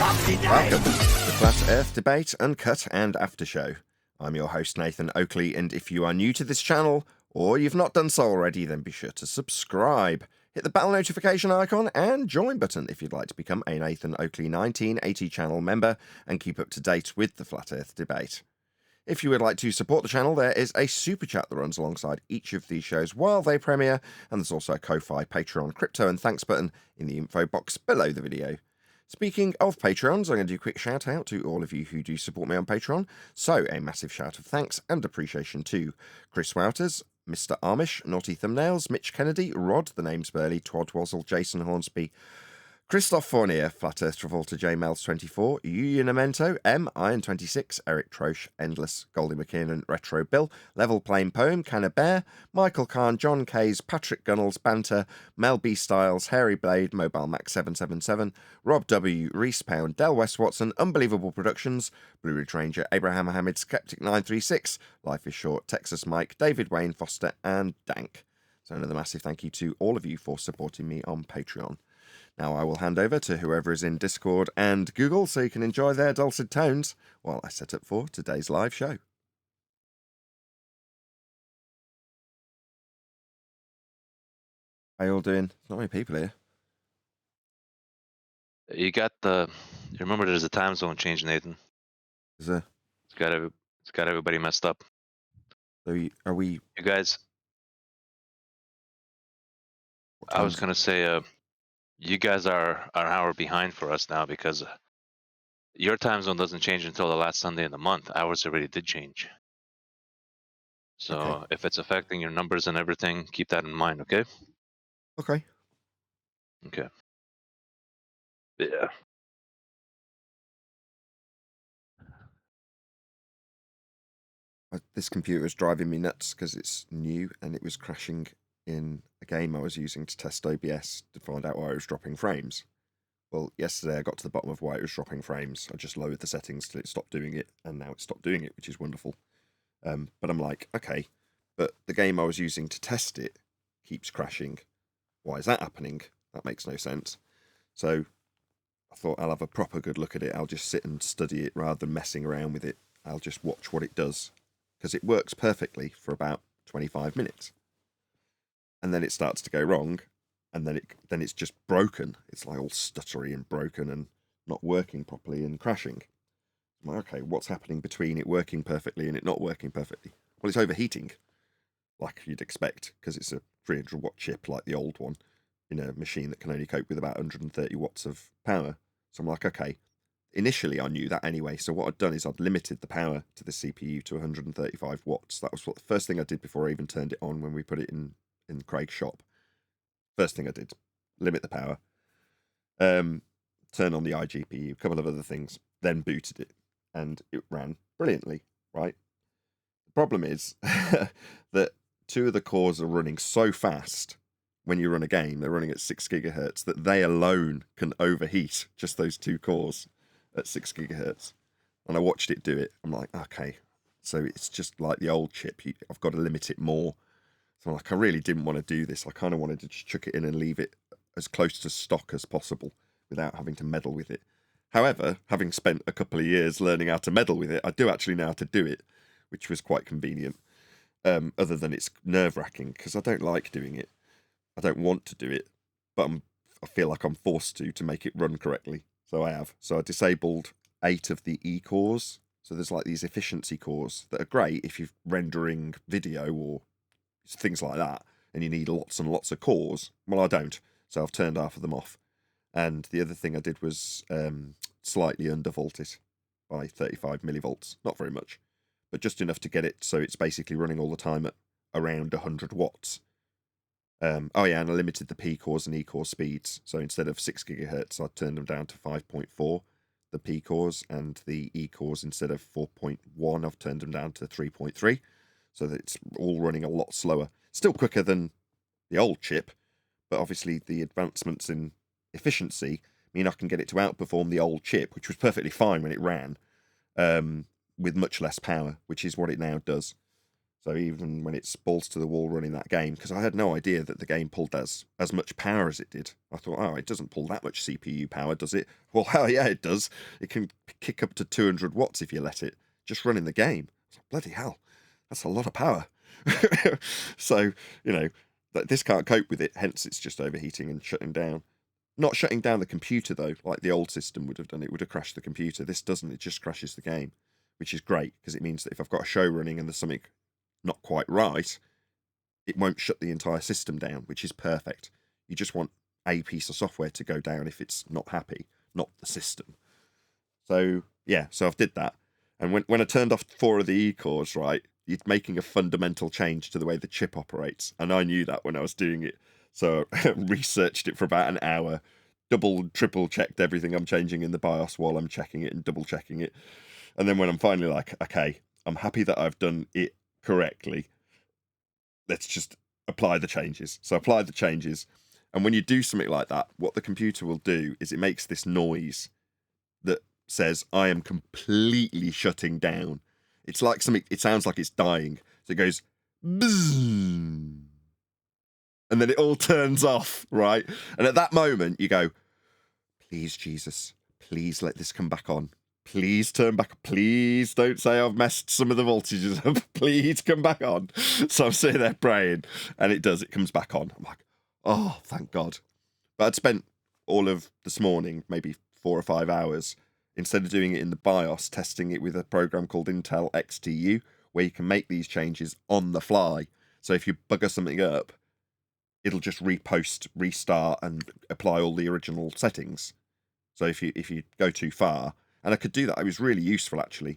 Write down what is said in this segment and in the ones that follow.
Welcome to the Flat Earth Debate, Uncut and After Show. I'm your host, Nathan Oakley, and if you are new to this channel, or you've not done so already, then be sure to subscribe. Hit the bell notification icon and join button if you'd like to become a Nathan Oakley 1980 channel member and keep up to date with the Flat Earth Debate. If you would like to support the channel, there is a super chat that runs alongside each of these shows while they premiere, and there's also a Ko-Fi, Patreon, crypto and thanks button in the info box below the video. Speaking of Patrons, I'm going to do a quick shout out to all of you who do support me on Patreon. So a massive shout of thanks and appreciation to Chris Wouters, Mr. Amish, Naughty Thumbnails, Mitch Kennedy, Rod, The Name's Burley, Twad Wazzle, Jason Hornsby, Christoph Fournier, Flat Earth Travolta, J Mels 24, Unamento, M, Iron 26, Eric Troche, Endless, Goldie McKinnon, Retro Bill, Level Plain Poem, Canna Bear, Michael Kahn, John Kays, Patrick Gunnels, Banter, Mel B Styles, Hairy Blade, Mobile Max 777, Rob W, Reese Pound, Del West Watson, Unbelievable Productions, Blue Ridge Ranger, Abraham Mohammed, Skeptic 936, Life is Short, Texas Mike, David Wayne Foster, and Dank. So another massive thank you to all of you for supporting me on Patreon. Now I will hand over to whoever is in Discord and Google so you can enjoy their dulcet tones while I set up for today's live show. How you all doing? There's not many people here. You remember there's a time zone change, Nathan. Is there? It's got everybody messed up. So are we? You guys. I was gonna say, you guys are an hour behind for us now because your time zone doesn't change until the last Sunday in the month. Ours already did change. So Okay. if it's affecting your numbers and everything, keep that in mind, okay? Okay. Okay. Yeah. This computer is driving me nuts because it's new and it was crashing in a game I was using to test OBS to find out why it was dropping frames. Well, yesterday I got to the bottom of why it was dropping frames. I just lowered the settings till it stopped doing it, and now it stopped doing it, which is wonderful. But I'm like, okay, but the game I was using to test it keeps crashing. Why is that happening? That makes no sense. So I thought I'll have a proper good look at it. I'll just sit and study it rather than messing around with it. I'll just watch what it does, because it works perfectly for about 25 minutes. And then it starts to go wrong, and then it's just broken. It's like all stuttery and broken and not working properly and crashing. I'm like, okay, what's happening between it working perfectly and it not working perfectly? Well, it's overheating, like you'd expect, because it's a 300 watt chip like the old one in a machine that can only cope with about 130 watts of power. So I'm like, okay, initially I knew that anyway. So what I'd done is I'd limited the power to the CPU to 135 watts. That was the first thing I did before I even turned it on when we put it in Craig's shop. First thing I did, limit the power, turn on the iGPU, a couple of other things, then booted it, and it ran brilliantly, right? The problem is that two of the cores are running so fast when you run a game, they're running at 6 gigahertz, that they alone can overheat, just those two cores at 6 gigahertz. And I watched it do it. I'm like, okay, so it's just like the old chip. I've got to limit it more. So I'm like, I really didn't want to do this. I kind of wanted to just chuck it in and leave it as close to stock as possible without having to meddle with it. However, having spent a couple of years learning how to meddle with it, I do actually know how to do it, which was quite convenient. Other than it's nerve-wracking because I don't like doing it. I don't want to do it, but I feel like I'm forced to make it run correctly. So I have. So I disabled 8 of the E cores. So there's like these efficiency cores that are great if you're rendering video or things like that, and you need lots and lots of cores. Well, I don't, so I've turned half of them off. And the other thing I did was slightly undervolt it by 35 millivolts. Not very much, but just enough to get it so it's basically running all the time at around 100 watts. Oh yeah, and I limited the P cores and E core speeds. So instead of 6 gigahertz, I turned them down to 5.4, the P cores, and the E cores instead of 4.1, I've turned them down to 3.3. So that it's all running a lot slower. Still quicker than the old chip, but obviously the advancements in efficiency mean I can get it to outperform the old chip, which was perfectly fine when it ran, with much less power, which is what it now does. So even when it's balls to the wall running that game, because I had no idea that the game pulled as much power as it did. I thought, oh, it doesn't pull that much CPU power, does it? Well, hell yeah, it does. It can kick up to 200 watts if you let it, just running the game. I was like, bloody hell, that's a lot of power. So, this can't cope with it, hence it's just overheating and shutting down. Not shutting down the computer, though, like the old system would have done. It would have crashed the computer. This doesn't. It just crashes the game, which is great, because it means that if I've got a show running and there's something not quite right, it won't shut the entire system down, which is perfect. You just want a piece of software to go down if it's not happy, not the system. So, yeah, so I've did that. And when I turned off 4 of the E-cores, right, it's making a fundamental change to the way the chip operates. And I knew that when I was doing it. So I researched it for about an hour, triple checked everything I'm changing in the BIOS while I'm checking it and double checking it. And then when I'm finally like, okay, I'm happy that I've done it correctly, let's just apply the changes. So apply the changes. And when you do something like that, what the computer will do is it makes this noise that says, I am completely shutting down. It's like something, it sounds like it's dying. So it goes, bzzz, and then it all turns off, right? And at that moment, you go, please, Jesus, please let this come back on. Please turn back. Please don't say I've messed some of the voltages up. Please come back on. So I'm sitting there praying, and it does. It comes back on. I'm like, oh, thank God. But I'd spent all of this morning, maybe 4 or 5 hours, instead of doing it in the BIOS, testing it with a program called Intel XTU, where you can make these changes on the fly. So if you bugger something up, it'll just repost, restart, and apply all the original settings. So if you go too far, and I could do that, it was really useful actually,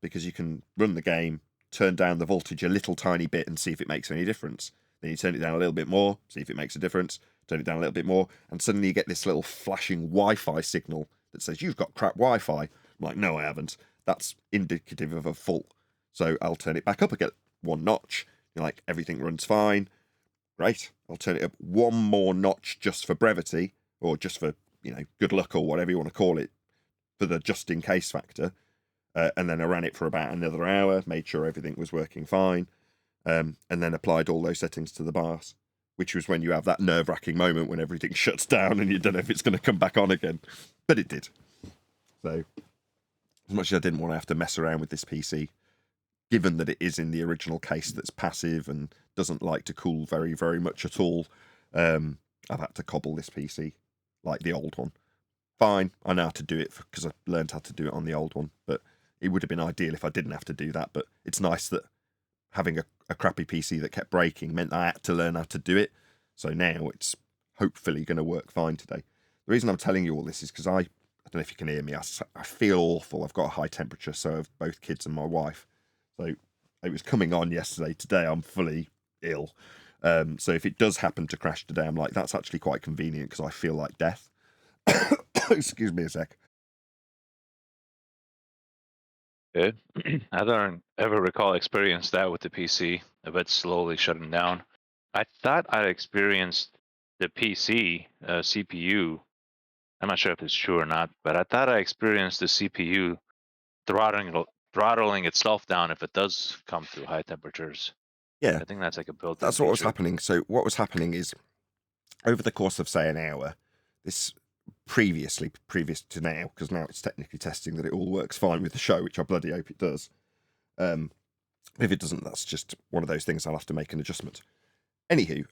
because you can run the game, turn down the voltage a little tiny bit, and see if it makes any difference. Then you turn it down a little bit more, see if it makes a difference. Turn it down a little bit more, and suddenly you get this little flashing Wi-Fi signal that says you've got crap Wi-Fi. I'm like, no, I haven't. That's indicative of a fault. So I'll turn it back up again 1 notch. You're like, everything runs fine. Great. I'll turn it up 1 more notch just for brevity, or just for, good luck, or whatever you want to call it, for the just in case factor. And then I ran it for about another hour, made sure everything was working fine, and then applied all those settings to the BIOS, which was when you have that nerve-wracking moment when everything shuts down and you don't know if it's going to come back on again. But it did. So, as much as I didn't want to have to mess around with this PC, given that it is in the original case that's passive and doesn't like to cool very, very much at all, I've had to cobble this PC like the old one. Fine, I know how to do it because I learned how to do it on the old one, but it would have been ideal if I didn't have to do that. But it's nice that having a crappy PC that kept breaking meant I had to learn how to do it. So now it's hopefully going to work fine today. The reason I'm telling you all this is because I don't know if you can hear me, I feel awful. I've got a high temperature, so have both kids and my wife. So it was coming on yesterday. Today I'm fully ill. So if it does happen to crash today, I'm like, that's actually quite convenient because I feel like death. Excuse me a sec. Good. I don't ever recall experience that with the PC, of it slowly shutting down. I thought I experienced the PC CPU. I'm not sure if it's true or not, but I thought I experienced the CPU throttling itself down if it does come through high temperatures. Yeah, I think that's like a built-in that's what was feature. happening. So what was happening is, over the course of say an hour, this previous to now, because now it's technically testing that it all works fine with the show, which I bloody hope it does. If it doesn't, that's just one of those things I'll have to make an adjustment. Anywho,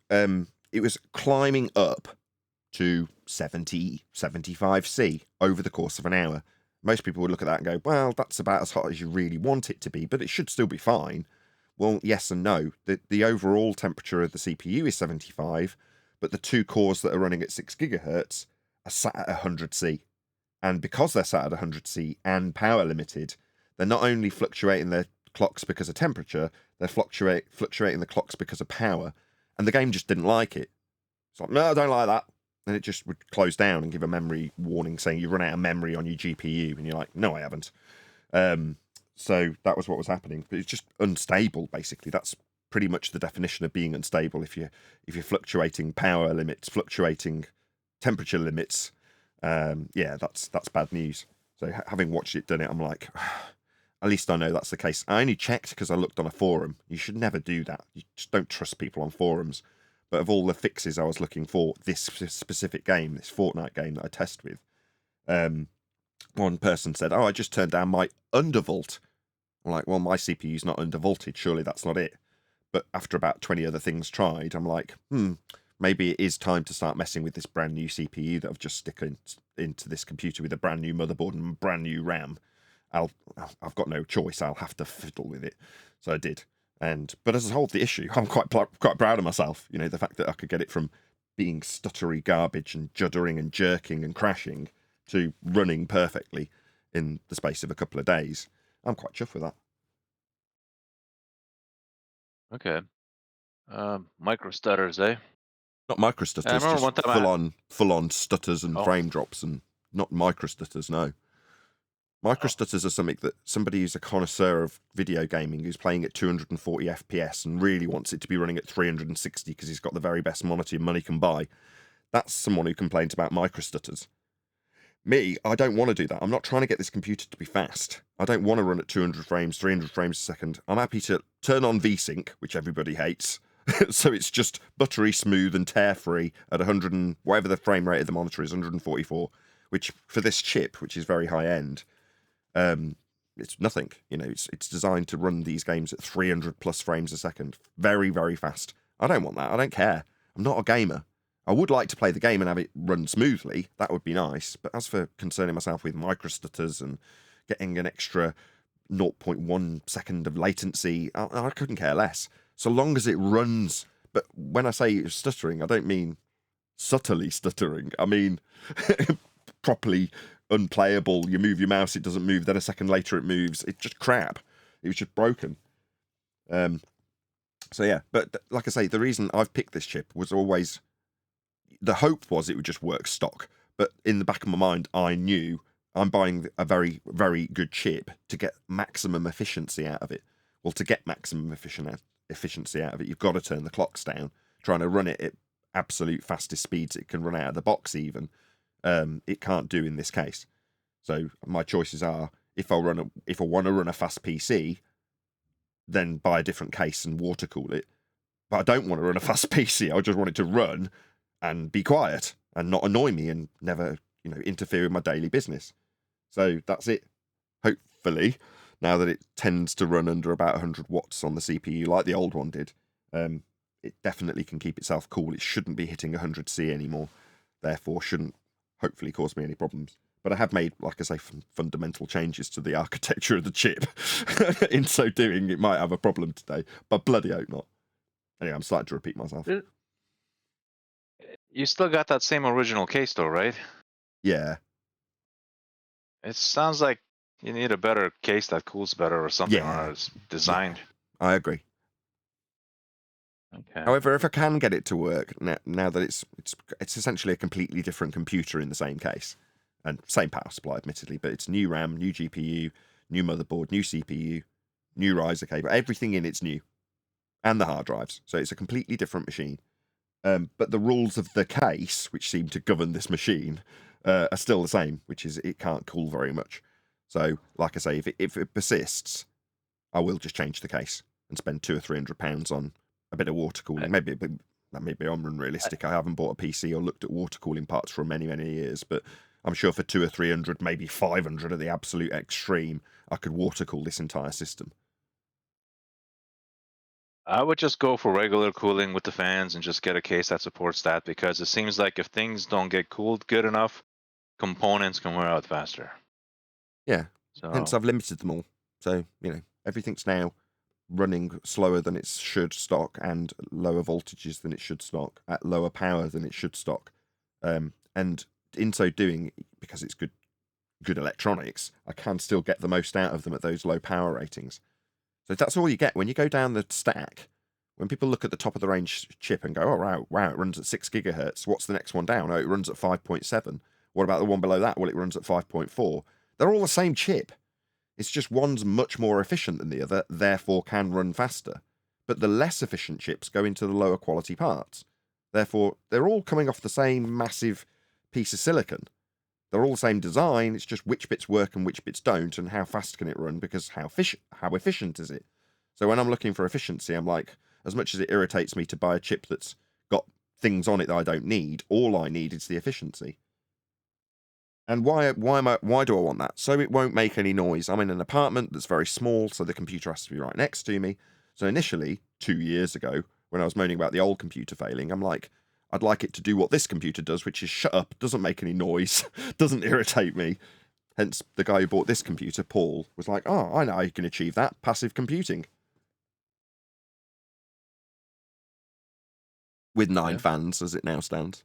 it was climbing up to 70, 75C over the course of an hour. Most people would look at that and go, well, that's about as hot as you really want it to be, but it should still be fine. Well, yes and no. The overall temperature of the CPU is 75, but the 2 cores that are running at 6 gigahertz are sat at 100C. And because they're sat at 100C and power limited, they're not only fluctuating their clocks because of temperature, they're fluctuating the clocks because of power. And the game just didn't like it. It's like, no, I don't like that. And it just would close down and give a memory warning saying you've run out of memory on your GPU. And you're like, no, I haven't. So that was what was happening. But it's just unstable, basically. That's pretty much the definition of being unstable. If you're fluctuating power limits, fluctuating temperature limits, yeah, that's bad news. So having watched it done it, I'm like, At least I know that's the case. I only checked because I looked on a forum. You should never do that. You just don't trust people on forums. But of all the fixes I was looking for this specific game, this Fortnite game that I test with, one person said, "Oh, I just turned down my undervolt." I'm like, well, my CPU's not undervolted. Surely that's not it. But after about 20 other things tried, I'm like, maybe it is time to start messing with this brand new CPU that I've just stuck into this computer with a brand new motherboard and brand new RAM. I've got no choice. I'll have to fiddle with it. So I did. But as a whole, the issue, I'm quite proud of myself. You know, the fact that I could get it from being stuttery garbage and juddering and jerking and crashing to running perfectly in the space of a couple of days. I'm quite chuffed with that. Okay. Micro stutters, eh? Not micro stutters, just full on stutters and frame drops, and not micro stutters. No, micro stutters are something that somebody who's a connoisseur of video gaming, who's playing at 240 FPS and really wants it to be running at 360 because he's got the very best monitor money can buy. That's someone who complains about micro stutters. Me, I don't want to do that. I'm not trying to get this computer to be fast. I don't want to run at 200 frames, 300 frames a second. I'm happy to turn on VSync, which everybody hates, so it's just buttery smooth and tear-free at 100 and whatever the frame rate of the monitor is, 144, which for this chip, which is very high-end, it's nothing. You know, it's designed to run these games at 300 plus frames a second. Very, very fast. I don't want that. I don't care. I'm not a gamer. I would like to play the game and have it run smoothly. That would be nice. But as for concerning myself with microstutters and getting an extra 0.1 second of latency, I couldn't care less. So long as it runs. But when I say stuttering, I don't mean subtly stuttering. I mean properly unplayable. You move your mouse, it doesn't move. Then a second later, it moves. It's just crap. It was just broken. So yeah, but like I say, the reason I've picked this chip was always... The hope was it would just work stock, but in the back of my mind, I knew I'm buying a very, very good chip to get maximum efficiency out of it. Well, to get maximum efficiency out of it, you've got to turn the clocks down. Trying to run it at absolute fastest speeds it can run out of the box even, it can't do in this case. So my choices are, if I want to run a fast PC, then buy a different case and water cool it. But I don't want to run a fast PC. I just want it to run and be quiet and not annoy me and never, interfere with my daily business. So that's it. Hopefully, now that it tends to run under about 100 watts on the CPU like the old one did, it definitely can keep itself cool. It shouldn't be hitting 100C anymore. Therefore, shouldn't hopefully cause me any problems. But I have made, like I say, fundamental changes to the architecture of the chip. In so doing, it might have a problem today, but bloody hope not. Anyway, I'm starting to repeat myself. You still got that same original case though, right? Yeah. It sounds like you need a better case that cools better or something, or is designed. Yeah, I agree. Okay. However, if I can get it to work, now that it's essentially a completely different computer in the same case, and same power supply, admittedly, but it's new RAM, new GPU, new motherboard, new CPU, new riser cable, everything in it's new, and the hard drives. So it's a completely different machine. But the rules of the case, which seem to govern this machine, are still the same, which is it can't cool very much. So, like I say, if it persists, I will just change the case and spend £200 or £300 on a bit of water cooling. Maybe I'm unrealistic. I haven't bought a PC or looked at water cooling parts for many, many years, but I'm sure for £200 or £300, maybe £500 at the absolute extreme, I could water cool this entire system. I would just go for regular cooling with the fans and just get a case that supports that, because it seems like if things don't get cooled good enough, components can wear out faster. Yeah, hence I've limited them all. So, everything's now running slower than it should stock and lower voltages than it should stock at lower power than it should stock. And in so doing, because it's good electronics, I can still get the most out of them at those low power ratings. So that's all you get when you go down the stack. When people look at the top of the range chip and go, oh, wow, it runs at 6 gigahertz. What's the next one down? Oh, it runs at 5.7. What about the one below that? Well, it runs at 5.4. They're all the same chip. It's just one's much more efficient than the other, therefore can run faster. But the less efficient chips go into the lower quality parts. Therefore, they're all coming off the same massive piece of silicon. They're all the same design. It's just which bits work and which bits don't, and how fast can it run, because how efficient is it? So when I'm looking for efficiency, I'm like, as much as it irritates me to buy a chip that's got things on it that I don't need, all I need is the efficiency. And why do I want that? So it won't make any noise. I'm in an apartment that's very small, so the computer has to be right next to me. So initially, 2 years ago, when I was moaning about the old computer failing, I'm like, I'd like it to do what this computer does, which is shut up, doesn't make any noise, doesn't irritate me. Hence, the guy who bought this computer, Paul, was like, oh, I know how you can achieve that. Passive computing. With 9 fans, as it now stands.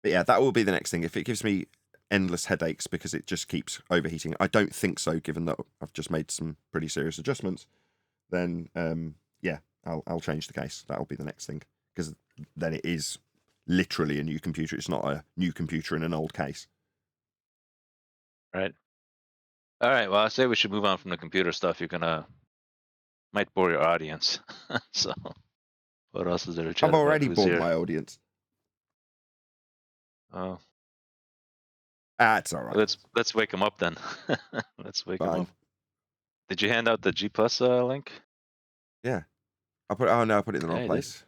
But yeah, that will be the next thing. If it gives me endless headaches because it just keeps overheating, I don't think so, given that I've just made some pretty serious adjustments, then yeah, I'll change the case. That'll be the next thing, because then it is literally a new computer. It's not a new computer in an old case. Right. All right. Well, I say we should move on from the computer stuff. Might bore your audience. So, what else is there to chat I've about? already Who's bored here? my audience. Oh, it's all right. let's wake them up then. Let's wake them Fine. up. Did you hand out the G Plus link? Yeah. I put it in the wrong Yeah, you did. place.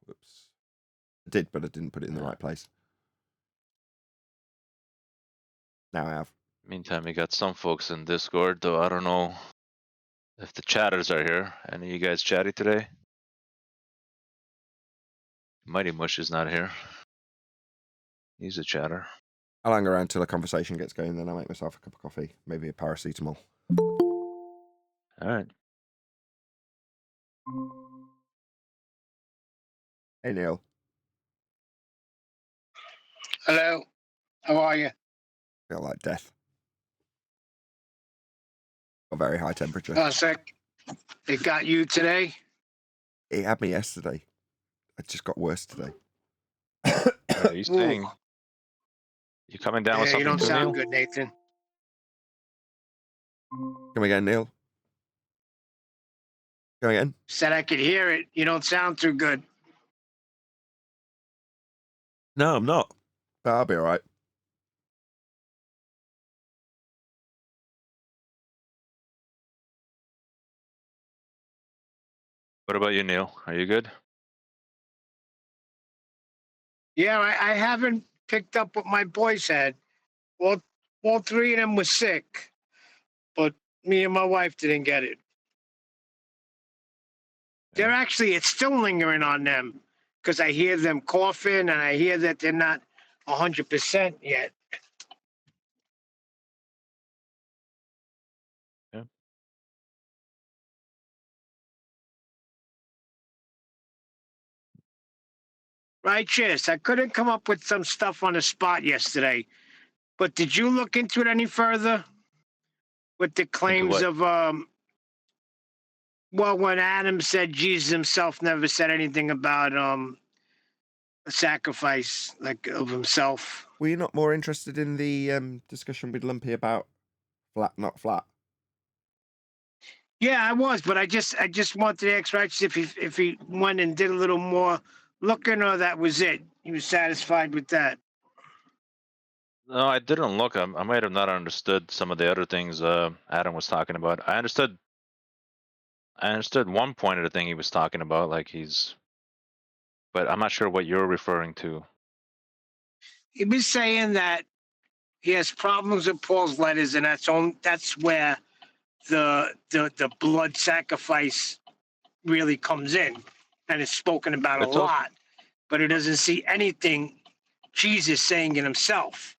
Whoops. I did, but I didn't put it in the right place. Now I have. Meantime, we got some folks in Discord, though I don't know if the chatters are here. Any of you guys chatty today? Mighty Mush is not here. He's a chatter. I'll hang around till a conversation gets going, then I'll make myself a cup of coffee, maybe a paracetamol. All right. Hey, Neil. Hello. How are you? Feel like death. A very high temperature. It got you today? It had me yesterday. It just got worse today. Are you saying you coming down with something? You don't too, sound Neil? good, Nathan. Come again, Neil. Come again. Said I could hear it. You don't sound too good. No, I'm not. But I'll be all right. What about you, Neil? Are you good? Yeah, I haven't picked up what my boys had. Well, all 3 of them were sick, but me and my wife didn't get it. It's still lingering on them, because I hear them coughing and I hear that they're not 100% yet. Yeah. Righteous. I couldn't come up with some stuff on the spot yesterday, but did you look into it any further? With the claims of well, when Adam said Jesus himself never said anything about a sacrifice like of himself. Were you not more interested in the discussion with Lumpy about flat, not flat? Yeah, I was, but I just wanted to ask Righteous if he went and did a little more looking, or that was it. He was satisfied with that. No, I didn't look. I might have not understood some of the other things Adam was talking about. I understood one point of the thing he was talking about, but I'm not sure what you're referring to. He was saying that he has problems with Paul's letters, and that's where the blood sacrifice really comes in, and it's spoken about a lot, but it doesn't see anything Jesus saying it himself.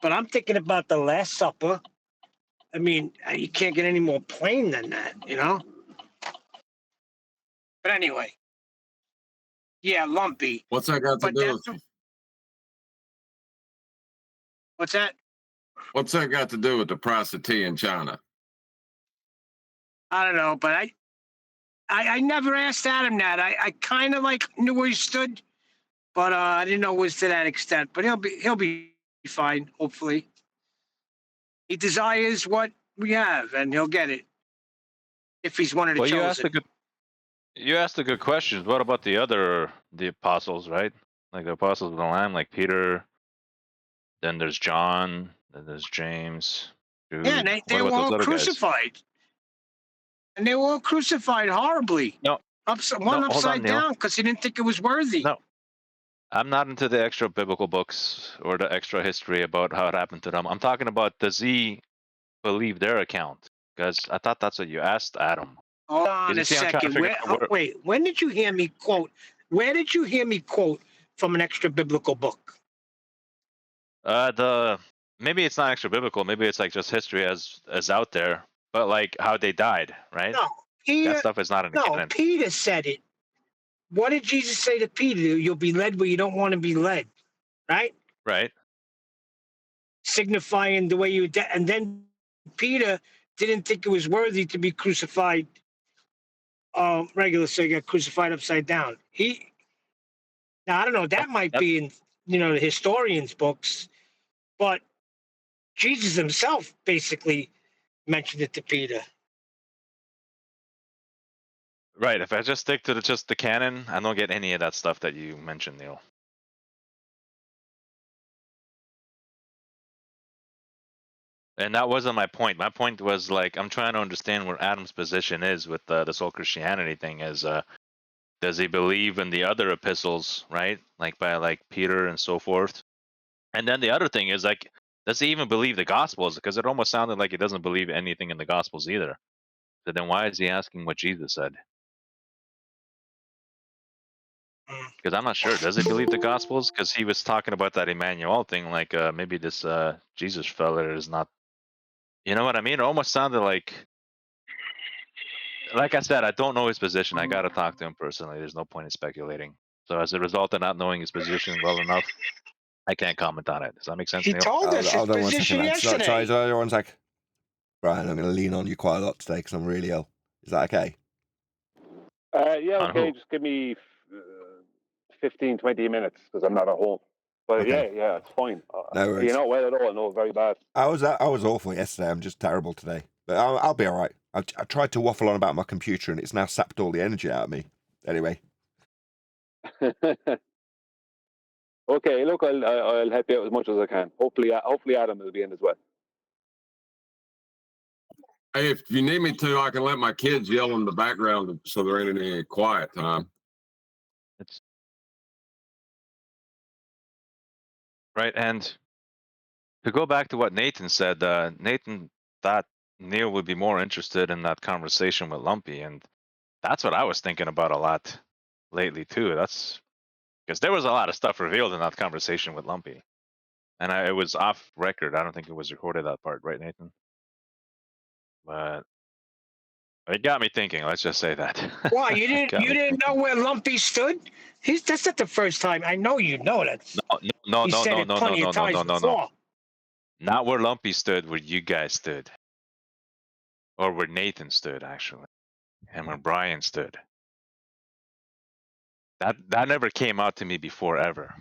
But I'm thinking about the Last Supper. I mean, you can't get any more plain than that, you know? But anyway, yeah, Lumpy. What's that got to do with? What's that? What's that got to do with the prostitute in China? I don't know, but I never asked Adam that. I kind of like knew where he stood, but I didn't know it was to that extent. But he'll be fine, hopefully. He desires what we have, and he'll get it if he's one of the chosen. You asked a good question. What about the apostles, right? Like the apostles of the Lamb, like Peter, Then there's John. Then there's James. Jude. Yeah, they what were about those all other guys? crucified. And they were all crucified horribly. No. One hold on, upside Neil. down because he didn't think it was worthy. No. I'm not into the extra biblical books or the extra history about how it happened to them. I'm talking about, does he believe their account? Because I thought that's what you asked Adam. Hold on a second. Wait, when did you hear me quote? Where did you hear me quote from an extra biblical book? Maybe it's not extra biblical. Maybe it's like just history as out there. But like how they died, right? No, that stuff is not in the canon. Peter said it. What did Jesus say to Peter? You'll be led where you don't want to be led, right? Right. Signifying the way you and then Peter didn't think it was worthy to be crucified regular, so he got crucified upside down. Now I don't know, that might be in the historians' books, but Jesus himself basically mentioned it to Peter. Right. If I just stick to just the canon, I don't get any of that stuff that you mentioned, Neil. And that wasn't my point. My point was like, I'm trying to understand where Adam's position is with this whole Christianity thing. Is does he believe in the other epistles, right? Like by like Peter and so forth. And then the other thing is like, does he even believe the Gospels? Because it almost sounded like he doesn't believe anything in the Gospels either. So then why is he asking what Jesus said? Because I'm not sure. Does he believe the Gospels? Because he was talking about that Emmanuel thing, like maybe this Jesus fella is not. You know what I mean? It almost sounded like I said, I don't know his position. I got to talk to him personally. There's no point in speculating. So as a result of not knowing his position well enough, I can't comment on it. Does that make sense, He Neil? told us his position yesterday. Sorry, one sec. Brian, I'm going to lean on you quite a lot today because I'm really ill. Is that okay? Yeah, okay. Just give me 15, 20 minutes because I'm not at home. But okay. yeah, it's fine. No worries. You're not well at all. No, very bad. I was awful yesterday. I'm just terrible today. But I'll be all right. I tried to waffle on about my computer and it's now sapped all the energy out of me. Anyway. Okay, look, I'll help you out as much as I can. Hopefully Adam will be in as well. Hey, if you need me to, I can let my kids yell in the background so there ain't any quiet time. Right, and to go back to what Nathan said, Nathan thought Neil would be more interested in that conversation with Lumpy, and that's what I was thinking about a lot lately too. That's because there was a lot of stuff revealed in that conversation with Lumpy, and it was off record. I don't think it was recorded, that part, right, Nathan? But it got me thinking. Let's just say that. Why you didn't know where Lumpy stood? That's not the first time. I know you know that. No. Not where Lumpy stood, where you guys stood, or where Nathan stood actually, and where Brian stood. That never came out to me before ever.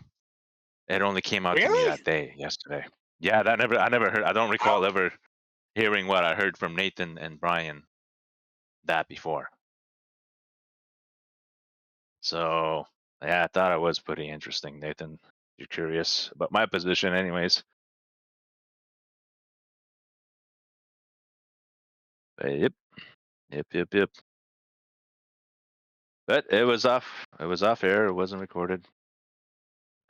It only came out to me that day, yesterday. Yeah, I never heard. I don't recall ever hearing what I heard from Nathan and Brian that before. So yeah, I thought it was pretty interesting, Nathan. You're curious about my position, anyways. Yep. But it was off. It was off air. It wasn't recorded.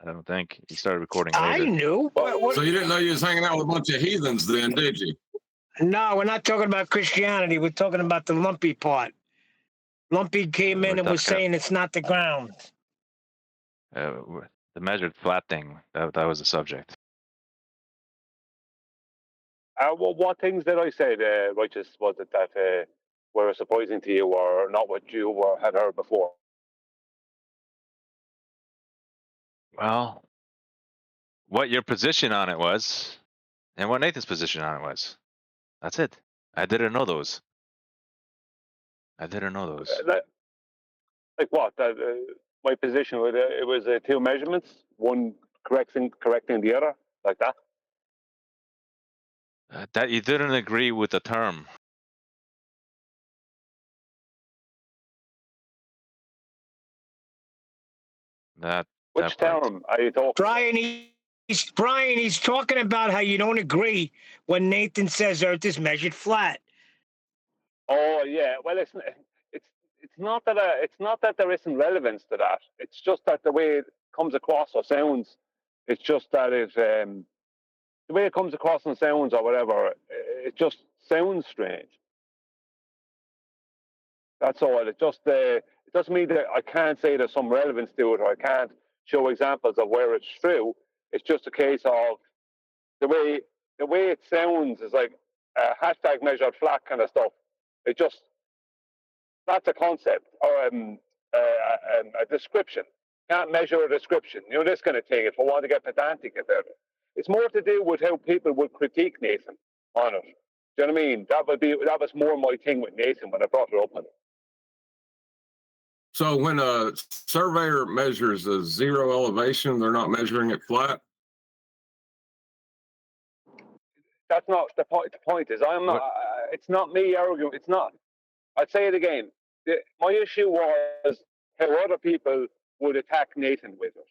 I don't think he started recording later. I knew. So you didn't know you was hanging out with a bunch of heathens then, did you? No, we're not talking about Christianity. We're talking about the Lumpy part. Lumpy came in and was saying it's not the ground. The measured flat thing. That was the subject. Well, what things did I say, Righteous? Was it that were surprising to you or not what you had heard before? Well, what your position on it was, and what Nathan's position on it was. That's it. I didn't know those. Like what? My position with it was two measurements, one correcting the other, like that. That you didn't agree with the term. Which term are you talking? Brian, Brian, he's talking about how you don't agree when Nathan says Earth is measured flat. Oh yeah, well it's not that there isn't relevance to that. It's just that the way it comes across or sounds, it's just that the way it comes across and sounds or whatever, it just sounds strange. That's all. It doesn't mean that I can't say there's some relevance to it or I can't show examples of where it's true. It's just a case of the way it sounds is like hashtag measured flat kind of stuff. That's a concept or a description. Can't measure a description. This kind of thing. If I want to get pedantic about it, it's more to do with how people would critique Nathan on it. Do you know what I mean? That was more my thing with Nathan when I brought it up on it. So when a surveyor measures a zero elevation, they're not measuring it flat? That's not the point. The point is, it's not me arguing. It's not. I'd say it again. My issue was how other people would attack Nathan with it,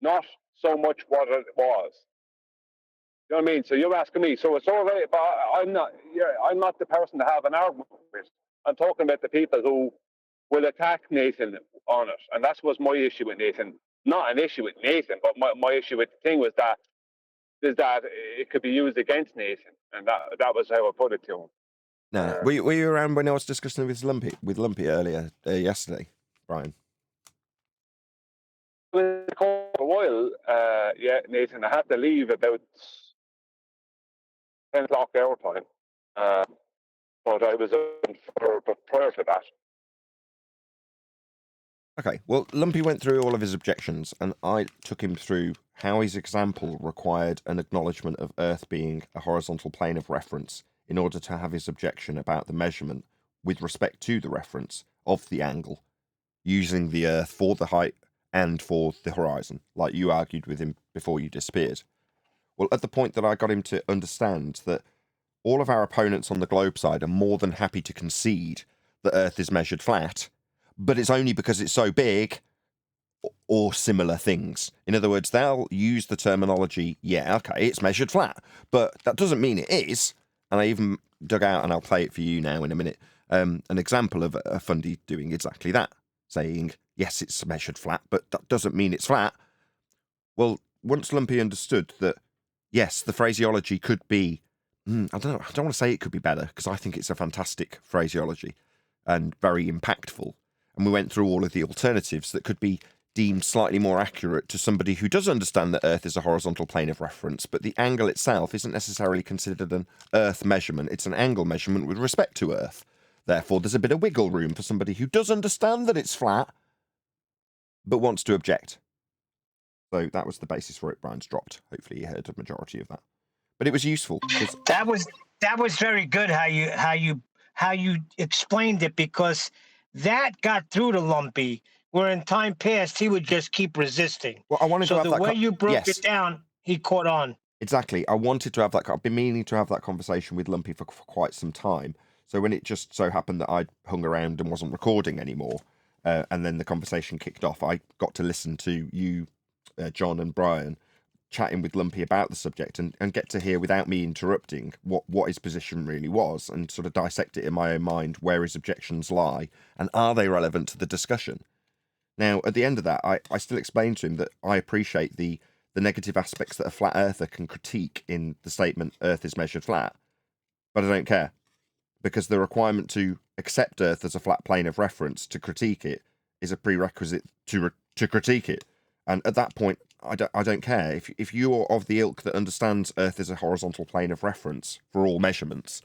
not so much what it was. You know what I mean? So you're asking me. So a survey, but I'm not. Yeah, I'm not the person to have an argument with. I'm talking about the people who will attack Nathan on it, and that was my issue with Nathan. Not an issue with Nathan, but my issue with the thing was that it could be used against Nathan, and that was how I put it to him. No, were you around when I was discussing with Lumpy earlier yesterday, Brian? For a while, yeah, Nathan. I had to leave about 10 o'clock our time, but I was prior to that. Okay, well, Lumpy went through all of his objections, and I took him through how his example required an acknowledgement of Earth being a horizontal plane of reference in order to have his objection about the measurement with respect to the reference of the angle, using the Earth for the height and for the horizon, like you argued with him before you disappeared. Well, at the point that I got him to understand that all of our opponents on the globe side are more than happy to concede that Earth is measured flat, but it's only because it's so big or similar things. In other words, they'll use the terminology, yeah, okay, it's measured flat, but that doesn't mean it is. And I even dug out, and I'll play it for you now in a minute, an example of a fundy doing exactly that, saying, yes, it's measured flat, but that doesn't mean it's flat. Well, once Lumpy understood that, yes, the phraseology could be, I don't want to say it could be better, because I think it's a fantastic phraseology and very impactful. And we went through all of the alternatives that could be deemed slightly more accurate to somebody who does understand that Earth is a horizontal plane of reference, but the angle itself isn't necessarily considered an Earth measurement. It's an angle measurement with respect to Earth. Therefore, there's a bit of wiggle room for somebody who does understand that it's flat, but wants to object. So that was the basis for it. Brian's dropped. Hopefully you heard a majority of that. But it was useful. That was very good how you explained it, because that got through to Lumpy, where in time past he would just keep resisting. Well, I wanted to have the way you broke it down, he caught on. Exactly. I wanted to have that. I've been meaning to have that conversation with Lumpy for quite some time. So when it just so happened that I'd hung around and wasn't recording anymore, and then the conversation kicked off, I got to listen to you, John and Brian, chatting with Lumpy about the subject and get to hear, without me interrupting, what his position really was, and sort of dissect it in my own mind, where his objections lie, and are they relevant to the discussion. Now, at the end of that, I still explained to him that I appreciate the negative aspects that a flat earther can critique in the statement, Earth is measured flat, but I don't care, because the requirement to accept Earth as a flat plane of reference to critique it is a prerequisite to critique it. And at that point, I don't care. If you are of the ilk that understands Earth is a horizontal plane of reference for all measurements,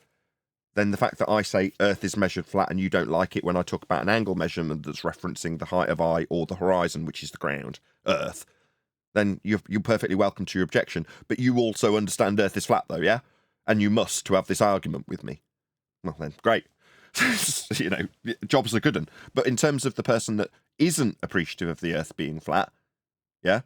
then the fact that I say Earth is measured flat and you don't like it when I talk about an angle measurement that's referencing the height of I or the horizon, which is the ground, Earth, then you're perfectly welcome to your objection. But you also understand Earth is flat, though, yeah? And you must to have this argument with me. Well, then, great. Job's a good one. But in terms of the person that isn't appreciative of the Earth being flat, yeah,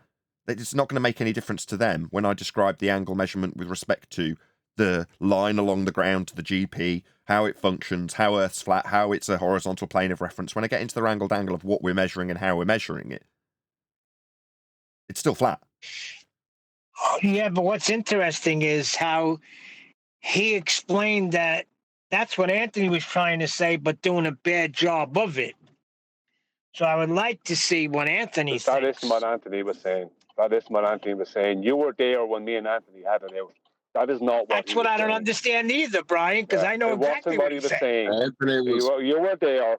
it's not going to make any difference to them when I describe the angle measurement with respect to the line along the ground to the GP, how it functions, how Earth's flat, how it's a horizontal plane of reference. When I get into the wrangled angle of what we're measuring and how we're measuring it, it's still flat. Yeah, but what's interesting is how he explained that that's what Anthony was trying to say, but doing a bad job of it. So I would like to see what Anthony thinks. That isn't what Anthony was saying. That isn't what Anthony was saying. You were there when me and Anthony had it out. That is not what That's what I don't understand either, Brian, because I know exactly what he was saying. Anthony was. You were there.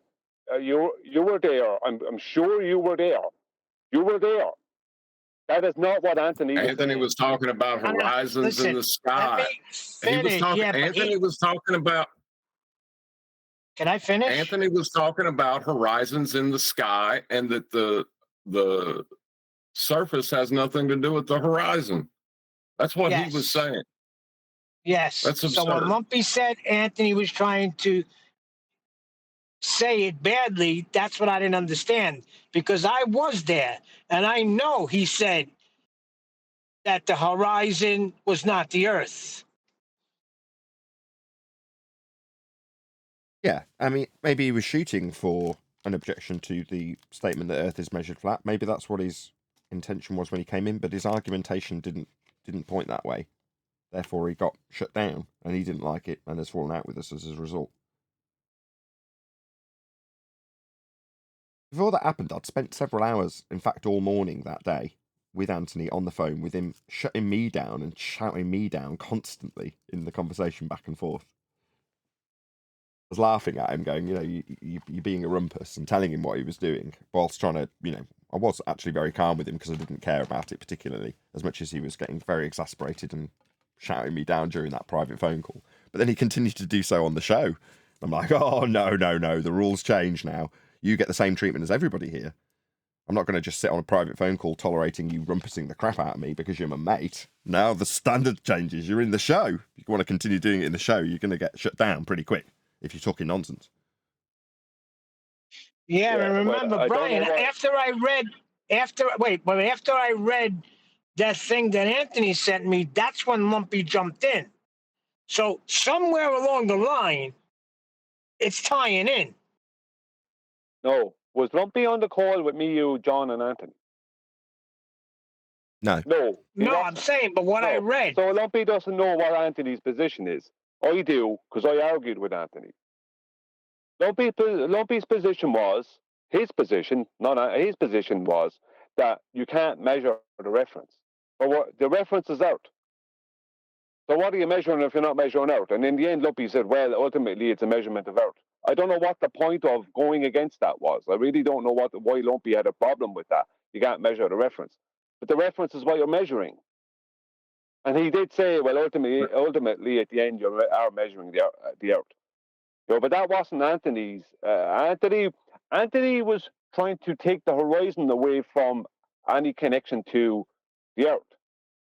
You were there. I'm sure you were there. You were there. That is not what Anthony was saying. Anthony was talking about horizons in the sky. Anthony was talking about. Can I finish? Anthony was talking about horizons in the sky, and that the surface has nothing to do with the horizon. That's what he was saying. Yes. That's absurd. So when Lumpy said Anthony was trying to say it badly, that's what I didn't understand, because I was there and I know he said that the horizon was not the Earth. Yeah, I mean, maybe he was shooting for an objection to the statement that Earth is measured flat. Maybe that's what his intention was when he came in, but his argumentation didn't point that way. Therefore, he got shut down, and he didn't like it, and has fallen out with us as a result. Before that happened, I'd spent several hours, in fact all morning that day, with Anthony on the phone, with him shutting me down and shouting me down constantly in the conversation back and forth. I was laughing at him, going, you're being a rumpus, and telling him what he was doing, whilst trying to, I was actually very calm with him because I didn't care about it particularly, as much as he was getting very exasperated and shouting me down during that private phone call. But then he continued to do so on the show. I'm like, oh, no, the rules change now. You get the same treatment as everybody here. I'm not going to just sit on a private phone call tolerating you rumpusing the crap out of me because you're my mate. Now the standard changes. You're in the show. If you want to continue doing it in the show, you're going to get shut down pretty quick if you're talking nonsense. Yeah, and remember, Brian, after I read that thing that Anthony sent me, that's when Lumpy jumped in. So somewhere along the line, it's tying in. No. Was Lumpy on the call with me, you, John, and Anthony? No. No, I'm saying, but what I read. So Lumpy doesn't know what Anthony's position is. I do, because I argued with Anthony. Lumpy's position was, his position was that you can't measure the reference. But the reference is out. So what are you measuring if you're not measuring out? And in the end, Lumpy said, well, ultimately it's a measurement of out. I don't know what the point of going against that was. I really don't know why Lumpy had a problem with that. You can't measure the reference. But the reference is what you're measuring. And he did say, well, ultimately at the end, you are measuring the out. But that wasn't Anthony's. Anthony was trying to take the horizon away from any connection to the Earth.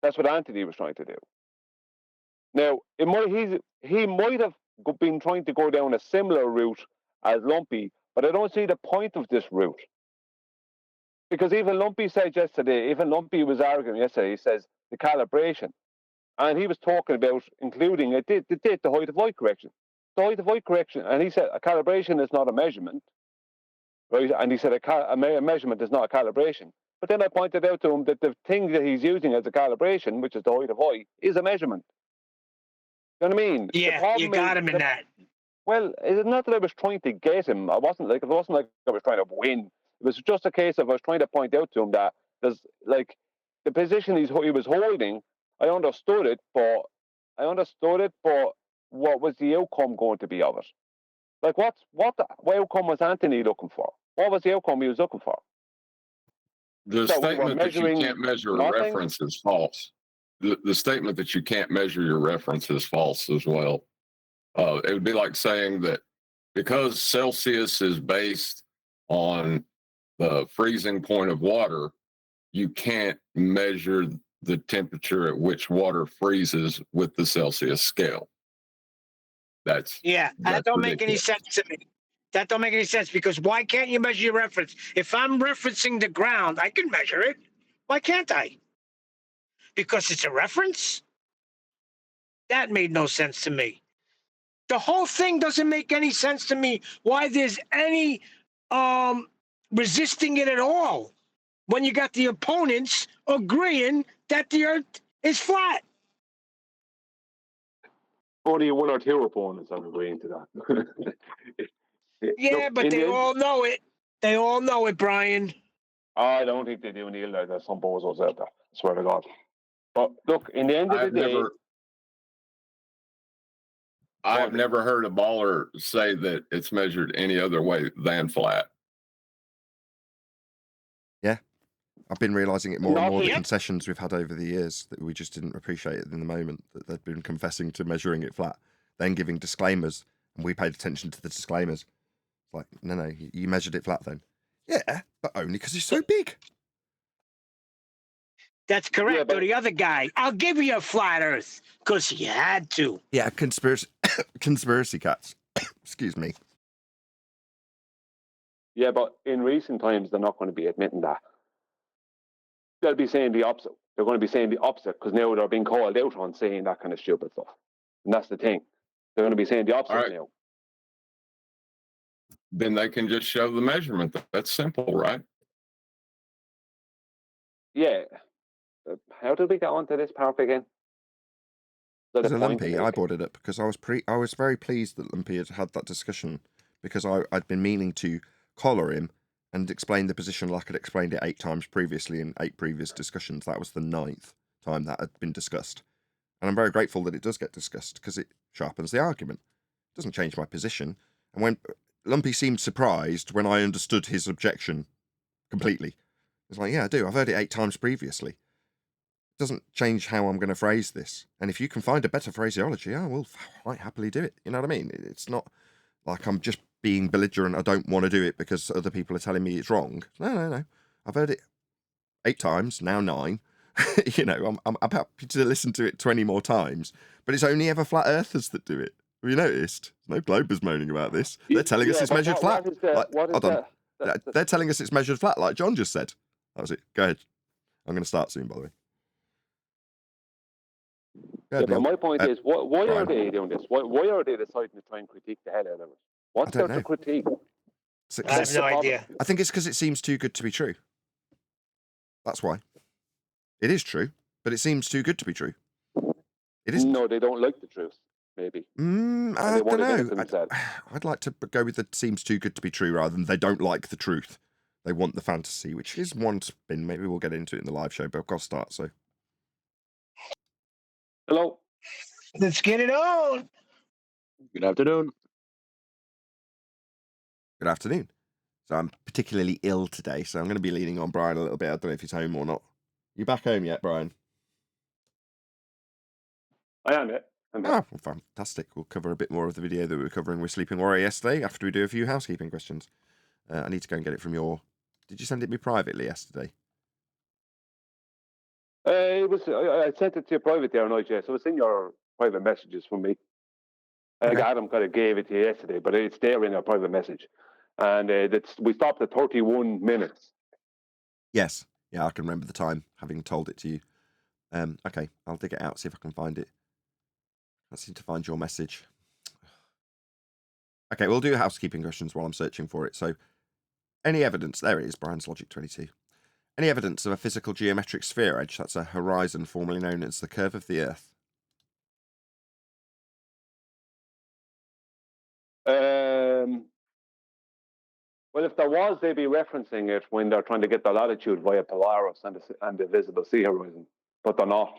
That's what Anthony was trying to do. Now, he might have been trying to go down a similar route as Lumpy, but I don't see the point of this route. Because even Lumpy was arguing yesterday, he says the calibration. And he was talking about including the height of light correction. The height of light correction, and he said a calibration is not a measurement, right? And he said a measurement is not a calibration. But then I pointed out to him that the thing that he's using as a calibration, which is the height of eye, is a measurement. You know what I mean? Yeah, you got him in that. Well, it's not that I was trying to get him. It wasn't like I was trying to win. It was just a case of I was trying to point out to him that there's like the position he was holding. I understood it, but what was the outcome going to be of it? Like what outcome was Anthony looking for? What was the outcome he was looking for? The statement that you can't measure a reference is false. The statement that you can't measure your reference is false as well. It would be like saying that because Celsius is based on the freezing point of water, you can't measure the temperature at which water freezes with the Celsius scale. That don't make any sense to me. That don't make any sense, because why can't you measure your reference? If I'm referencing the ground, I can measure it. Why can't I? Because it's a reference? That made no sense to me. The whole thing doesn't make any sense to me why there's any resisting it at all when you got the opponents agreeing that the Earth It's flat. Only one or two opponents are agreeing to that. Yeah, Look, but they all know it. They all know it, Brian. I don't think they do, Neil. There's some bozos out there. I swear to God. But look, in the end of the day, I've never heard a baller say that it's measured any other way than flat. Yeah. I've been realising it more and more, the concessions we've had over the years, that we just didn't appreciate it in the moment, that they'd been confessing to measuring it flat, then giving disclaimers, and we paid attention to the disclaimers. It's like, no, you measured it flat then. Yeah, but only because it's so big. That's correct. Or the other guy, I'll give you a flat Earth because you had to. Yeah, conspiracy cats. Excuse me. Yeah, but in recent times, they're not going to be admitting that. They'll be saying the opposite. They're going to be saying the opposite because now they're being called out on saying that kind of stupid stuff. And that's the thing. They're going to be saying the opposite now. Then they can just show the measurement. That's simple, right? Yeah. How did we get onto this part again? Because Lumpy, I brought it up because I was very pleased that Lumpy had that discussion, because I'd been meaning to collar him and explain the position like I'd explained it 8 times previously in 8 previous discussions. That was the 9th time that had been discussed. And I'm very grateful that it does get discussed, because it sharpens the argument. It doesn't change my position. And when Lumpy seemed surprised when I understood his objection completely. It's like, yeah, I do. I've heard it 8 times previously. It doesn't change how I'm going to phrase this. And if you can find a better phraseology, I will quite happily do it. You know what I mean? It's not like I'm just being belligerent. I don't want to do it because other people are telling me it's wrong. No. I've heard it 8 times, now 9. You know, I'm happy to listen to it 20 more times. But it's only ever flat earthers that do it. Have you noticed? No Globers moaning about this. They're telling us it's measured flat. They're telling us it's measured flat, like John just said. That was it. Go ahead. I'm going to start soon, by the way. Ahead, but my point is, why are they doing this? Why are they deciding to try and critique the hell out of it? What's there to critique? I have no idea. I think it's because it seems too good to be true. That's why. It is true, but it seems too good to be true. It is. No, they don't like the truth. Maybe. I don't know. I'd like to go with the seems too good to be true rather than they don't like the truth. They want the fantasy, which is one spin. Maybe we'll get into it in the live show, but I've got to start. So, hello. Let's get it on. Good afternoon. Good afternoon. So I'm particularly ill today, so I'm going to be leaning on Brian a little bit. I don't know if he's home or not. You back home yet, Brian? I am, yeah. Well, fantastic. We'll cover a bit more of the video that we were covering with Sleeping Warrior yesterday after we do a few housekeeping questions. I need to go and get it from your... Did you send it me privately yesterday? I sent it to you private there, yeah, so it's in your private messages from me. Okay. Adam kind of gave it to you yesterday, but it's there in our private message. And we stopped at 31 minutes. Yes. Yeah, I can remember the time, having told it to you. Okay, I'll dig it out, see if I can find it. I seem to find your message. Okay, we'll do housekeeping questions while I'm searching for it. So, any evidence... There it is, Brian's Logic 22. Any evidence of a physical geometric sphere edge, that's a horizon formerly known as the curve of the Earth? Well, if there was, they'd be referencing it when they're trying to get the latitude via Polaris and the visible sea horizon, but they're not.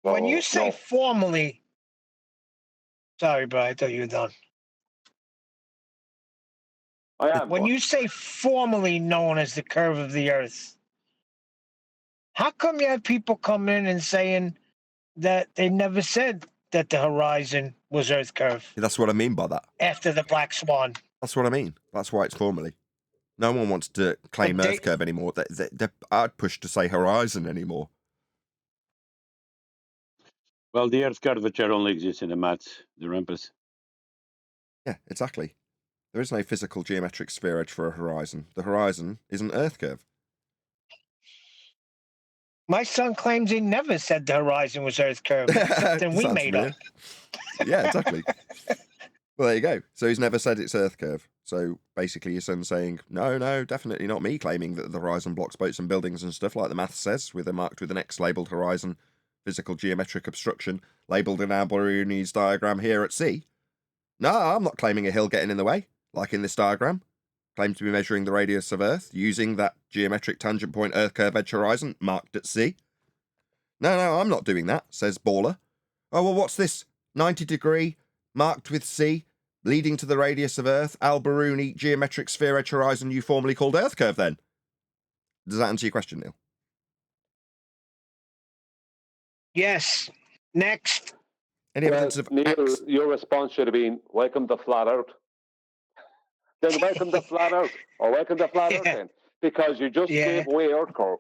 So, when you say formally... Sorry, Brian, I thought you were done. I am. When you say formally known as the curve of the Earth, how come you have people come in and saying that they never said that the horizon was Earth curve? That's what I mean by that. After the Black Swan. That's what I mean. That's why it's formally. No one wants to claim Earth curve anymore. I'd push to say horizon anymore. Well, the Earth curvature only exists in the maths, the Rumpus. Yeah, exactly. There is no physical geometric sphere edge for a horizon. The horizon is an Earth curve. My son claims he never said the horizon was Earth curve. Something we made up. Yeah, exactly. Well, there you go. So he's never said it's Earth curve. So basically your son's saying, no, definitely not me claiming that the horizon blocks boats and buildings and stuff like the math says, with a marked with an X labelled horizon, physical geometric obstruction, labelled in Alberoni's diagram here at sea. No, I'm not claiming a hill getting in the way, like in this diagram. Claim to be measuring the radius of Earth using that geometric tangent point Earth curve edge horizon marked at sea. No, I'm not doing that, says Baller. Oh, well, what's this? 90-degree, marked with C, leading to the radius of Earth, Alberoni geometric sphere edge horizon you formerly called Earth curve then? Does that answer your question, Neil? Yes. Next. Any evidence of Neil, X? your response should have been, welcome to Flat Earth. Then welcome to Flat Earth, or welcome to Flat Earth then. Because you just gave away Earth curve.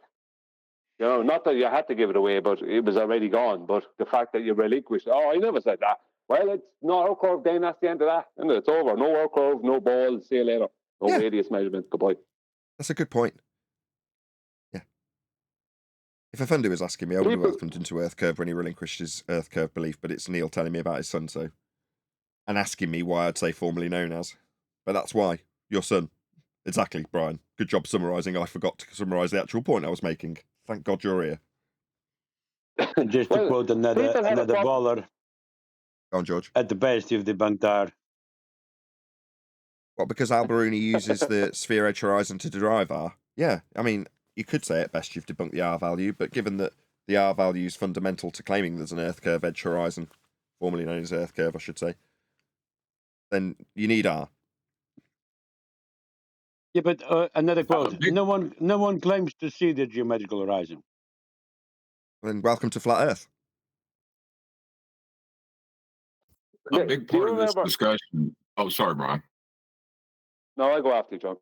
You know, not that you had to give it away, but it was already gone. But the fact that you relinquished, I never said that. Well, it's not Earth curve, then that's the end of that. And it's over. No Earth curve, no ball, see you later. No radius measurement, goodbye. That's a good point. Yeah. If a funder was asking me, I would have welcomed into Earth curve when he relinquished his Earth curve belief, but it's Neil telling me about his son, so. And asking me why I'd say formerly known as. But that's why. Your son. Exactly, Brian. Good job summarising. I forgot to summarise the actual point I was making. Thank God you're here. Just to quote another baller. Go on, George. At the best, you've debunked R. Well, because Alberoni uses the sphere edge horizon to derive R. Yeah, I mean, you could say at best you've debunked the R value, but given that the R value is fundamental to claiming there's an Earth curve edge horizon, formerly known as Earth curve, I should say, then you need R. Yeah, but another quote. No one claims to see the geometrical horizon. Then welcome to Flat Earth. A big part of this discussion. Oh, sorry, Brian. No, I go after you, John.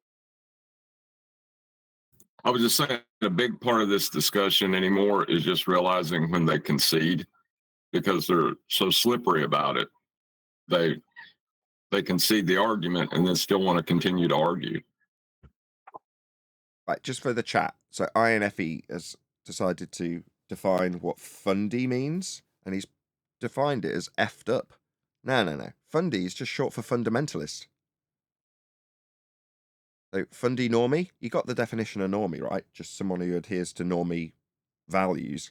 I was just saying a big part of this discussion anymore is just realizing when they concede, because they're so slippery about it. They concede the argument and then still want to continue to argue. Right, just for the chat. So INFE has decided to define what fundy means, and he's defined it as effed up. No. Fundy is just short for fundamentalist. So fundy normie, you got the definition of normie, right? Just someone who adheres to normie values.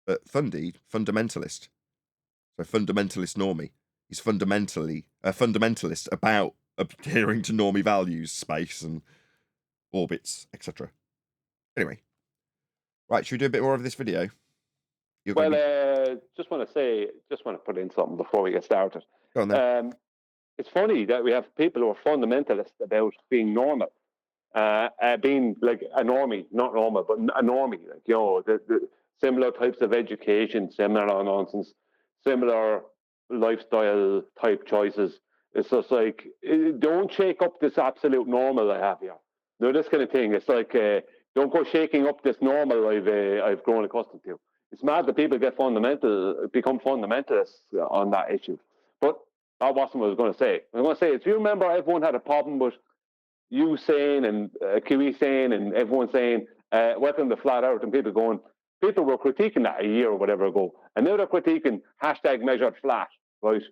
But fundy, fundamentalist. So fundamentalist normie. He's fundamentally a fundamentalist about adhering to normie values, space and orbits, etc. Anyway. Right, should we do a bit more of this video? Just want to put in something before we get started. Go on then. It's funny that we have people who are fundamentalists about being normal, being like a normie, not normal, but a normie. Like, you know, the similar types of education, similar nonsense, similar lifestyle type choices. It's just like, don't shake up this absolute normal I have here. No, this kind of thing. It's like, don't go shaking up this normal I've grown accustomed to. It's mad that people become fundamentalists on that issue. But that wasn't what I was going to say. I was going to say, if you remember, everyone had a problem with you saying and Kiwi saying and everyone saying, welcome to Flat Earth, and people were critiquing that a year or whatever ago, and now they're critiquing hashtag measured flat, right?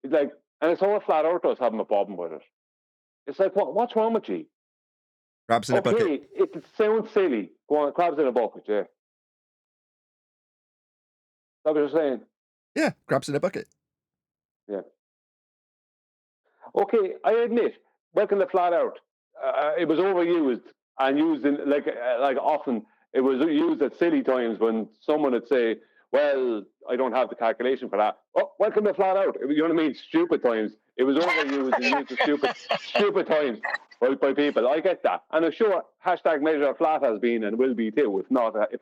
It's like, and it's all Flat Earthers having a problem with it. It's like, what's wrong with you? Crabs in a bucket. It sounds silly. Go on, crabs in a bucket, yeah. Is that what you're saying? Yeah, crabs in a bucket. Yeah. Okay, I admit, welcome to Flat Earth. It was overused and used in like often. It was used at silly times when someone would say, "Well, I don't have the calculation for that." Oh, welcome to Flat Earth. You know what I mean? Stupid times. It was overused and used at stupid times by people. I get that, and I'm sure hashtag measure flat has been and will be too. If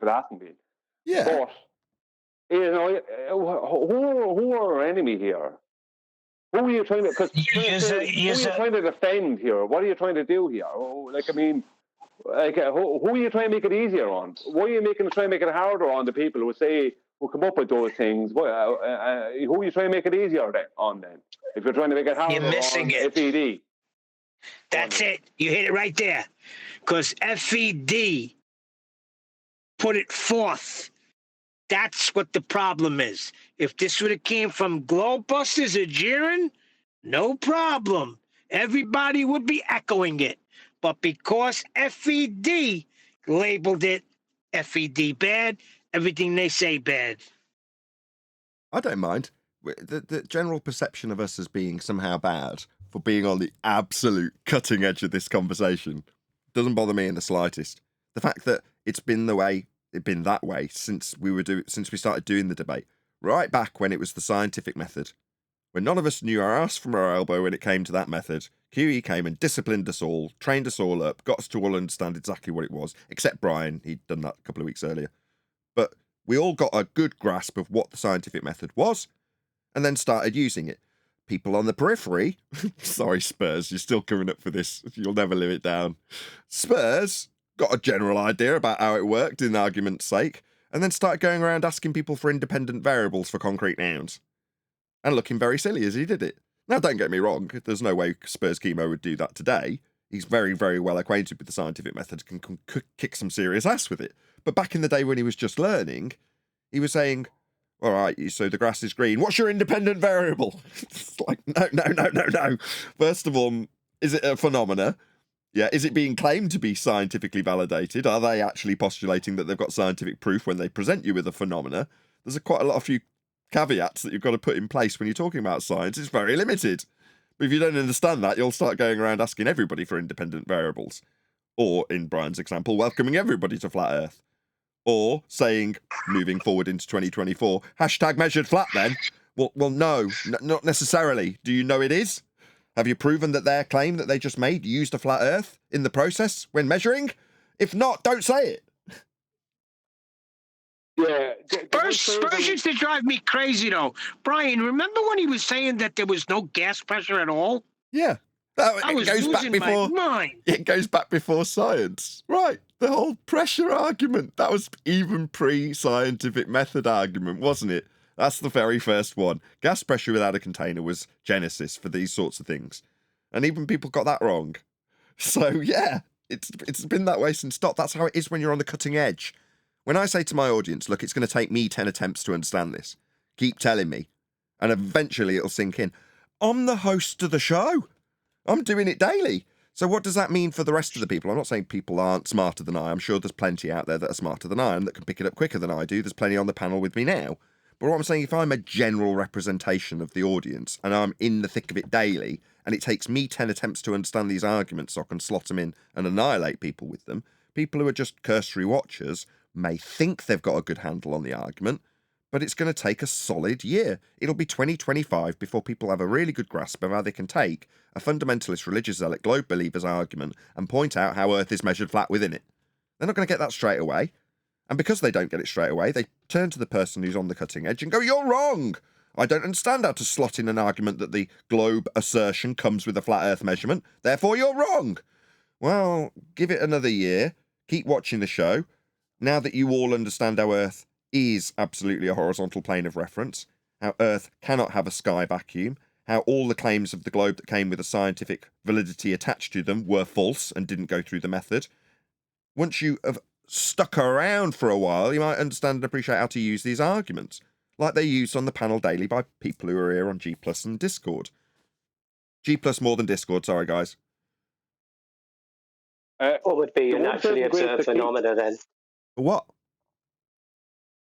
it hasn't been. Yeah. But you know, who are our enemy here? Who are you trying to? Because who are you trying to defend here? What are you trying to do here? Who are you trying to make it easier on? Why are you trying to make it harder on the people who come up with those things? Who are you trying to make it easier on then? If you're trying to make it harder, you're missing on it. FED. That's it. You hit it right there. Because FED put it forth That's what the problem is. If this would have came from Globebusters or Jiren, no problem. Everybody would be echoing it. But because FED labeled it FED bad, everything they say bad. I don't mind. The general perception of us as being somehow bad for being on the absolute cutting edge of this conversation doesn't bother me in the slightest. The fact that it's been that way since we started doing the debate, right back when it was the scientific method, when none of us knew our ass from our elbow when it came to that method. QE came and disciplined us all, trained us all up, got us to all understand exactly what it was, except Brian. He'd done that a couple of weeks earlier. But we all got a good grasp of what the scientific method was, and then started using it. People on the periphery, sorry Spurs, you're still coming up for this, you'll never live it down. Spurs got a general idea about how it worked, in argument's sake, and then started going around asking people for independent variables for concrete nouns. And looking very silly as he did it. Now, don't get me wrong, there's no way Spurs Chemo would do that today. He's very, very well acquainted with the scientific method, can kick some serious ass with it. But back in the day when he was just learning, he was saying, all right, so the grass is green. What's your independent variable? It's like, no. First of all, is it a phenomena? Yeah, is it being claimed to be scientifically validated? Are they actually postulating that they've got scientific proof when they present you with a phenomena? There's quite a few caveats that you've got to put in place when you're talking about science. It's very limited. But if you don't understand that, you'll start going around asking everybody for independent variables. Or, in Brian's example, welcoming everybody to Flat Earth. Or saying, moving forward into 2024, hashtag measured flat then? Well, no, not necessarily. Do you know it is? Have you proven that their claim that they just made used a flat Earth in the process when measuring? If not, don't say it. Yeah. Spurs used to drive me crazy, though. Brian, remember when he was saying that there was no gas pressure at all? Yeah. I was losing my mind. It goes back before science. Right. The whole pressure argument. That was even pre-scientific method argument, wasn't it? That's the very first one. Gas pressure without a container was Genesis for these sorts of things. And even people got that wrong. So, yeah, it's been that way since dot. That's how it is when you're on the cutting edge. When I say to my audience, look, it's going to take me 10 attempts to understand this. Keep telling me. And eventually it'll sink in. I'm the host of the show. I'm doing it daily. So what does that mean for the rest of the people? I'm not saying people aren't smarter than I. I'm sure there's plenty out there that are smarter than I and that can pick it up quicker than I do. There's plenty on the panel with me now. But what I'm saying, if I'm a general representation of the audience and I'm in the thick of it daily and it takes me 10 attempts to understand these arguments so I can slot them in and annihilate people with them, people who are just cursory watchers may think they've got a good handle on the argument, but it's going to take a solid year. It'll be 2025 before people have a really good grasp of how they can take a fundamentalist religious zealot globe believer's argument and point out how Earth is measured flat within it. They're not going to get that straight away. And because they don't get it straight away, they turn to the person who's on the cutting edge and go, you're wrong. I don't understand how to slot in an argument that the globe assertion comes with a flat Earth measurement. Therefore, you're wrong. Well, give it another year. Keep watching the show. Now that you all understand how Earth is absolutely a horizontal plane of reference, how Earth cannot have a sky vacuum, how all the claims of the globe that came with a scientific validity attached to them were false and didn't go through the method. Once you have stuck around for a while, you might understand and appreciate how to use these arguments, like they're used on the panel daily by people who are here on G+ and Discord. G+ more than Discord, sorry guys. What would be your naturally observed phenomena then? What?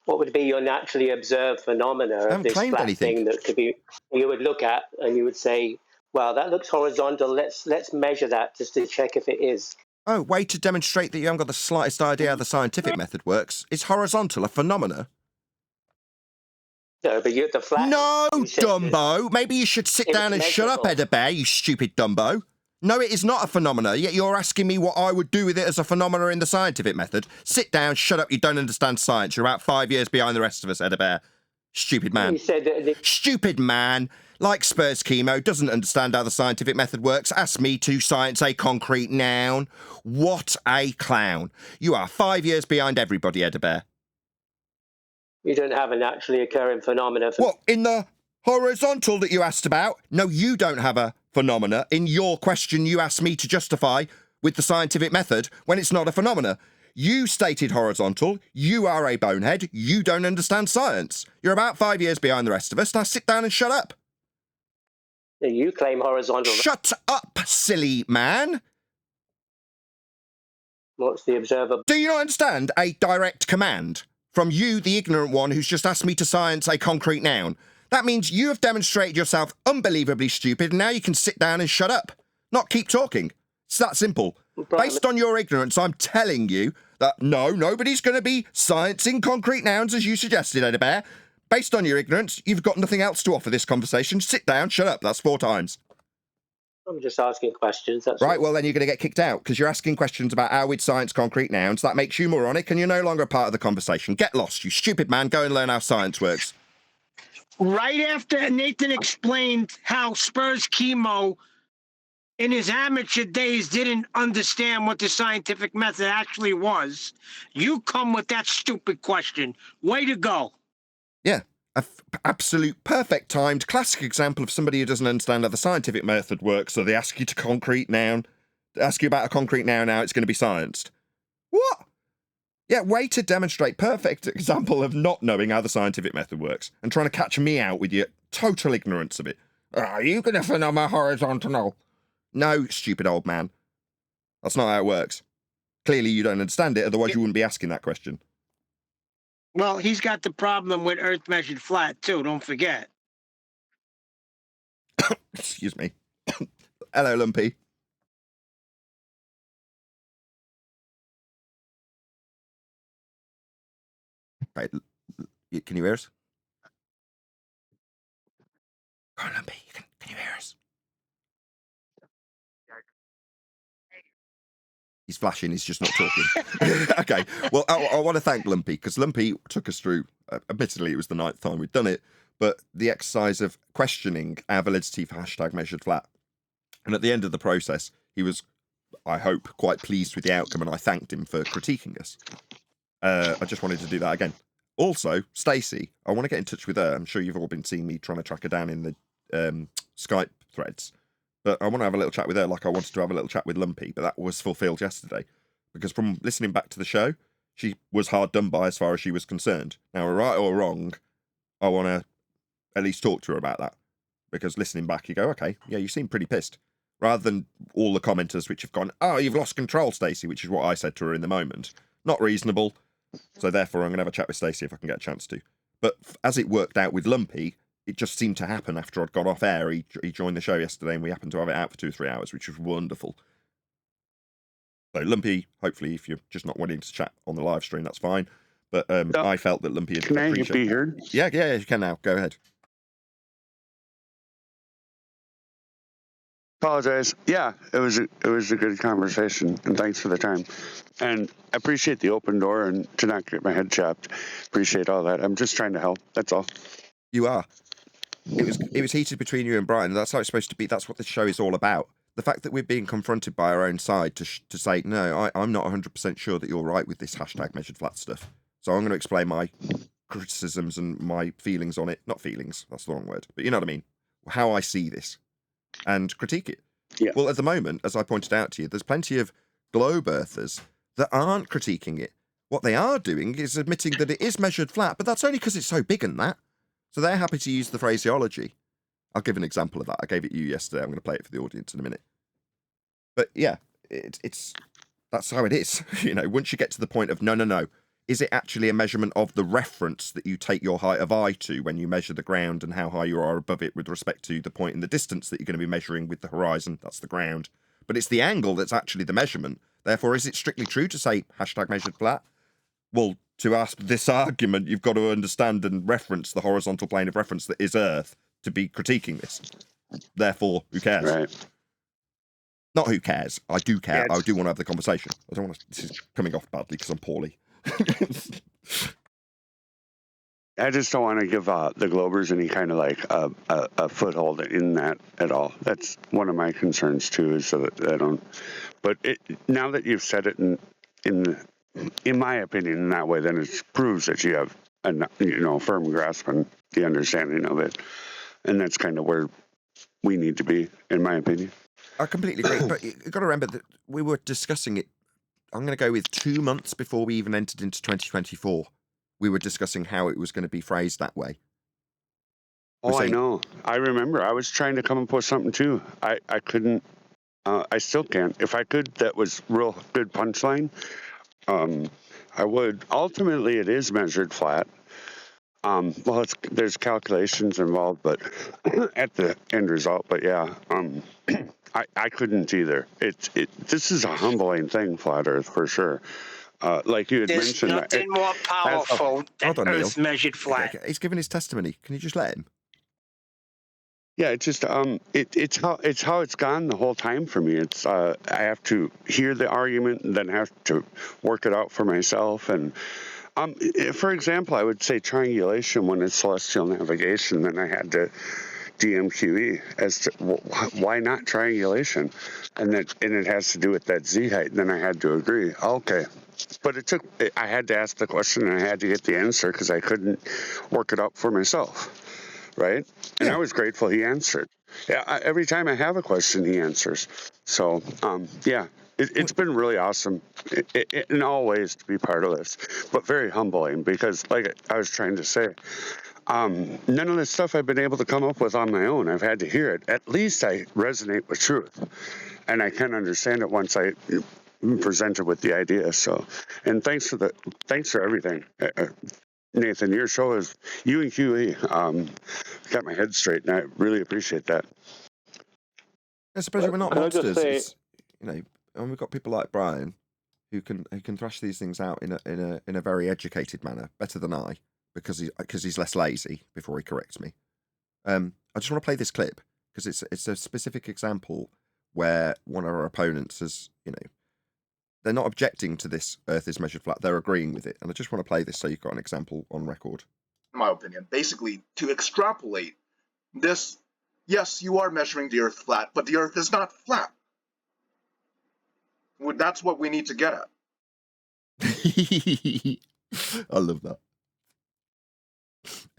What would be your naturally observed phenomena of this flat thing that could be you would look at and you would say, well, that looks horizontal, let's measure that just to check if it is. Oh, way to demonstrate that you haven't got the slightest idea how the scientific method works. Is horizontal a phenomena? No, but you're the flat. No, Dumbo. Maybe you should sit down and shut up, Edda Bear, you stupid Dumbo. No, it is not a phenomena, yet you're asking me what I would do with it as a phenomena in the scientific method. Sit down, shut up, you don't understand science. You're about 5 years behind the rest of us, Edda Bear. Stupid man. You said that Stupid man. Like Spurs Chemo, doesn't understand how the scientific method works. Ask me to science a concrete noun. What a clown. You are 5 years behind everybody, Edda Bear. You don't have a naturally occurring phenomena. What, in the horizontal that you asked about? No, you don't have a phenomena in your question you asked me to justify with the scientific method when it's not a phenomena. You stated horizontal. You are a bonehead. You don't understand science. You're about 5 years behind the rest of us. Now sit down and shut up. You claim horizontal. Shut up, silly man. What's the observer? Do you not understand a direct command from you, the ignorant one, who's just asked me to science a concrete noun? That means you have demonstrated yourself unbelievably stupid, and now you can sit down and shut up. Not keep talking. It's that simple. Based on your ignorance, I'm telling you that no, nobody's going to be sciencing concrete nouns as you suggested, Eddie Bear. Based on your ignorance, you've got nothing else to offer this conversation. Sit down, shut up. That's 4 times. I'm just asking questions. That's right, all. well, then you're going to get kicked out because you're asking questions about how we'd science concrete nouns. That makes you moronic and you're no longer a part of the conversation. Get lost, you stupid man. Go and learn how science works. Right after Nathan explained how Spurs Chemo in his amateur days didn't understand what the scientific method actually was, you come with that stupid question. Way to go. Yeah, absolute perfect timed classic example of somebody who doesn't understand how the scientific method works, so they ask you to concrete noun. They ask you about a concrete noun now, it's going to be scienced. What? Yeah, way to demonstrate perfect example of not knowing how the scientific method works and trying to catch me out with your total ignorance of it. Are you going to know my horizontal? No, stupid old man. That's not how it works. Clearly you don't understand it, otherwise you wouldn't be asking that question. Well, he's got the problem with Earth measured flat, too, don't forget. Excuse me. Hello, Lumpy. Right, can you hear us? Go on, Lumpy, can you hear us? He's flashing, he's just not talking. Okay, well, I want to thank Lumpy, because Lumpy took us through, admittedly it was the 9th time we'd done it, but the exercise of questioning our validity for hashtag measured flat. And at the end of the process, he was, I hope, quite pleased with the outcome, and I thanked him for critiquing us. I just wanted to do that again. Also, Stacey, I want to get in touch with her. I'm sure you've all been seeing me trying to track her down in the Skype threads. But I want to have a little chat with her like I wanted to have a little chat with Lumpy, but that was fulfilled yesterday. Because from listening back to the show, she was hard done by as far as she was concerned. Now, right or wrong, I want to at least talk to her about that. Because listening back, you go, okay, yeah, you seem pretty pissed. Rather than all the commenters which have gone, oh, you've lost control, Stacey, which is what I said to her in the moment. Not reasonable. So therefore, I'm going to have a chat with Stacey if I can get a chance to. But as it worked out with Lumpy, it just seemed to happen after I'd got off air. He joined the show yesterday and we happened to have it out for 2 or 3 hours, which was wonderful. So Lumpy, hopefully, if you're just not wanting to chat on the live stream, that's fine. But I felt that Lumpy had appreciated. Can I be heard? Yeah, you can now. Go ahead. Apologize. Yeah, it was a good conversation, and thanks for the time. And I appreciate the open door and to not get my head chopped. Appreciate all that. I'm just trying to help. That's all. You are. It was heated between you and Brian. That's how it's supposed to be. That's what the show is all about. The fact that we're being confronted by our own side to say, no, I'm not 100% sure that you're right with this hashtag measured flat stuff. So I'm going to explain my criticisms and my feelings on it. Not feelings, that's the wrong word. But you know what I mean? How I see this. And critique it. Yeah. Well, at the moment, as I pointed out to you, there's plenty of globe earthers that aren't critiquing it. What they are doing is admitting that it is measured flat, but that's only because it's so big and that. So they're happy to use the phraseology. I'll give an example of that. I gave it you yesterday. I'm going to play it for the audience in a minute. But yeah, it's that's how it is. You know, once you get to the point of no. Is it actually a measurement of the reference that you take your height of eye to when you measure the ground and how high you are above it with respect to the point in the distance that you're going to be measuring with the horizon? That's the ground. But it's the angle that's actually the measurement. Therefore, is it strictly true to say hashtag measured flat? Well, to ask this argument, you've got to understand and reference the horizontal plane of reference that is Earth to be critiquing this. Therefore, who cares? Right. Not who cares. I do care. Yeah, I do want to have the conversation. I don't want to... This is coming off badly because I'm poorly. I just don't want to give the Globers any kind of like a foothold in that at all. That's one of my concerns too. Is that I don't. But now that you've said it in my opinion in that way, then it proves that you have a firm grasp on the understanding of it, and that's kind of where we need to be, in my opinion. I completely agree. But you've got to remember that we were discussing it I'm going to go with 2 months before we even entered into 2024. We were discussing how it was going to be phrased that way. Oh, I know. I remember. I was trying to come up with something too. I couldn't. I still can't. If I could, that was real good punchline. I would. Ultimately, it is measured flat. Well, there's calculations involved, but at the end result. But yeah, I couldn't either. This is a humbling thing, flat Earth, for sure. Like you had There's mentioned, nothing more powerful than Earth's measured flat. Okay, he's given his testimony. Can you just let him? Yeah, it's just it's how it's gone the whole time for me. It's I have to hear the argument and then have to work it out for myself. And for example, I would say triangulation when it's celestial navigation. Then I had to DMQE as to why not triangulation, and it has to do with that Z height. And then I had to agree. Okay. But I had to ask the question and I had to get the answer because I couldn't work it out for myself. Right? And I was grateful he answered. Yeah, every time I have a question, he answers. So, yeah, it's been really awesome in all ways to be part of this, but very humbling because, like I was trying to say, none of this stuff I've been able to come up with on my own. I've had to hear it. At least I resonate with truth, and I can understand it once I presented with the idea. So, and thanks for everything. Nathan, your show is, you and QE got my head straight, and I really appreciate that. I suppose we're not monsters. It's, and we've got people like Brian who can thrash these things out in a very educated manner, better than I, because he's less lazy. Before he corrects me, I just want to play this clip because it's a specific example where one of our opponents has, they're not objecting to this Earth is measured flat. They're agreeing with it. And I just want to play this so you've got an example on record. In my opinion, basically, to extrapolate this, yes, you are measuring the Earth flat, but the Earth is not flat. That's what we need to get at. I love that.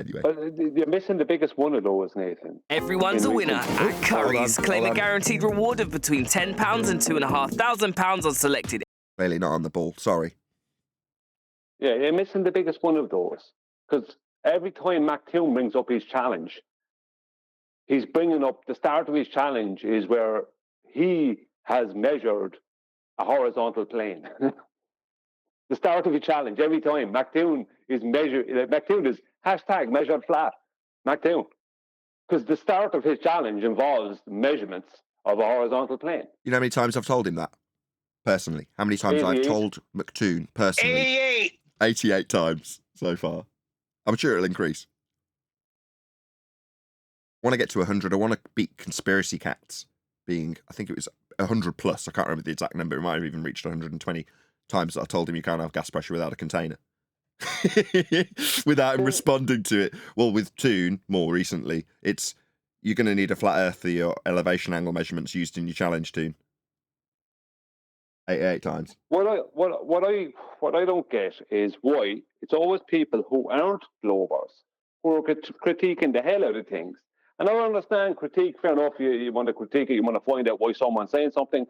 Anyway. You're missing the biggest one of those, Nathan. Everyone's a winner at Curry's. Claim a guaranteed reward of between £10 and £2,500 on selected. Clearly not on the ball, sorry. Yeah, you're missing the biggest one of those. Because every time MacTune brings up his challenge, he's bringing up the start of his challenge is where he has measured a horizontal plane. The start of a challenge, every time MacTune is hashtag measured flat, MacTune. Because the start of his challenge involves measurements of a horizontal plane. You know how many times I've told him that? Personally. How many times 88. I've told MacTune personally? 88 times so far. I'm sure it'll increase. I want to get to 100. I want to beat Conspiracy Cats being, I think it was 100 plus. I can't remember the exact number. It might have even reached 120 times that I told him you can't have gas pressure without a container. Without him responding to it. Well, with Toon, more recently, it's you're going to need a flat earth for your elevation angle measurements used in your challenge, Toon. 88 times. What I don't get is why it's always people who aren't Globers who are critiquing the hell out of things. And I understand critique, fair enough, you want to critique it, you want to find out why someone's saying something,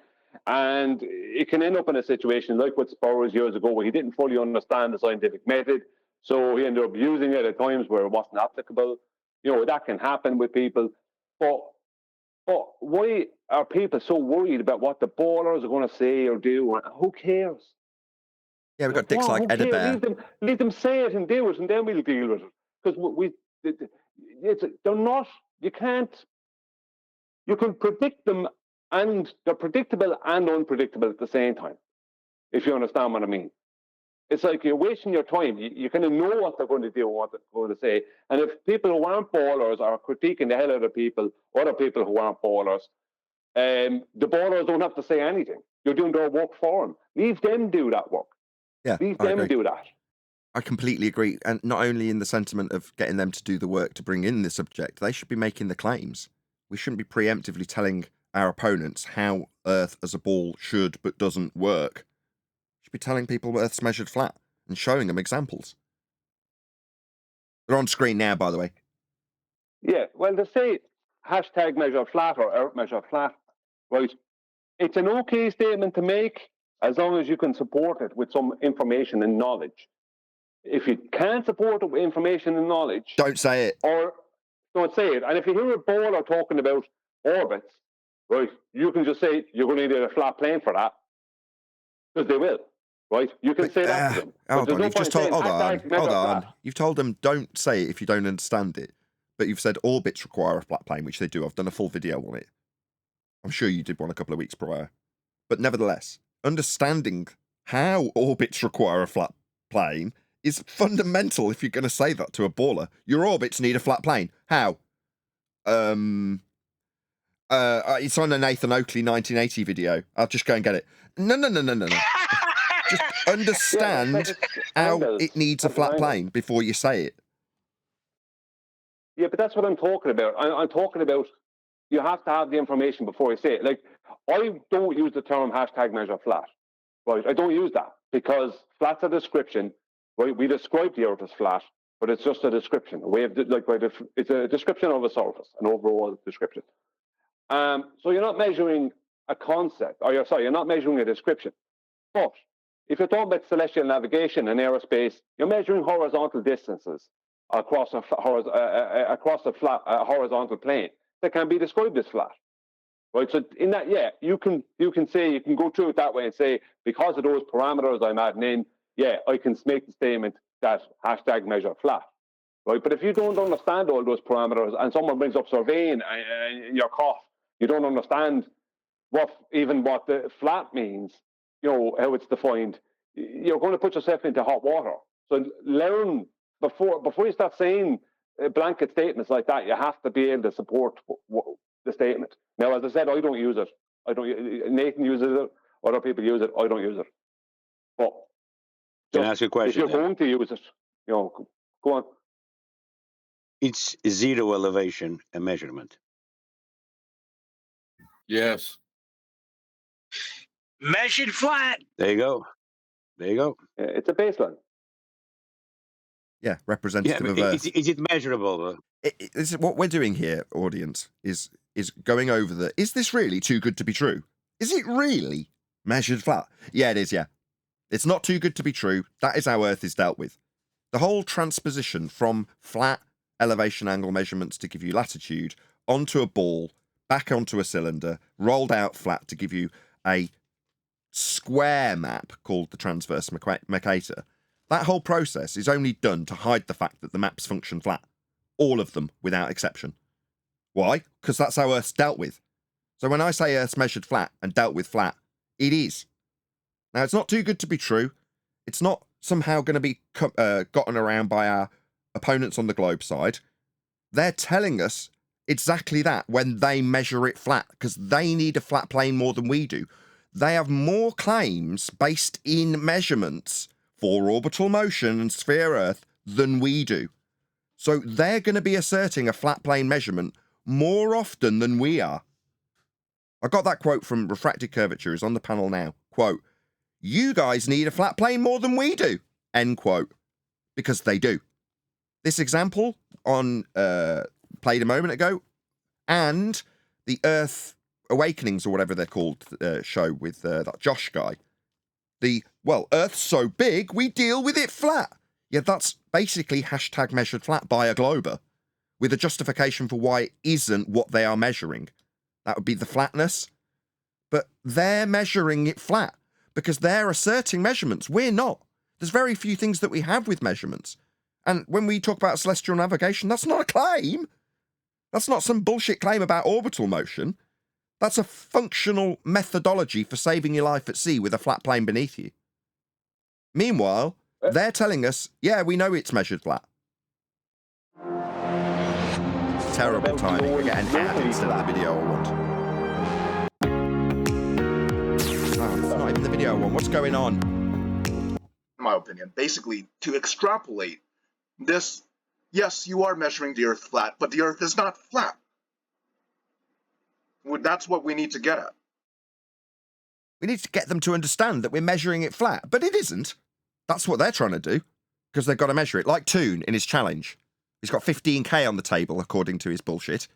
and it can end up in a situation like with Spurs years ago where he didn't fully understand the scientific method, so he ended up using it at times where it wasn't applicable. That can happen with people. But why are people so worried about what the ballers are going to say or do? Who cares? Yeah, we've got dicks like Edda Bear. Leave them say it and do it, and then we'll deal with it. Because they're not. You can predict them, and they're predictable and unpredictable at the same time. If you understand what I mean. It's like you're wasting your time. You kind of know what they're going to do and what they're going to say. And if people who aren't ballers are critiquing the hell out of other people who aren't ballers, the ballers don't have to say anything. You're doing their work for them. Leave them do that work. Yeah, Leave them do that. I completely agree. And not only in the sentiment of getting them to do the work to bring in the subject, they should be making the claims. We shouldn't be preemptively telling our opponents how Earth as a ball should but doesn't work. Should be telling people Earth's measured flat and showing them examples. They're on screen now, by the way. Yeah, well, they say hashtag measure flat or Earth measure flat, right? It's an okay statement to make, as long as you can support it with some information and knowledge. If you can't support it with information and knowledge, don't say it. Or don't say it. And if you hear a baller talking about orbits, right, you can just say you're going to need a flat plane for that, because they will. Right, you can say that to them. Hold on, hold on. You've told them don't say it if you don't understand it, but you've said orbits require a flat plane, which they do. I've done a full video on it. I'm sure you did one a couple of weeks prior, but nevertheless, understanding how orbits require a flat plane is fundamental if you're going to say that to a baller. Your orbits need a flat plane. How? It's on a Nathan Oakley 1980 video. I'll just go and get it. No. Just understand how it needs a flat plane before you say it. Yeah, but that's what I'm talking about. I'm talking about you have to have the information before you say it. Like, I don't use the term #measure_flat. Right? I don't use that because flat's a description. Right? We describe the Earth as flat, but it's just a description. It's a description of a surface, an overall description. So you're not measuring a concept, you're not measuring a description. But if you're talking about celestial navigation and aerospace, you're measuring horizontal distances across a flat horizontal plane that can be described as flat. Right. So in that, you can go through it that way and say, because of those parameters I'm adding in, I can make the statement that #measure_flat. Right. But if you don't understand all those parameters and someone brings up surveying and you're cough, you don't understand what the flat means, how it's defined, you're going to put yourself into hot water. So learn before you start saying blanket statements like that. You have to be able to support the statement. Now, as I said, I don't use it. Nathan uses it. Other people use it. I don't use it. But can I ask you a question? If you're going to use it, go on. It's zero elevation a measurement? Yes. Measured flat. There you go. It's a baseline. Yeah, representative of Earth. Is it measurable? This is what we're doing here, audience, is going over is this really too good to be true? Is it really measured flat? Yeah, it is, yeah. It's not too good to be true. That is how Earth is dealt with. The whole transposition from flat elevation angle measurements to give you latitude onto a ball, back onto a cylinder, rolled out flat to give you a square map called the transverse Mercator. That whole process is only done to hide the fact that the maps function flat. All of them, without exception. Why? Because that's how Earth's dealt with. So when I say Earth's measured flat and dealt with flat, it is. Now, it's not too good to be true. It's not somehow going to be gotten around by our opponents on the globe side. They're telling us exactly that when they measure it flat, because they need a flat plane more than we do. They have more claims based in measurements for orbital motion and sphere Earth than we do. So they're going to be asserting a flat plane measurement more often than we are. I got that quote from Refracted Curvature, is on the panel now. Quote, "You guys need a flat plane more than we do." End quote. Because they do. This example on played a moment ago, and the Earth Awakenings, or whatever they're called, show with that Josh guy. Earth's so big, we deal with it flat. Yeah, that's basically #measured flat by a glober, with a justification for why it isn't what they are measuring. That would be the flatness. But they're measuring it flat, because they're asserting measurements. We're not. There's very few things that we have with measurements. And when we talk about celestial navigation, that's not a claim. That's not some bullshit claim about orbital motion. That's a functional methodology for saving your life at sea with a flat plane beneath you. Meanwhile, they're telling us, yeah, we know it's measured flat. Terrible timing. We're getting ad instead of the video I want. Oh, it's not even the video I want. What's going on? In my opinion, basically, to extrapolate this, yes, you are measuring the Earth flat, but the Earth is not flat. That's what we need to get at. We need to get them to understand that we're measuring it flat, but it isn't. That's what they're trying to do, because they've got to measure it. Like Toon in his challenge. He's got 15k on the table, according to his bullshit.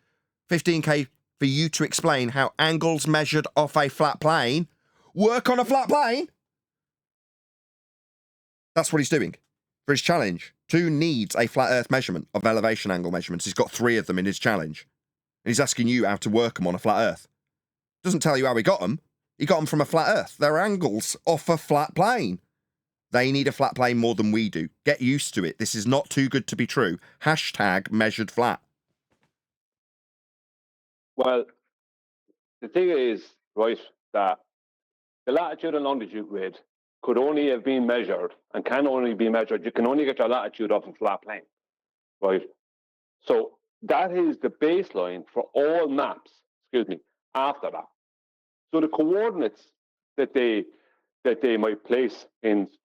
15k for you to explain how angles measured off a flat plane work on a flat plane. That's what he's doing for his challenge. 2 needs a flat Earth measurement of elevation angle measurements. He's got 3 of them in his challenge. And he's asking you how to work them on a flat Earth. Doesn't tell you how he got them. He got them from a flat Earth. They're angles off a flat plane. They need a flat plane more than we do. Get used to it. This is not too good to be true. # measured flat. Well, the thing is, right, that the latitude and longitude grid could only have been measured and can only be measured. You can only get your latitude off a flat plane, right? So that is the baseline for all maps, after that. So the coordinates that they might place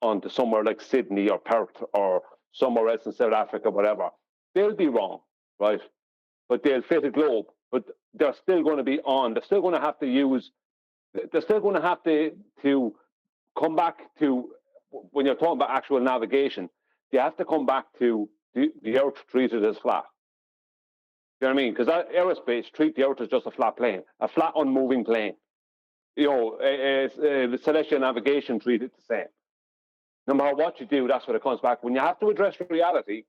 onto somewhere like Sydney or Perth or somewhere else in South Africa, whatever, they'll be wrong, right? But they'll fit a globe. But they're still going to be on. They're still going to have to use. They're still going to have to come back to, when you're talking about actual navigation, you have to come back to the Earth treated as flat. You know what I mean? Because aerospace treat the Earth as just a flat plane, a flat unmoving plane. You know, the celestial navigation treat it the same. No matter what you do, that's what it comes back. When you have to address reality,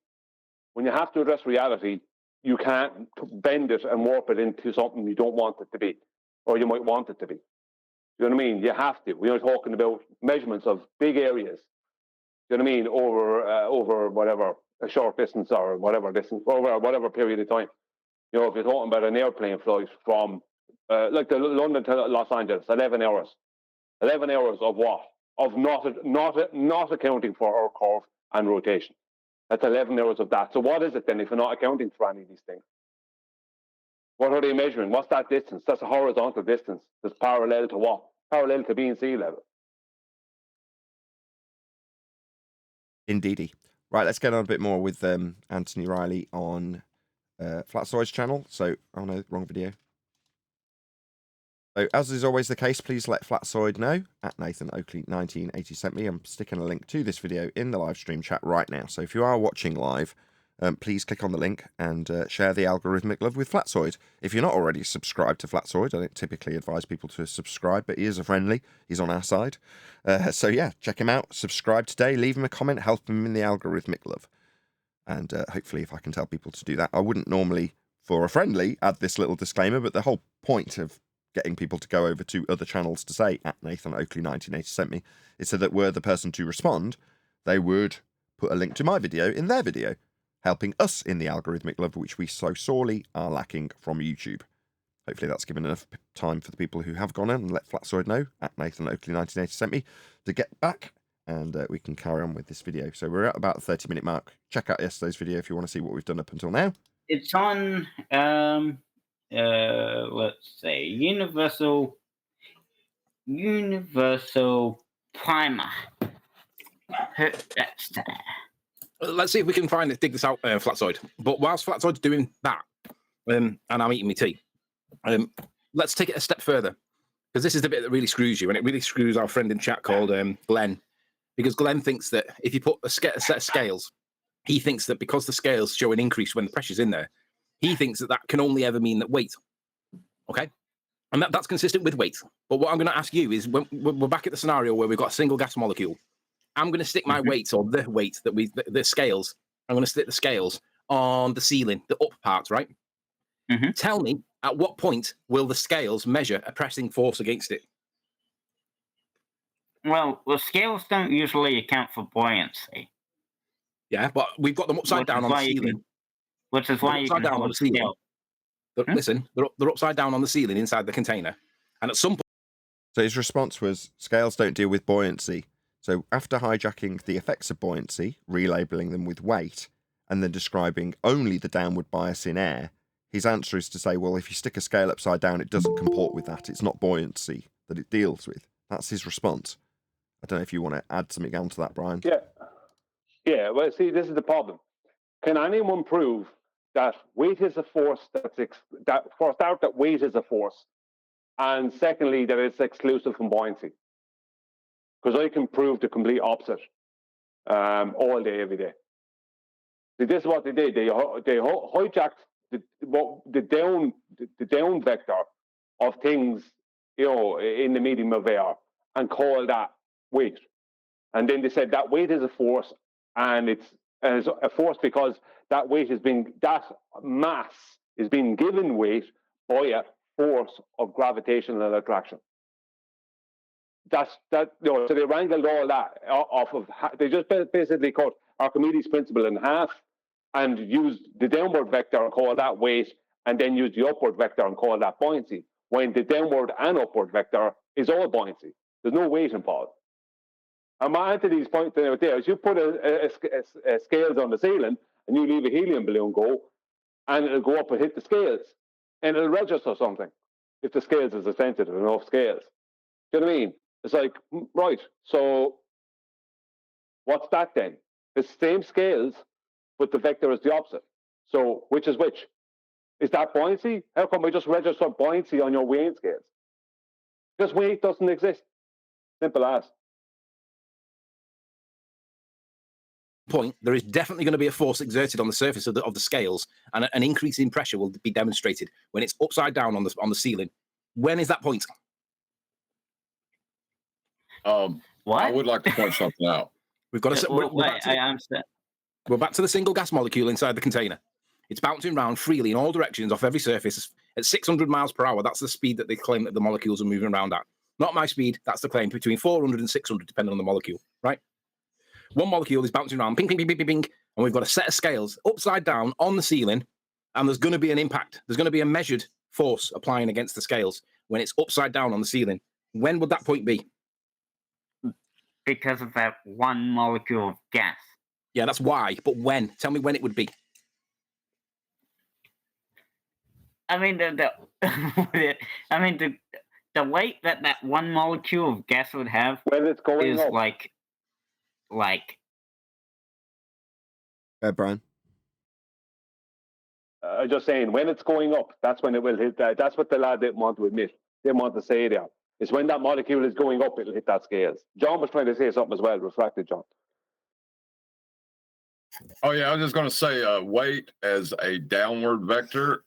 you can't bend it and warp it into something you don't want it to be, or you might want it to be. You know what I mean? You have to. We're talking about measurements of big areas. You know what I mean? Over whatever, a short distance or whatever distance, over whatever period of time. You know, if you're talking about an airplane flight from like the London to Los Angeles, 11 hours. 11 hours of what? Of not accounting for our curve and rotation. That's 11 hours of that. So what is it then if you're not accounting for any of these things? What are they measuring? What's that distance? That's a horizontal distance. That's parallel to what? Parallel to being sea level. Indeedy. Right, let's get on a bit more with Anthony Riley on Flatsoid's channel. So, oh no, wrong video. So, as is always the case, please let Flatsoid know at Nathan Oakley 1980 sent me. I'm sticking a link to this video in the live stream chat right now. So if you are watching live, please click on the link and share the algorithmic love with Flatsoid. If you're not already subscribed to Flatsoid, I don't typically advise people to subscribe, but he is a friendly. He's on our side. So yeah, check him out. Subscribe today. Leave him a comment. Help him in the algorithmic love. And hopefully if I can tell people to do that. I wouldn't normally, for a friendly, add this little disclaimer, but the whole point of getting people to go over to other channels to say at Nathan Oakley 1980 sent me is so that were the person to respond, they would put a link to my video in their video, helping us in the algorithmic love, which we so sorely are lacking from YouTube. Hopefully that's given enough time for the people who have gone in and let Flatsoid know at Nathan Oakley 1980 sent me to get back, and we can carry on with this video. So we're at about the 30-minute mark. Check out yesterday's video if you want to see what we've done up until now. It's on let's say universal primer. Let's see if we can dig this out, Flatsoid. But whilst Flatsoid's doing that, and I'm eating my tea, let's take it a step further, because this is the bit that really screws you, and it really screws our friend in chat called Glenn, because Glenn thinks that if you put a set of scales, he thinks that because the scales show an increase when the pressure's in there, he thinks that can only ever mean that weight. Okay? And that's consistent with weight. But what I'm going to ask you is, when we're back at the scenario where we've got a single gas molecule, I'm going to stick my weights, or the weight that the scales, I'm going to stick the scales on the ceiling, the up part, right? Mm-hmm. Tell me, at what point will the scales measure a pressing force against it? Well, the scales don't usually account for buoyancy. Yeah, but we've got them upside down on the ceiling. Which is why you can hold a scale. Listen, they're upside down on the ceiling inside the container. And at some point... So his response was, scales don't deal with buoyancy. So after hijacking the effects of buoyancy, relabeling them with weight, and then describing only the downward bias in air, his answer is to say, well, if you stick a scale upside down, it doesn't comport with that. It's not buoyancy that it deals with. That's his response. I don't know if you want to add something onto that, Brian. Yeah, well, see, this is the problem. Can anyone prove that weight is a force that weight is a force, and secondly, that it's exclusive from buoyancy? Because I can prove the complete opposite all day, every day. See, this is what they did. They hijacked the down vector of things, you know, in the medium of air, and call that weight. And then they said that weight is a force, and it's a force because that mass is being given weight by a force of gravitational attraction. So they wrangled all that off of. They just basically cut Archimedes' principle in half and used the downward vector and call that weight, and then used the upward vector and call that buoyancy. When the downward and upward vector is all buoyancy, there's no weight involved. And what Anthony's pointing out there is you put a scales on the ceiling and you leave a helium balloon go, and it'll go up and hit the scales, and it'll register something if the scales is a sensitive enough scales. Do you know what I mean? It's like, right, so what's that then? It's the same scales, but the vector is the opposite. So which is which? Is that buoyancy? How come we just register buoyancy on your weighing scales? Because weight doesn't exist. Simple as. Point, there is definitely going to be a force exerted on the surface of the scales, and an increase in pressure will be demonstrated when it's upside down on the ceiling. When is that point? What? I would like to point something out. We've got to. We're back to the single gas molecule inside the container. It's bouncing around freely in all directions off every surface at 600 miles per hour. That's the speed that they claim that the molecules are moving around at. Not my speed. That's the claim, between 400 and 600, depending on the molecule, right? One molecule is bouncing around, ping, ping, ping, ping, ping, ping, and we've got a set of scales upside down on the ceiling, and there's going to be an impact. There's going to be a measured force applying against the scales when it's upside down on the ceiling. When would that point be? Because of that one molecule of gas. Yeah, that's why. But when? Tell me when it would be. I mean, the weight that one molecule of gas would have when it's going is up. like. Brian. Just saying, when it's going up, that's when it will hit that. That's what the lad didn't want to admit. Didn't want to say there. It's when that molecule is going up, it'll hit that scales. John was trying to say something as well. Refracted, John. Oh yeah, I was just going to say weight as a downward vector.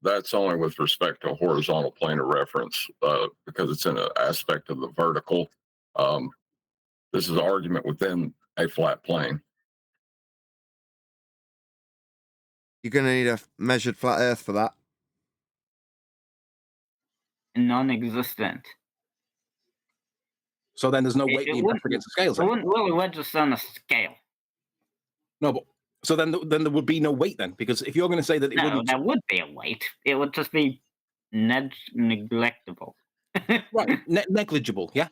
That's only with respect to a horizontal plane of reference because it's in an aspect of the vertical. This is an argument within a flat plane. You're going to need a measured flat Earth for that. Non-existent. So then there's no weight being pressed against the scales. It wouldn't really register on a scale. No, but so then there would be no weight then, because if you're going to say that it wouldn't, there would be a weight. It would just be neglectable. Right, negligible. Yeah.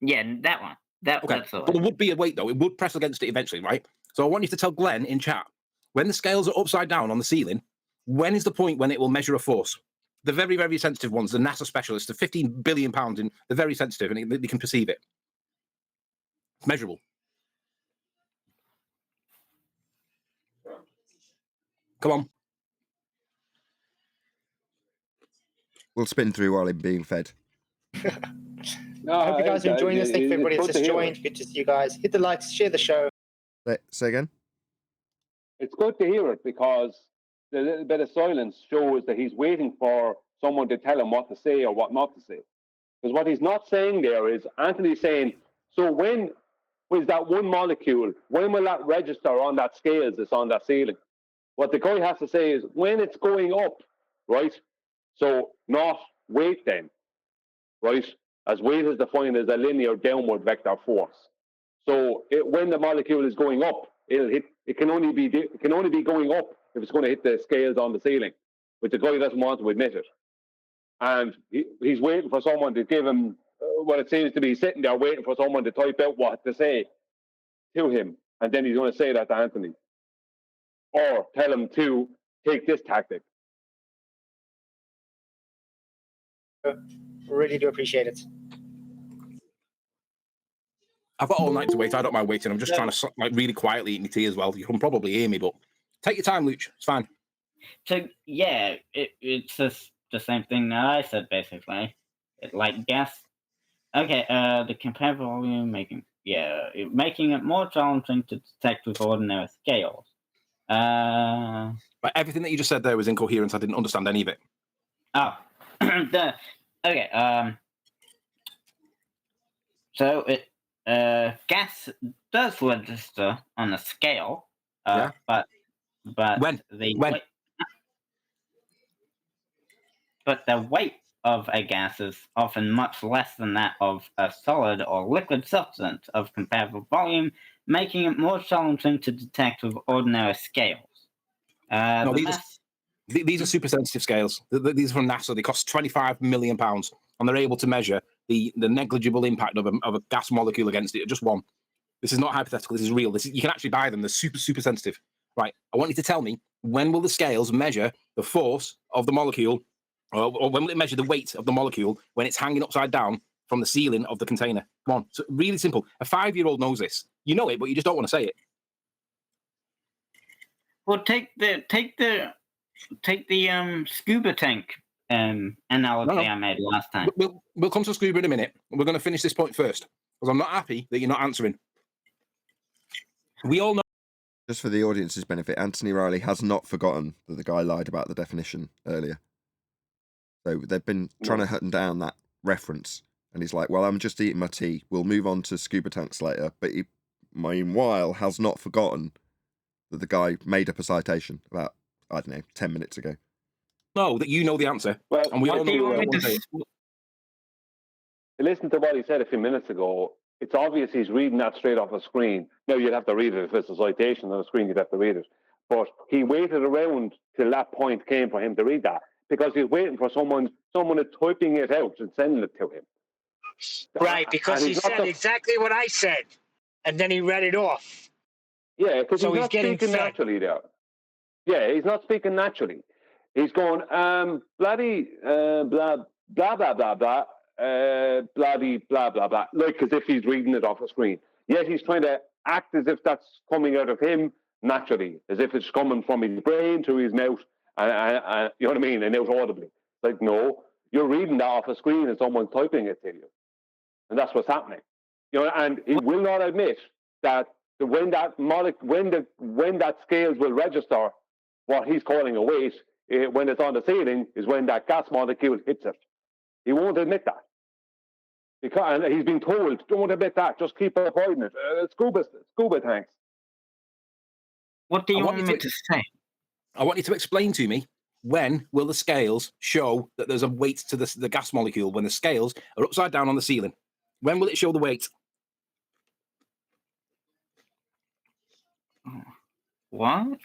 Yeah, that one. Okay. That's all. But there would be a weight though. It would press against it eventually, right? So I want you to tell Glenn in chat, when the scales are upside down on the ceiling, when is the point when it will measure a force? The very, very sensitive ones, the NASA specialists, the 15 billion pounds in, they're very sensitive and they can perceive it. It's measurable. Come on. We'll spin through while I'm being fed. I hope you guys are enjoying this. Thank you for everybody that's just joined. Good to see you guys. Hit the likes, share the show. Say again? It's good to hear it because the little bit of silence shows that he's waiting for someone to tell him what to say or what not to say. Because what he's not saying there is, Anthony's saying, so when is that one molecule, when will that register on that scales that's on that ceiling? What the guy has to say is when it's going up, right? So not weight then, right? As weight is defined as a linear downward vector force. So when the molecule is going up, it'll hit. It can only be going up if it's going to hit the scales on the ceiling. But the guy doesn't want to admit it, and he's waiting for someone to give him what it seems to be sitting there waiting for someone to type out what to say to him, and then he's going to say that to Anthony, or tell him to take this tactic. Really do appreciate it. I've got all night to wait. I don't mind waiting. I'm just trying to really quietly eat my tea as well. You can probably hear me, but take your time, Luch. It's fine. So yeah, it's just the same thing that I said basically. Like gas. Okay, the compared volume making it more challenging to detect with ordinary scales. But everything that you just said there was incoherent. I didn't understand any of it. Oh, okay. So gas does register on a scale, but when? But the weight of a gas is often much less than that of a solid or liquid substance of comparable volume, making it more challenging to detect with ordinary scales. These are super sensitive scales. These are from NASA. They cost £25 million, and they're able to measure the negligible impact of a gas molecule against it. Just one. This is not hypothetical. This is real. You can actually buy them. They're super, super sensitive. Right. I want you to tell me, when will the scales measure the force of the molecule, or when will it measure the weight of the molecule when it's hanging upside down from the ceiling of the container? Come on. So really simple. A 5-year-old knows this. You know it, but you just don't want to say it. Well, take the scuba tank analogy I made last time. We'll come to scuba in a minute. We're going to finish this point first, because I'm not happy that you're not answering. We all know. Just for the audience's benefit, Anthony Riley has not forgotten that the guy lied about the definition earlier. So they've been trying to hunt down that reference, and he's like, well, I'm just eating my tea. We'll move on to scuba tanks later. But he, meanwhile, has not forgotten that the guy made up a citation about, I don't know, 10 minutes ago. No, that you know the answer. Well, and we all know listen to what he said a few minutes ago. It's obvious he's reading that straight off a screen. Now, you'd have to read it. If it's a citation on a screen, you'd have to read it. But he waited around till that point came for him to read that, because he's waiting for someone is typing it out and sending it to him. Right, because he said exactly what I said, and then he read it off. Yeah, because he's not speaking naturally there. Yeah, he's not speaking naturally. He's going, bloody, blah, blah, blah, blah, blah, bloody, blah, blah, blah, like as if he's reading it off a screen. Yet he's trying to act as if that's coming out of him naturally, as if it's coming from his brain to his mouth, and you know what I mean, and out audibly. Like, no, you're reading that off a screen and someone's typing it to you. And that's what's happening. You know, and he will not admit that when that scales will register what he's calling a weight, when it's on the ceiling, is when that gas molecule hits it. He won't admit that. And he's been told, don't admit that, just keep avoiding it. Scuba tanks. What do you want me to say? I want you to explain to me, when will the scales show that there's a weight to the gas molecule when the scales are upside down on the ceiling? When will it show the weight? What?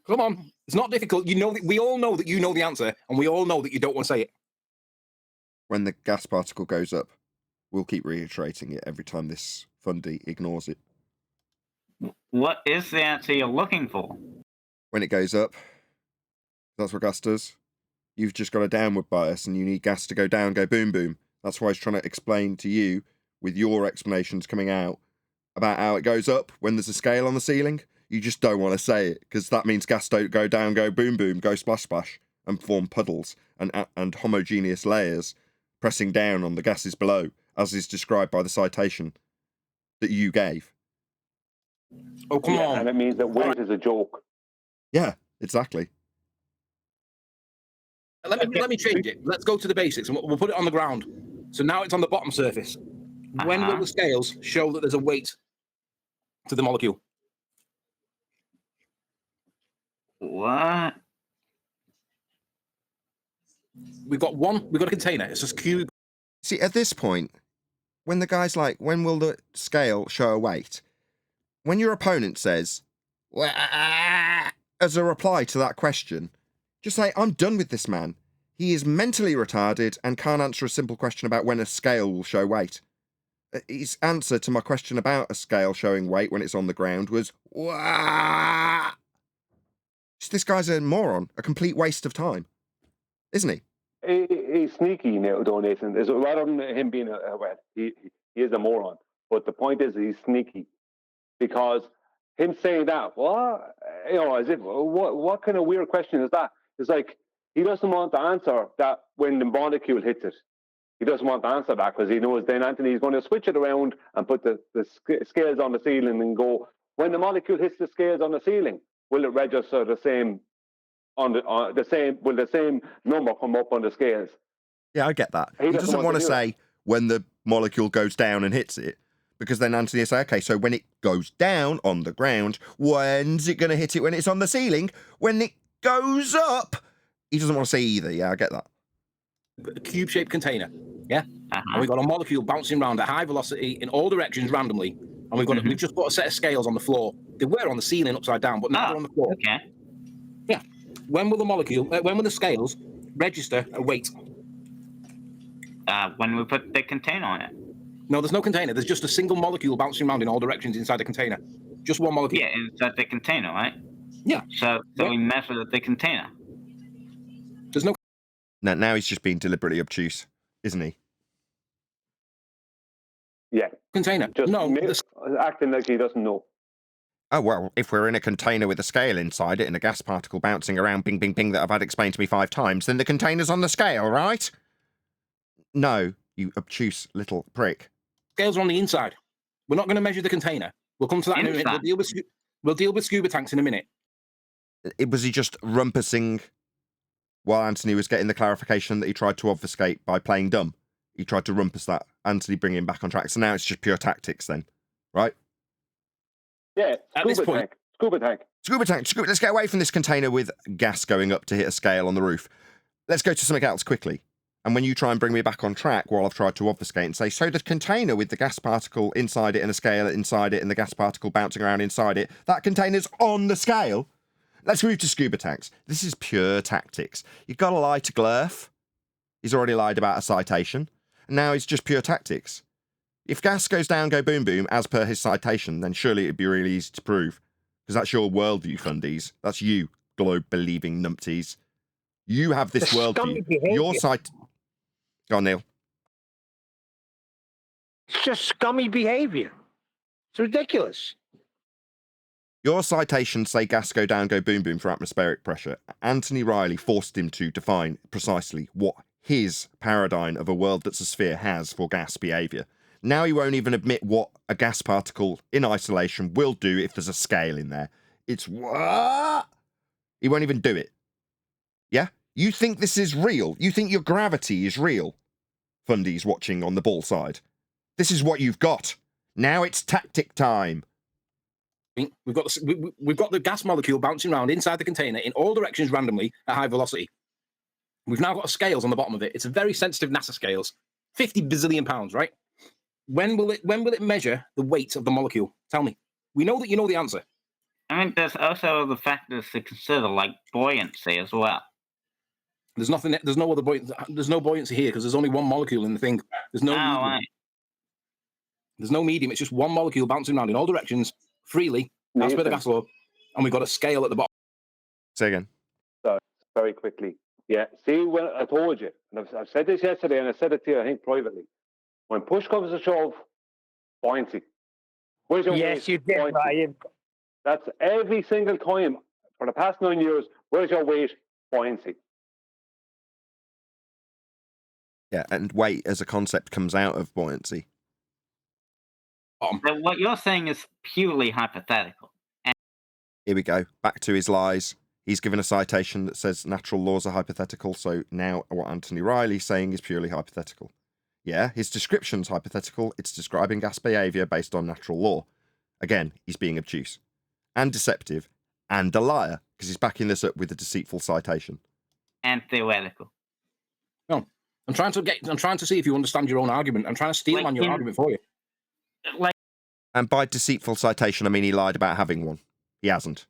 Come on, it's not difficult. You know, we all know that you know the answer, and we all know that you don't want to say it. When the gas particle goes up, we'll keep reiterating it every time this fundy ignores it. What is the answer you're looking for? When it goes up, that's what gas does. You've just got a downward bias, and you need gas to go down, go boom, boom. That's why I was trying to explain to you, with your explanations coming out, about how it goes up when there's a scale on the ceiling. You just don't want to say it, because that means gas don't go down, go boom, boom, go splash, splash, and form puddles and homogeneous layers pressing down on the gases below, as is described by the citation that you gave. Oh, come on. And it means that weight is a joke. Yeah, exactly. Let me change it. Let's go to the basics, and we'll put it on the ground. So now it's on the bottom surface. When will the scales show that there's a weight to the molecule? What? We've got a container. It's just cube. See, at this point, when the guy's like, when will the scale show a weight? When your opponent says, as a reply to that question, just say, I'm done with this man. He is mentally retarded and can't answer a simple question about when a scale will show weight. His answer to my question about a scale showing weight when it's on the ground was, wah! This guy's a moron, a complete waste of time, isn't he? He's sneaky now, though, Nathan. There's rather than him being he is a moron. But the point is, he's sneaky, because him saying that, as if what kind of weird question is that? It's like he doesn't want to answer that when the molecule hits it. He doesn't want to answer that because he knows then Anthony's going to switch it around and put the scales on the ceiling and go, when the molecule hits the scales on the ceiling, will it register the same will the same number come up on the scales? Yeah, I get that. He doesn't want to say when the molecule goes down and hits it. Because then Anthony will say, okay, so when it goes down on the ground, when's it going to hit it when it's on the ceiling? When it goes up? He doesn't want to say either. Yeah, I get that. A cube-shaped container, yeah? And we've got a molecule bouncing around at high velocity in all directions randomly. And we've just put a set of scales on the floor. They were on the ceiling upside down, but now they're on the floor. Okay. Yeah. When will the scales register a weight? When we put the container on it. No, there's no container. There's just a single molecule bouncing around in all directions inside the container. Just one molecule. Yeah, inside the container, right? Yeah. So we measure the container. There's no... Now he's just being deliberately obtuse, isn't he? Yeah. Container. Just no. Acting like he doesn't know. Oh, well, if we're in a container with a scale inside it and a gas particle bouncing around, ping, ping, ping, that I've had explained to me 5 times, then the container's on the scale, right? No, you obtuse little prick. Scales are on the inside. We're not going to measure the container. We'll come to that in a minute. We'll deal with scuba tanks in a minute. Was he just rumpusing while Anthony was getting the clarification that he tried to obfuscate by playing dumb? He tried to rumpus that. Anthony bringing him back on track. So now it's just pure tactics then, right? Yeah, scuba tank. Let's get away from this container with gas going up to hit a scale on the roof. Let's go to something else quickly. And when you try and bring me back on track while I've tried to obfuscate and say, so the container with the gas particle inside it and a scale inside it and the gas particle bouncing around inside it, that container's on the scale. Let's move to scuba tanks. This is pure tactics. You've got to lie to Glurf. He's already lied about a citation. And now it's just pure tactics. If gas goes down, go boom boom, as per his citation, then surely it'd be really easy to prove. Because that's your worldview, fundies. That's you, globe-believing numpties. You have this worldview. Your site... Go on, Neil. It's just scummy behavior. It's ridiculous. Your citations say gas go down, go boom boom for atmospheric pressure. Anthony Riley forced him to define precisely what his paradigm of a world that's a sphere has for gas behaviour. Now he won't even admit what a gas particle in isolation will do if there's a scale in there. It's what? He won't even do it. Yeah? You think this is real? You think your gravity is real? Fundies watching on the ball side. This is what you've got. Now it's tactic time. We've got the gas molecule bouncing around inside the container in all directions randomly at high velocity. We've now got scales on the bottom of it. It's a very sensitive NASA scales. 50 bazillion pounds, right? When will it measure the weight of the molecule? Tell me. We know that you know the answer. I mean, there's also the factors to consider, like buoyancy as well. There's no buoyancy here because there's only one molecule in the thing. There's no medium. Right. There's no medium. It's just one molecule bouncing around in all directions freely, as per the gas law, and we've got a scale at the bottom. Say again. So, very quickly. Yeah, see, when I told you, and I've said this yesterday, and I said it to you, I think, privately. When push comes to shove, buoyancy. Yes, you did, Ryan. That's every single time for the past 9 years. Where's your weight? Buoyancy. Yeah, and weight as a concept comes out of buoyancy. So what you're saying is purely hypothetical. Here we go. Back to his lies. He's given a citation that says natural laws are hypothetical, so now what Anthony Riley's saying is purely hypothetical. Yeah, his description's hypothetical. It's describing gas behaviour based on natural law. Again, he's being obtuse and deceptive and a liar because he's backing this up with a deceitful citation. And theoretical. No, I'm trying to see if you understand your own argument. I'm trying to steal on your argument for you. And by deceitful citation, I mean he lied about having one. He hasn't.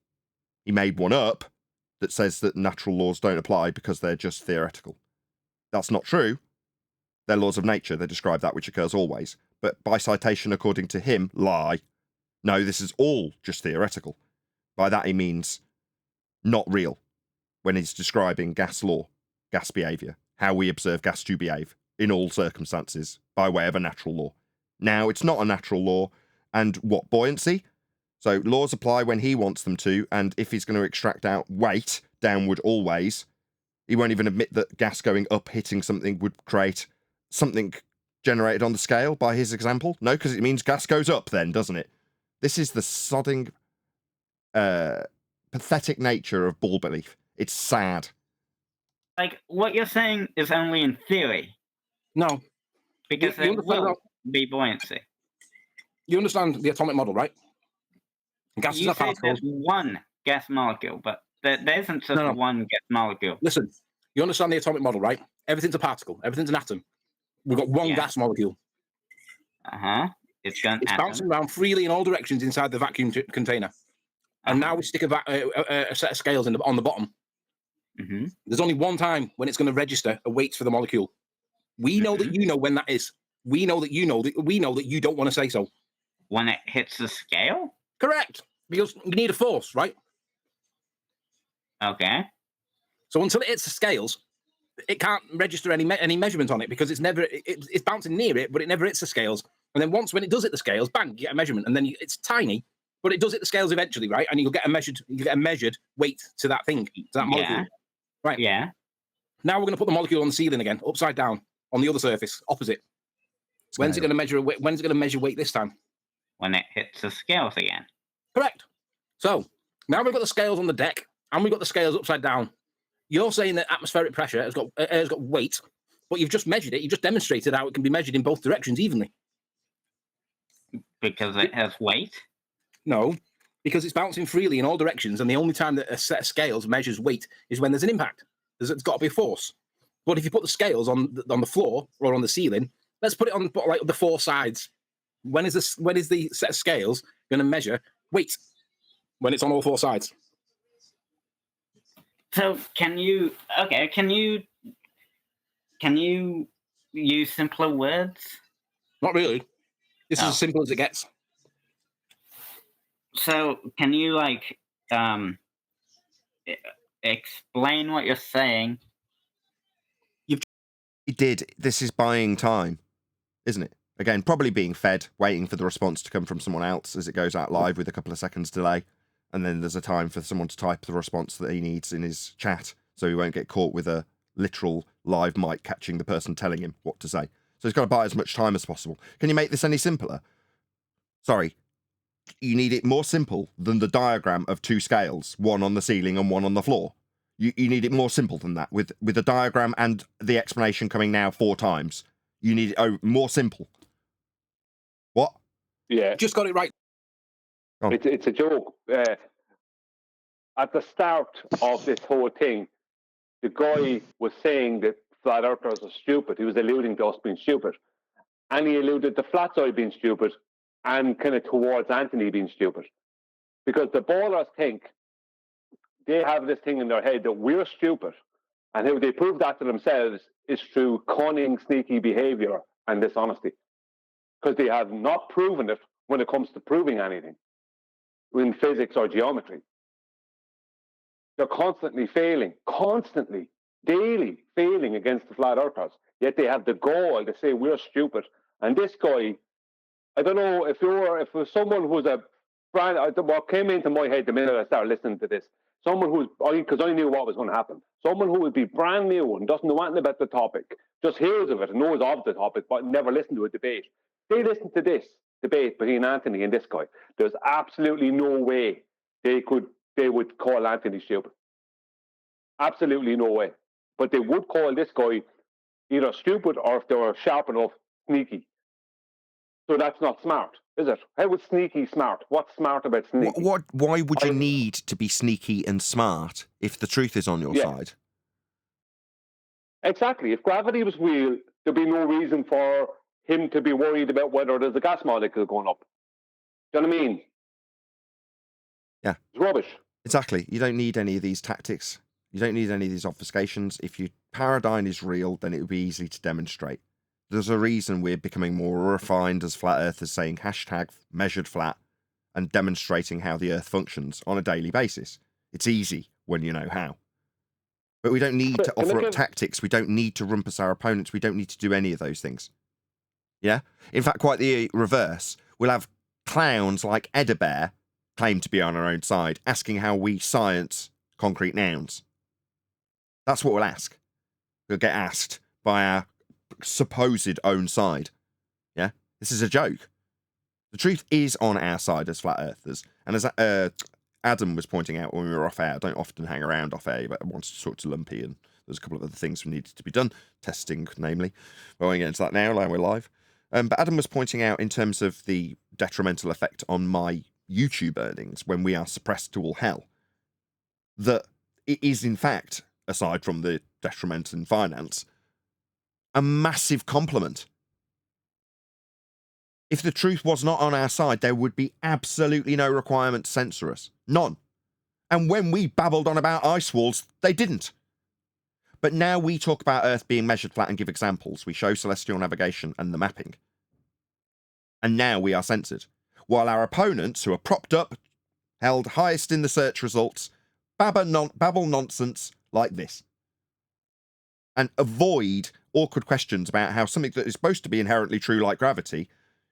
He made one up that says that natural laws don't apply because they're just theoretical. That's not true. They're laws of nature. They describe that which occurs always. But by citation, according to him, lie. No, this is all just theoretical. By that he means not real when he's describing gas law, gas behaviour, how we observe gas to behave in all circumstances by way of a natural law. Now, it's not a natural law. And what, buoyancy? So laws apply when he wants them to, and if he's going to extract out weight, downward always, he won't even admit that gas going up hitting something would create something generated on the scale by his example. No, because it means gas goes up then, doesn't it? This is the sodding, pathetic nature of bull belief. It's sad. Like, what you're saying is only in theory. No. Because there will be buoyancy. You understand the atomic model, right? Gases You are said particles. there's one gas molecule, but there isn't just one gas molecule. Listen, you understand the atomic model, right? Everything's a particle. Everything's an atom. We've got one gas molecule. It's bouncing around freely in all directions inside the vacuum container. And now we stick a set of scales on the bottom. There's only one time when it's going to register a weight for the molecule. We know that you know when that is. We know that you know that we know that you don't want to say so. When it hits the scale? Correct. Because you need a force, right? Okay. So until it hits the scales, it can't register any measurement on it because it's bouncing near it, but it never hits the scales. And then when it does hit the scales, bang, you get a measurement, and then it's tiny, but it does hit the scales eventually, right? And you'll get a measured weight to that thing, to that molecule. Right. Yeah. Now we're going to put the molecule on the ceiling again, upside down, on the other surface, opposite. When's it going to measure? When's it going to measure weight this time? When it hits the scales again. Correct. So now we've got the scales on the deck, and we've got the scales upside down. You're saying that atmospheric pressure has got weight, but you've just measured it. You just demonstrated how it can be measured in both directions evenly. Because it has weight? No, because it's bouncing freely in all directions, and the only time that a set of scales measures weight is when there's an impact. It's got to be a force. But if you put the scales on the floor or on the ceiling, let's put it on like the four sides. When is the set of scales going to measure weight? When it's on all four sides. So can you use simpler words? Not really. This is as simple as it gets. So can you explain what you're saying? You did. This is buying time, isn't it? Again, probably being fed, waiting for the response to come from someone else as it goes out live with a couple of seconds delay. And then there's a time for someone to type the response that he needs in his chat, so he won't get caught with a literal live mic catching the person telling him what to say. So he's got to buy as much time as possible. Can you make this any simpler? Sorry. You need it more simple than the diagram of two scales, one on the ceiling and one on the floor. You need it more simple than that, with the diagram and the explanation coming now 4 times. You need it more simple. What? Yeah. Just got it right. Oh. It's a joke. At the start of this whole thing, the guy was saying that flat earthers are stupid. He was alluding to us being stupid. And he alluded to flat side being stupid and kind of towards Anthony being stupid. Because the ballers think they have this thing in their head that we're stupid. And how they prove that to themselves is through cunning, sneaky behavior and dishonesty. Because they have not proven it when it comes to proving anything in physics or geometry. They're constantly failing, daily failing against the flat earthers. Yet they have the gall to say we're stupid. And this guy, I don't know if there's someone who's what came into my head the minute I started listening to this, someone because I knew what was going to happen, someone who would be brand new and doesn't know anything about the topic, just hears of it and knows of the topic, but never listened to a debate. They listen to this debate between Anthony and this guy. There's absolutely no way they would call Anthony stupid. Absolutely no way. But they would call this guy either stupid or, if they were sharp enough, sneaky. So that's not smart, is it? How is sneaky smart? What's smart about sneaky? Why would you need to be sneaky and smart if the truth is on your side? Exactly. If gravity was real, there'd be no reason for him to be worried about whether there's a gas molecule going up. Do you know what I mean? Yeah. It's rubbish. Exactly. You don't need any of these tactics. You don't need any of these obfuscations. If your paradigm is real, then it would be easy to demonstrate. There's a reason we're becoming more refined as flat earthers, saying #measured_flat and demonstrating how the earth functions on a daily basis. It's easy when you know how. But we don't need to offer up tactics. We don't need to rumpus our opponents. We don't need to do any of those things. Yeah? In fact, quite the reverse. We'll have clowns like Edebear claim to be on our own side, asking how we science concrete nouns. That's what we'll ask. We'll get asked by our supposed own side. Yeah? This is a joke. The truth is on our side as flat earthers. And as Adam was pointing out when we were off air, I don't often hang around off air, but I wanted to talk to Lumpy and There's a couple of other things that needed to be done, testing, namely. I won't get into that now, we're live. But Adam was pointing out in terms of the detrimental effect on my YouTube earnings when we are suppressed to all hell, that it is, in fact, aside from the detriment in finance, a massive compliment. If the truth was not on our side, there would be absolutely no requirement to censor us. None. And when we babbled on about ice walls, they didn't. But now we talk about Earth being measured flat and give examples. We show celestial navigation and the mapping. And now we are censored. While our opponents, who are propped up, held highest in the search results, babble nonsense like this. And avoid awkward questions about how something that is supposed to be inherently true, like gravity,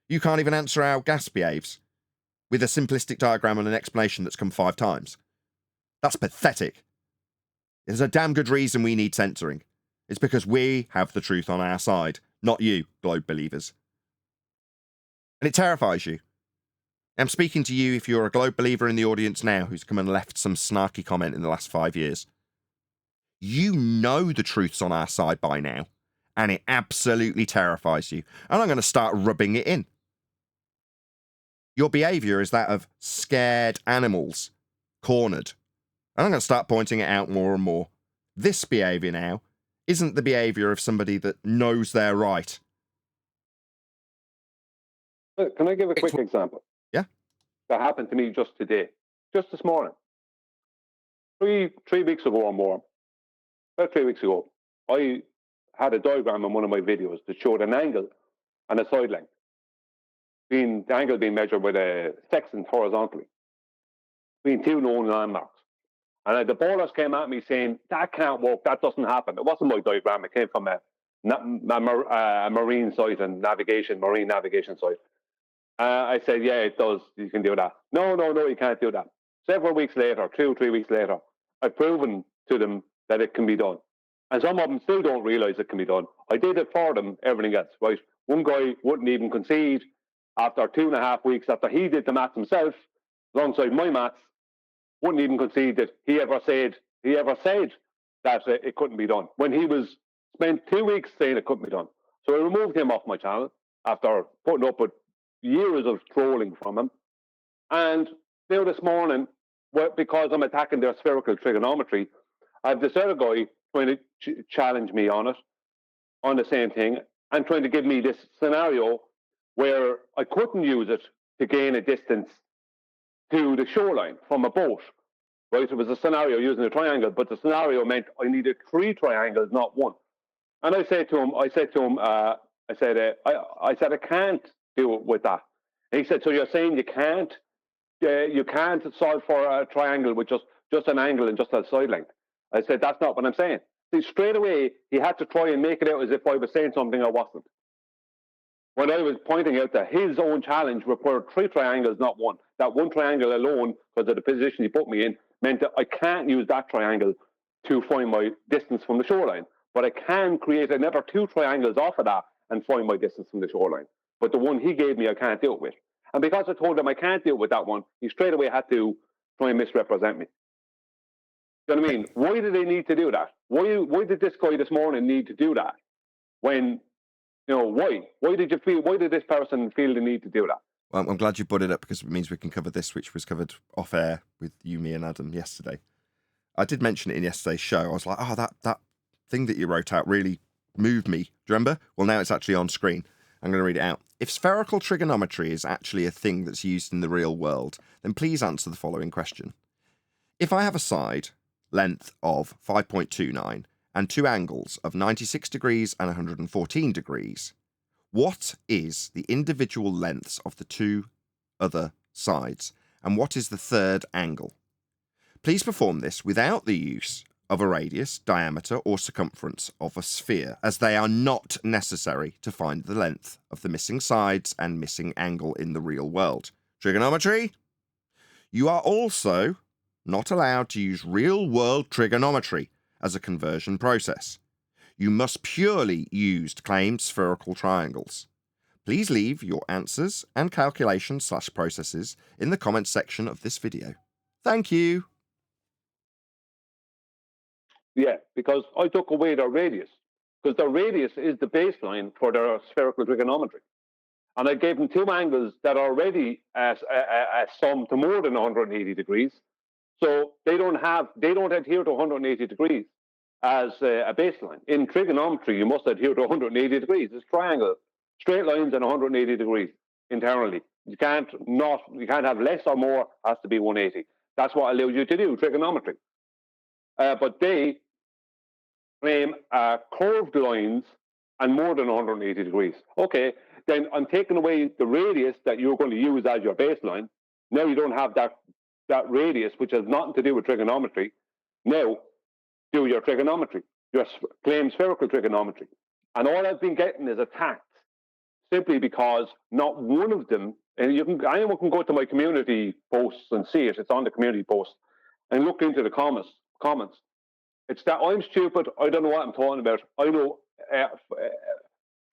you can't even answer how gas behaves with a simplistic diagram and an explanation that's come 5 times. That's pathetic. There's a damn good reason we need censoring. It's because we have the truth on our side, not you, globe believers. And it terrifies you. I'm speaking to you if you're a globe believer in the audience now who's come and left some snarky comment in the last 5 years. You know the truth's on our side by now, and it absolutely terrifies you. And I'm going to start rubbing it in. Your behaviour is that of scared animals, cornered. And I'm going to start pointing it out more and more. This behaviour now isn't the behaviour of somebody that knows they're right. Can I give a quick example? Yeah. That happened to me just today, just this morning. 3 weeks ago or more, about 3 weeks ago, I had a diagram in one of my videos that showed an angle and a side length. The angle being measured with a sextant horizontally between 2 known landmarks. And the ballers came at me saying, that can't work, that doesn't happen. It wasn't my diagram, it came from a marine site and marine navigation site. I said, yeah, it does, you can do that. No, you can't do that. Several weeks later, 2 or 3 weeks later, I've proven to them that it can be done. And some of them still don't realise it can be done. I did it for them, everything else, right? One guy wouldn't even concede after 2.5 weeks, after he did the maths himself, alongside my maths, wouldn't even concede that he ever said that it couldn't be done, when he was spent 2 weeks saying it couldn't be done. So I removed him off my channel after putting up with years of trolling from him. And now this morning, because I'm attacking their spherical trigonometry, I have this other guy trying to challenge me on it, on the same thing, and trying to give me this scenario where I couldn't use it to gain a distance to the shoreline from a boat. Right? It was a scenario using a triangle, but the scenario meant I needed 3 triangles, not 1. And I said to him, I can't do it with that. And he said, so you're saying you can't solve for a triangle with just an angle and just a side length? I said, that's not what I'm saying. See, straight away, he had to try and make it out as if I was saying something I wasn't. When I was pointing out that his own challenge required 3 triangles, not 1. That 1 triangle alone, because of the position he put me in, meant that I can't use that triangle to find my distance from the shoreline. But I can create another 2 triangles off of that and find my distance from the shoreline. But the one he gave me, I can't do it with. And because I told him I can't do it with that one, he straight away had to try and misrepresent me. You know what I mean? Why did they need to do that? Why did this guy this morning need to do that? When, why? Why did this person feel the need to do that? Well, I'm glad you brought it up because it means we can cover this, which was covered off air with you, me, and Adam yesterday. I did mention it in yesterday's show. I was like, oh, that thing that you wrote out really moved me. Do you remember? Well, now it's actually on screen. I'm going to read it out. If spherical trigonometry is actually a thing that's used in the real world, then please answer the following question. If I have a side length of 5.29 and 2 angles of 96 degrees and 114 degrees, what is the individual lengths of the 2 other sides, and what is the third angle? Please perform this without the use of a radius, diameter, or circumference of a sphere, as they are not necessary to find the length of the missing sides and missing angle in the real world. Trigonometry? You are also not allowed to use real-world trigonometry as a conversion process. You must purely use claimed spherical triangles. Please leave your answers and calculations/processes in the comments section of this video. Thank you. Yeah, because I took away their radius, because their radius is the baseline for their spherical trigonometry. And I gave them two angles that are already sum to more than 180 degrees. So they don't adhere to 180 degrees as a baseline. In trigonometry, you must adhere to 180 degrees. It's triangle, straight lines and 180 degrees internally. You can't have less or more, it has to be 180. That's what allows you to do trigonometry. But they claim curved lines and more than 180 degrees. Okay, then I'm taking away the radius that you're going to use as your baseline. Now you don't have that radius, which has nothing to do with trigonometry. Now do your trigonometry, claim spherical trigonometry. And all I've been getting is attacked simply because not one of them, and anyone can go to my community posts and see it, it's on the community post, and look into the comments. It's that I'm stupid, I don't know what I'm talking about. I know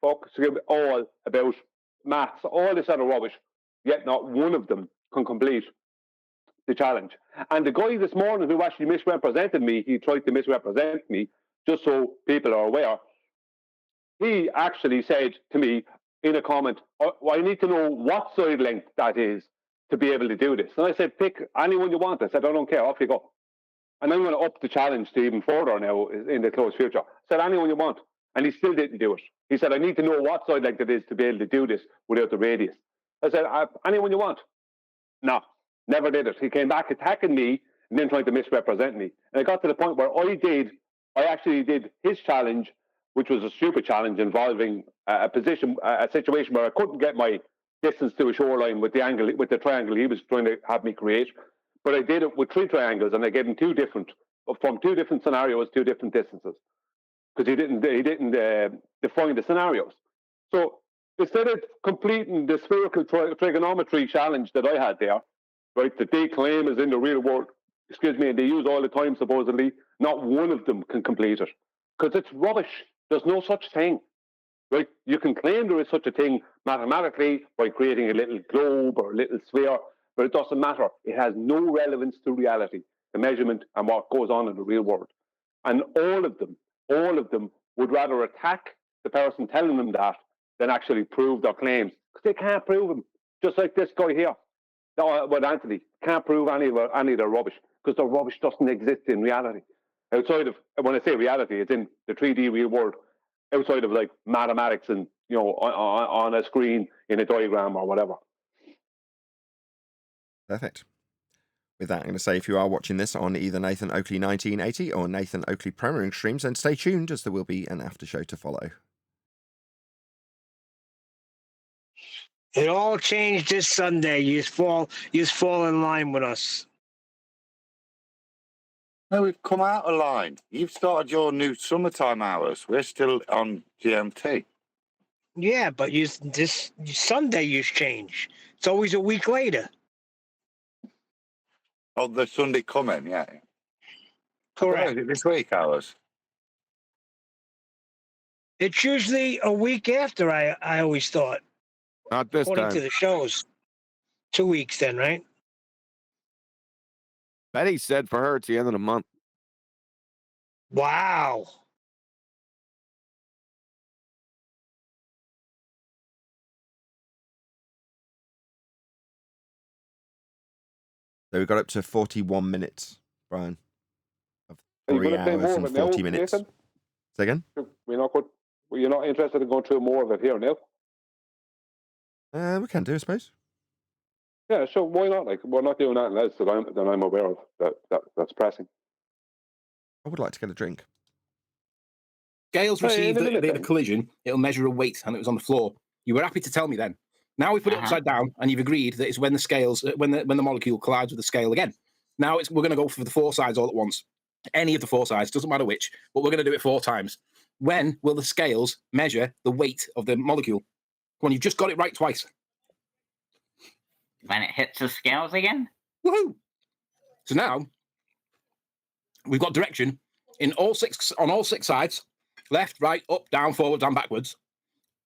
all about maths, all this other rubbish, yet not one of them can complete the challenge. And the guy this morning who actually misrepresented me, he tried to misrepresent me, just so people are aware, he actually said to me in a comment, I need to know what side length that is to be able to do this. And I said, pick anyone you want. I said, I don't care, off you go. And I'm going to up the challenge to even further now in the close future. I said, anyone you want. And he still didn't do it. He said, I need to know what side length it is to be able to do this without the radius. I said, anyone you want. No, never did it. He came back attacking me and then trying to misrepresent me. And it got to the point where I actually did his challenge, which was a stupid challenge involving a situation where I couldn't get my distance to a shoreline with the triangle he was trying to have me create. But I did it with 3 triangles, and I gave him from two different scenarios, 2 different distances, because he didn't define the scenarios. So instead of completing the spherical trigonometry challenge that I had there, right, that they claim is in the real world, and they use all the time supposedly, not one of them can complete it, because it's rubbish. There's no such thing, right? You can claim there is such a thing mathematically by creating a little globe or a little sphere, but it doesn't matter. It has no relevance to reality, the measurement and what goes on in the real world. And all of them would rather attack the person telling them that than actually prove their claims, because they can't prove them. Just like this guy here, with Anthony, can't prove any of their rubbish, because the rubbish doesn't exist in reality. Outside of, when I say reality, it's in the 3D real world, outside of like mathematics and, on a screen in a diagram or whatever. Perfect. With that, I'm going to say if you are watching this on either Nathan Oakley 1980 or Nathan Oakley premiering streams, then stay tuned, as there will be an after show to follow. It all changed this Sunday. You fall in line with us. No, we've come out of line. You've started your new summertime hours. We're still on GMT. Yeah, but this Sunday you change. It's always a week later. Oh, the Sunday coming, yeah. Correct. Is it this week hours? It's usually a week after, I always thought. Not this according time. to the shows. 2 weeks then, right? Betty said for her it's the end of the month. Wow. So we got up to 41 minutes, Brian. Of 3 hours and 40 minutes. Nathan? Say again? You're not interested in going through more of it here now? We can do, I suppose. Yeah, sure. Why not? Like, we're not doing anything else that I'm aware of that's pressing. I would like to get a drink. Scales received the collision. It'll measure a weight, and it was on the floor. You were happy to tell me then. Now we put it upside down, and you've agreed that it's when the scales, when the molecule collides with the scale again. Now we're going to go for the 4 sides all at once. Any of the 4 sides, doesn't matter which, but we're going to do it 4 times. When will the scales measure the weight of the molecule? Come on, you've just got it right twice. When it hits the scales again? Woohoo! So now we've got direction on all 6 sides: left, right, up, down, forwards, and backwards.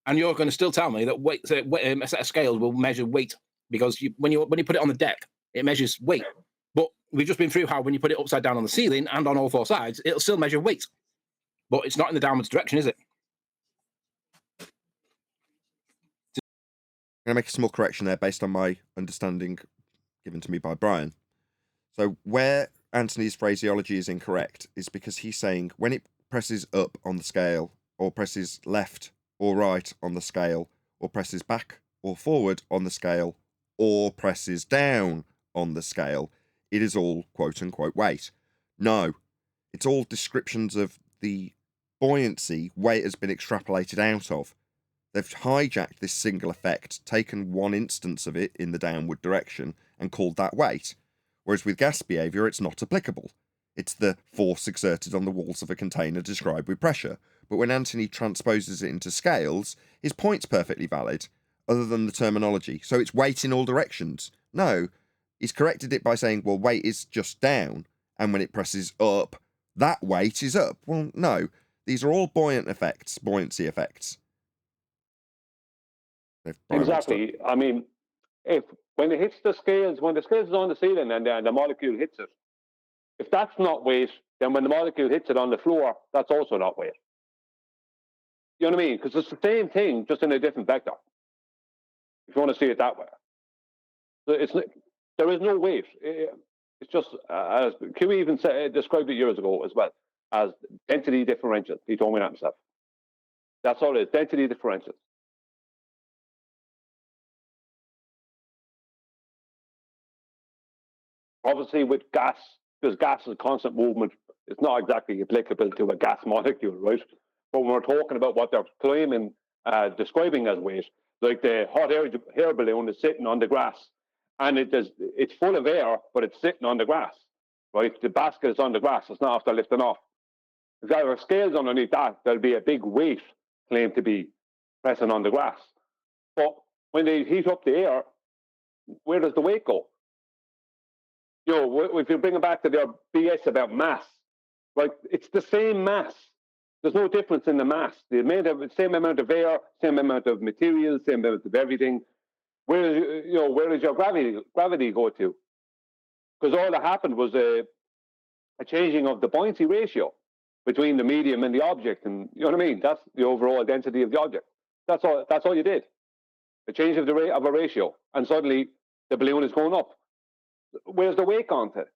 And you're going to still tell me that a set of scales will measure weight, because when you put it on the deck, it measures weight. But we've just been through how when you put it upside down on the ceiling and on all four sides, it'll still measure weight. But it's not in the downwards direction, is it? I'm going to make a small correction there based on my understanding given to me by Brian. So where Anthony's phraseology is incorrect is because he's saying when it presses up on the scale, or presses left or right on the scale, or presses back or forward on the scale, or presses down on the scale, it is all quote-unquote weight. No, it's all descriptions of the buoyancy weight has been extrapolated out of. They've hijacked this single effect, taken one instance of it in the downward direction, and called that weight. Whereas with gas behaviour, it's not applicable. It's the force exerted on the walls of a container described with pressure. But when Anthony transposes it into scales, his point's perfectly valid, other than the terminology. So it's weight in all directions. No, he's corrected it by saying, well, weight is just down, and when it presses up, that weight is up. Well, no, these are all buoyancy effects. Exactly. I mean, when it hits the scales, when the scales is on the ceiling and the molecule hits it, if that's not weight, then when the molecule hits it on the floor, that's also not weight. You know what I mean? Because it's the same thing, just in a different vector. If you want to see it that way, so there is no weight. It's just as Q even described it years ago as well as density differential. He told me that himself. That's all it is, density differential. Obviously, with gas, because gas is a constant movement, it's not exactly applicable to a gas molecule, right? But when we're talking about what they're claiming, describing as weight, like the hot air balloon is sitting on the grass, and it's full of air, but it's sitting on the grass, right? The basket is on the grass, it's not after lifting off. If there are scales underneath that, there'll be a big weight claimed to be pressing on the grass. But when they heat up the air, where does the weight go? You know, if you bring it back to their BS about mass, right? It's the same mass. There's no difference in the mass. The same amount of air, same amount of material, same amount of everything. Where does your gravity go to? Because all that happened was a changing of the buoyancy ratio between the medium and the object, and you know what I mean. That's the overall density of the object. That's all you did. A change of a ratio, and suddenly the balloon is going up. Where's the weight gone to?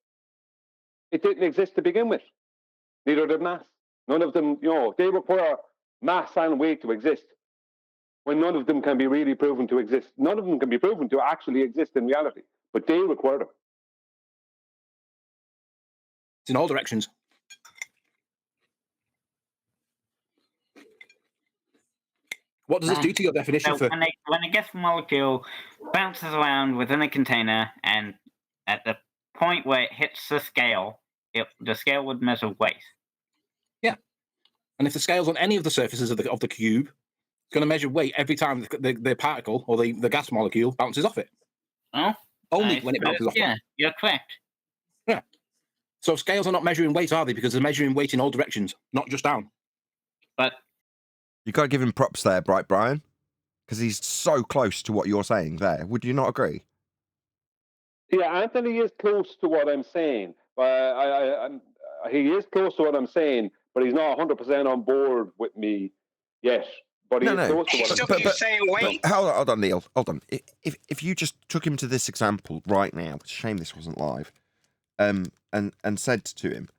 It didn't exist to begin with. Neither did mass. None of them, they require mass and weight to exist. When none of them can be really proven to exist. None of them can be proven to actually exist in reality, but they require them. It's in all directions. What does this do to your definition for? When a gas molecule bounces around within a container, and at the point where it hits the scale, the scale would measure weight. Yeah, and if the scale's on any of the surfaces of the cube, it's going to measure weight every time the particle or the gas molecule bounces off it. Oh, only when it bounces off. Yeah, you're correct. Yeah. So scales are not measuring weight, are they? Because they're measuring weight in all directions, not just down. But you got to give him props there, Brian, because he's so close to what you're saying there. Would you not agree? Yeah, Anthony is close to what I'm saying. He is close to what I'm saying, but he's not 100% on board with me yet. But he's close to what I'm saying. But hold on, Neil. Hold on. If you just took him to this example right now, it's a shame this wasn't live, and said to him,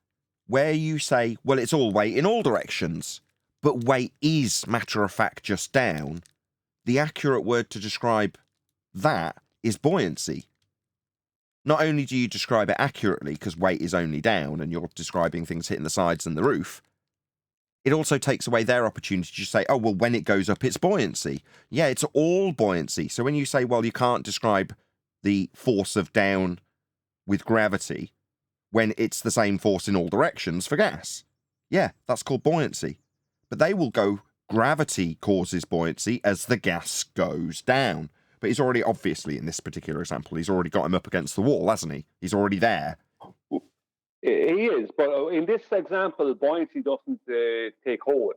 where you say, well, it's all weight in all directions, but weight is, matter of fact, just down, the accurate word to describe that is buoyancy. Not only do you describe it accurately, because weight is only down, and you're describing things hitting the sides and the roof, it also takes away their opportunity to say, oh, well, when it goes up, it's buoyancy. Yeah, it's all buoyancy. So when you say, well, you can't describe the force of down with gravity when it's the same force in all directions for gas. Yeah, that's called buoyancy. But they will go, gravity causes buoyancy as the gas goes down. But he's already, obviously, in this particular example, he's already got him up against the wall, hasn't he? He's already there. He is, but in this example, buoyancy doesn't take hold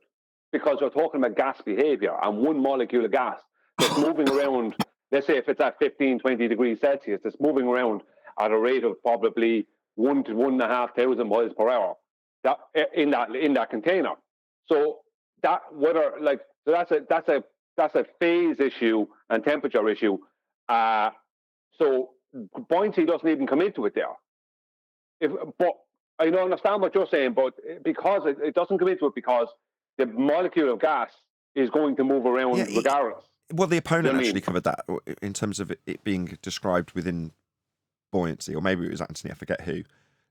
because we're talking about gas behavior and one molecule of gas that's moving around, let's say if it's at 15, 20 degrees Celsius, it's moving around at a rate of probably 1 to 1,500 miles per hour. That in that container. So that that's a phase issue and temperature issue. So buoyancy doesn't even come into it there. But I don't understand what you're saying, but because it doesn't come into it because the molecule of gas is going to move around regardless. Well, the opponent actually covered that in terms of it being described within buoyancy, or maybe it was Anthony, I forget who.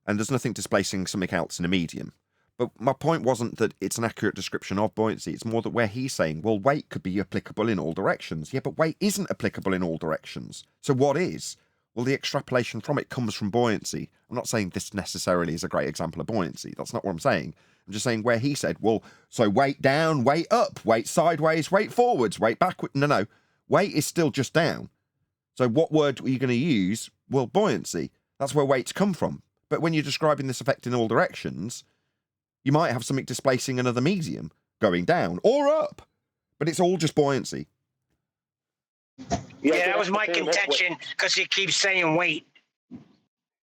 And there's nothing displacing something else in a medium. But my point wasn't that it's an accurate description of buoyancy. It's more that where he's saying, well, weight could be applicable in all directions. Yeah, but weight isn't applicable in all directions. So what is? Well, the extrapolation from it comes from buoyancy. I'm not saying this necessarily is a great example of buoyancy. That's not what I'm saying. I'm just saying where he said, well, so weight down, weight up, weight sideways, weight forwards, weight backward. No. Weight is still just down. So what word are you going to use? Well, buoyancy. That's where weights come from. But when you're describing this effect in all directions, you might have something displacing another medium, going down or up. But it's all just buoyancy. Yeah, that was my contention because he keeps saying weight.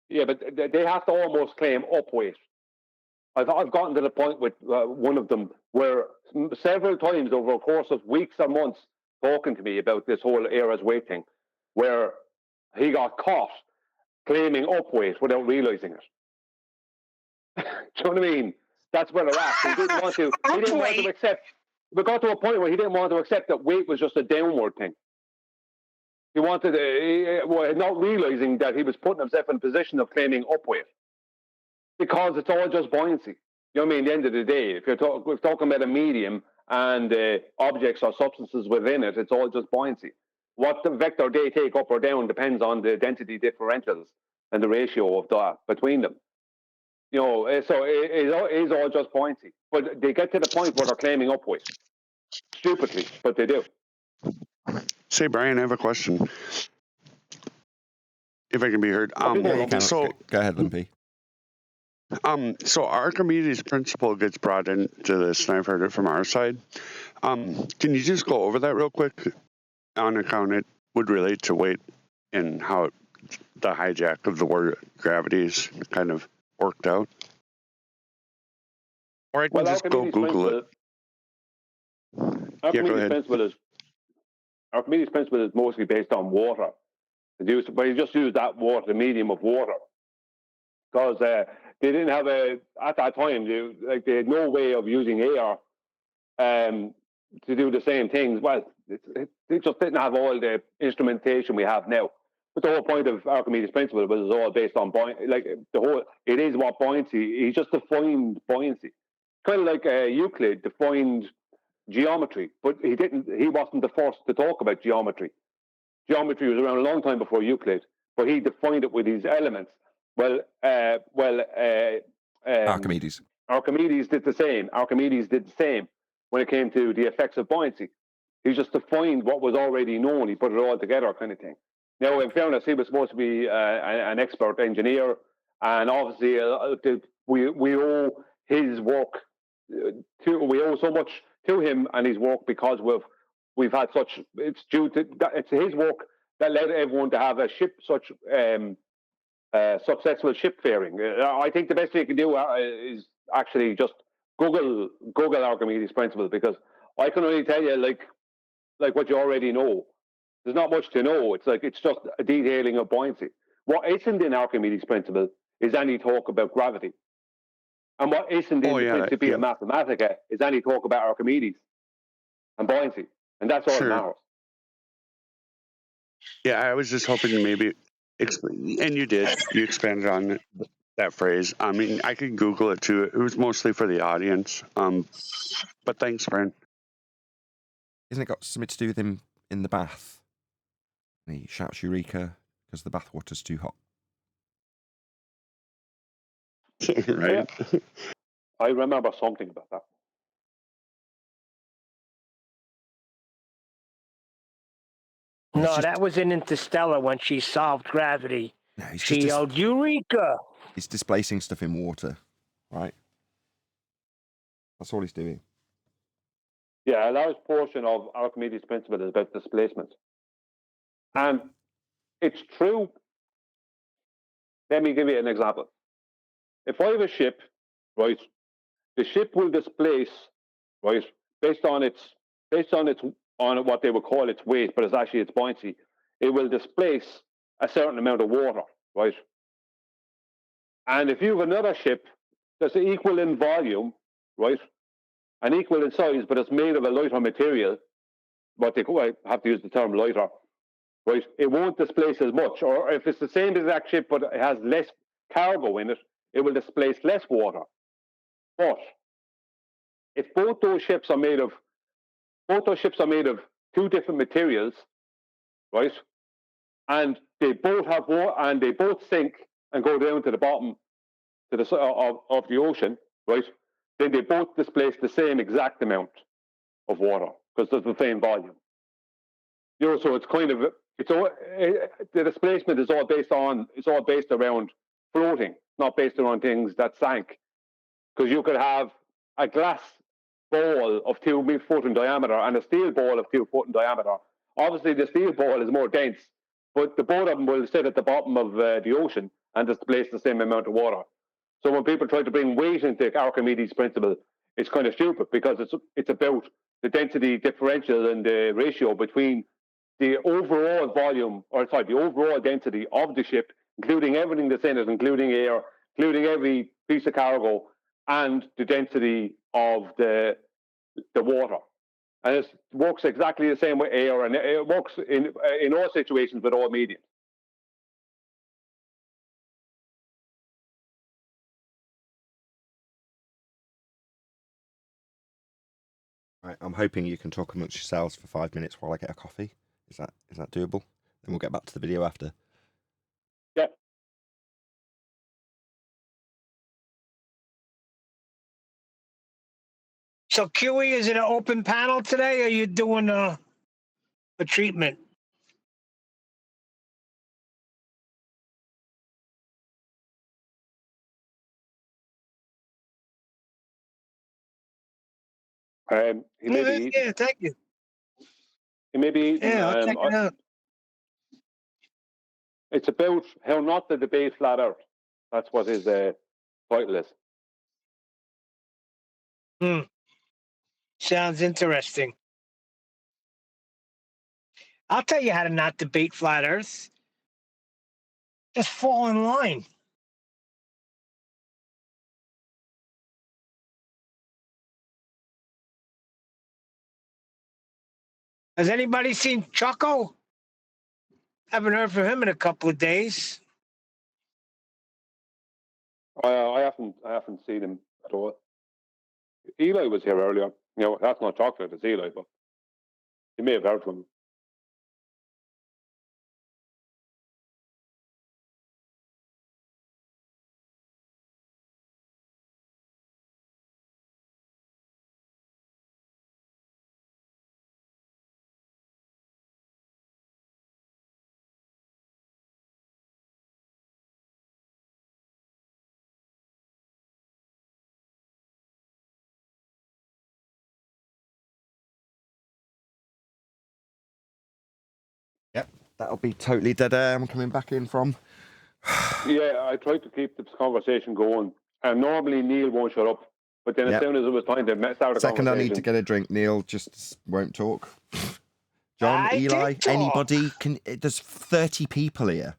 Yeah, but they have to almost claim up weight. I've gotten to the point with one of them where several times over a course of weeks or months talking to me about this whole era's weight thing, where he got caught claiming up weight without realizing it. Do you know what I mean? That's where they're at. He didn't want to. He didn't want to accept. We got to a point where he didn't want to accept that weight was just a downward thing. He wanted, not realizing that he was putting himself in a position of claiming up weight, because it's all just buoyancy. You know what I mean? At the end of the day, if we're talking about a medium and objects or substances within it, it's all just buoyancy. What the vector they take up or down depends on the density differentials and the ratio of that between them. You know, so it is all just buoyancy. But they get to the point where they're claiming up weight. Stupidly, but they do. Say, Brian, I have a question. If I can be heard. So go ahead, Limpy. So Archimedes' principle gets brought into this, and I've heard it from our side. Can you just go over that real quick on account it would relate to weight and how the hijack of the word gravity is kind of worked out? Or I can just go Google it. Archimedes' principle is mostly based on water. But he just used that water, the medium of water, because they didn't have at that time, they had no way of using air to do the same things. Well, they just didn't have all the instrumentation we have now. But the whole point of Archimedes' principle was all based on buoyancy. It is what buoyancy. He just defined buoyancy, kind of like Euclid defined geometry, but he wasn't the first to talk about geometry. Geometry was around a long time before Euclid, but he defined it with these elements. Archimedes. Archimedes did the same. Archimedes did the same when it came to the effects of buoyancy. He just defined what was already known. He put it all together, kind of thing. Now, in fairness, he was supposed to be an expert engineer, and obviously we owe his work we owe so much to him and his work because we've had such. It's his work that led everyone to have such successful shipfaring. I think the best thing you can do is actually just Google Archimedes' principle, because I can only tell you like what you already know. There's not much to know. It's just a detailing of buoyancy. What isn't in Archimedes' principle is any talk about gravity. And what isn't in the Principia Mathematica is any talk about Archimedes and buoyancy. And that's all that matters. Yeah, I was just hoping to maybe explain, and you did. You expanded on that phrase. I mean, I could Google it too. It was mostly for the audience. But thanks, friend. Isn't it got something to do with him in the bath? And he shouts Eureka because the bath water's too hot. Right. Yeah. I remember something about that. No, that was in Interstellar when she solved gravity. No, she yelled, Eureka! He's displacing stuff in water, right? That's all he's doing. Yeah, a large portion of Archimedes' principle is about displacement. And it's true Let me give you an example. If I have a ship, right, the ship will displace, right, based on what they would call its weight, but it's actually its buoyancy. It will displace a certain amount of water, right? And if you have another ship that's equal in volume, right, and equal in size, but it's made of a lighter material, I have to use the term lighter, right, it won't displace as much. Or if it's the same exact ship, but it has less cargo in it, it will displace less water. But if both those ships are made of two different materials, right, and they both have water, and they both sink and go down to the bottom of the ocean, right, then they both displace the same exact amount of water because there's the same volume. So it's kind of the displacement is all based around floating, not based around things that sank. Because you could have a glass ball of 2 foot in diameter and a steel ball of 2 foot in diameter. Obviously, the steel ball is more dense, but the both of them will sit at the bottom of the ocean and displace the same amount of water. So when people try to bring weight into Archimedes' principle, it's kind of stupid because it's about the density differential and the ratio between the overall the overall density of the ship, including everything that's in it, including air, including every piece of cargo, and the density of the water. And it works exactly the same with air, and it works in all situations with all mediums. Right, I'm hoping you can talk amongst yourselves for 5 minutes while I get a coffee. Is that doable? Then we'll get back to the video after. Yeah. So QE, is it an open panel today, or are you doing a treatment? He may be eating. Yeah, thank you. He may be eating. Yeah, I'll check it out. It's about how not to debate flat Earth. That's what his title is. Sounds interesting. I'll tell you how to not debate flat Earth. Just fall in line. Has anybody seen Choco? Haven't heard from him in a couple of days. I haven't seen him at all. Eli was here earlier. That's not chocolate, it's Eli, but you may have heard from him. Yep, that'll be totally dead air. I'm coming back in from. Yeah, I tried to keep this conversation going, and normally Neil won't shut up. But then as soon as it was time to start a Second, conversation, I need to get a drink. Neil just won't talk. John, Eli, anybody? There's 30 people here.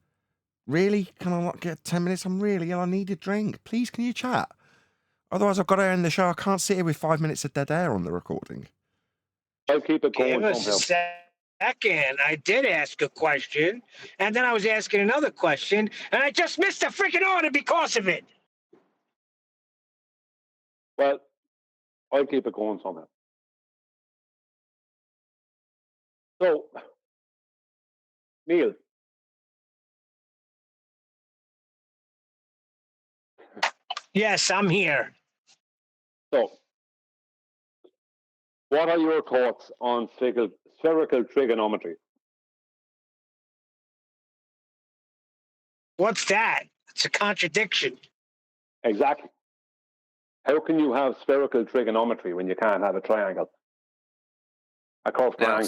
Really? Can I not get 10 minutes? I'm really ill. I need a drink. Please, can you chat? Otherwise, I've got to end the show. I can't sit here with 5 minutes of dead air on the recording. I'll keep it going. Give us a second. I did ask a question, and then I was asking another question, and I just missed the freaking order because of it. Well, I'll keep it going somehow. So, Neil. Yes, I'm here. So, what are your thoughts on spherical trigonometry? What's that? It's a contradiction. Exactly. How can you have spherical trigonometry when you can't have a triangle? A curved triangle.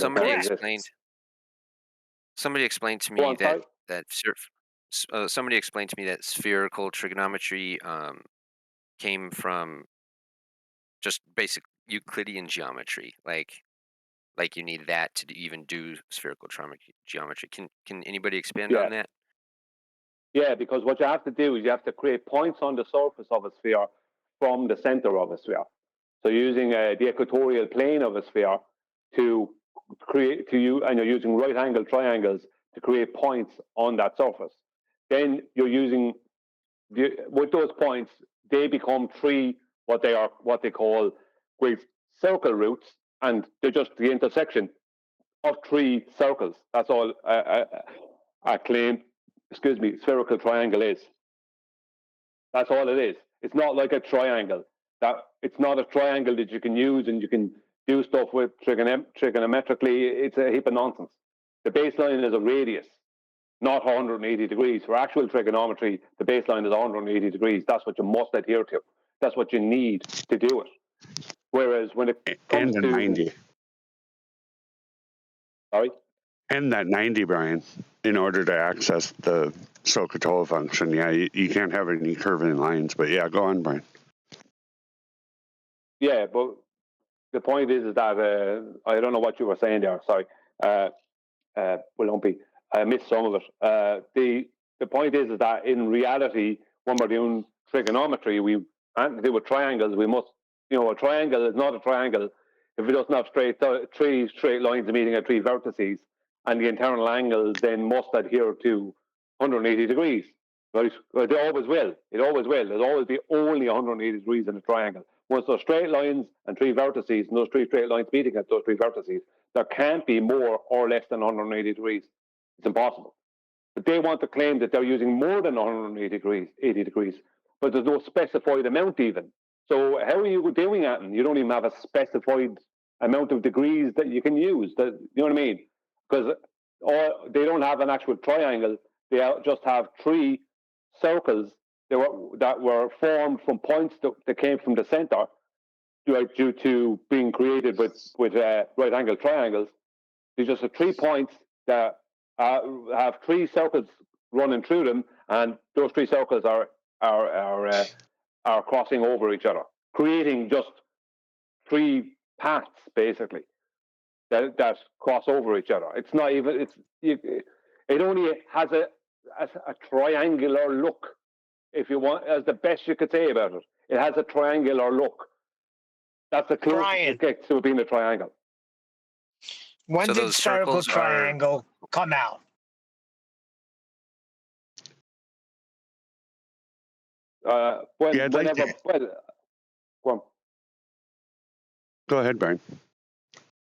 Somebody explained to me that somebody explained to me that spherical trigonometry came from just basic Euclidean geometry, like you need that to even do spherical geometry. Can anybody expand on that? Yeah, because what you have to do is you have to create points on the surface of a sphere from the center of a sphere. So using the equatorial plane of a sphere and you're using right-angle triangles to create points on that surface. Then you're using with those points, they become what they call great circle roots, and they're just the intersection of 3 circles. That's all I claim. Spherical triangle is. That's all it is. It's not like a triangle. It's not a triangle that you can use and you can do stuff with trigonometrically. It's a heap of nonsense. The baseline is a radius, not 180 degrees. For actual trigonometry, the baseline is 180 degrees. That's what you must adhere to. That's what you need to do it. Whereas when it comes to 90. Sorry? And that 90, Brian, in order to access the SOHCAHTOA function. Yeah, you can't have any curving lines, but yeah, go on, Brian. Yeah, but the point is that I don't know what you were saying there. Sorry, Lumpy. I missed some of it. The point is that in reality, when we're doing trigonometry, we have to do with triangles. We must, a triangle is not a triangle if it doesn't have 3 straight lines meeting at 3 vertices, and the internal angles then must adhere to 180 degrees. Right? But they always will. It always will. There's always be only 180 degrees in a triangle. Once there's straight lines and 3 vertices, and those 3 straight lines meeting at those 3 vertices, there can't be more or less than 180 degrees. It's impossible. But they want to claim that they're using more than 180 degrees, 80 degrees, but there's no specified amount even. So how are you doing that? And you don't even have a specified amount of degrees that you can use. You know what I mean? Because they don't have an actual triangle. They just have 3 circles that were formed from points that came from the center due to being created with right-angle triangles. There's just 3 points that have 3 circles running through them, and those 3 circles are crossing over each other, creating just 3 paths basically that cross over each other. It's not even. It only has a triangular look, if you want, as the best you could say about it. It has a triangular look. That's the closest it gets to being a triangle. When did Spherical Triangle come out? Go ahead, Brian.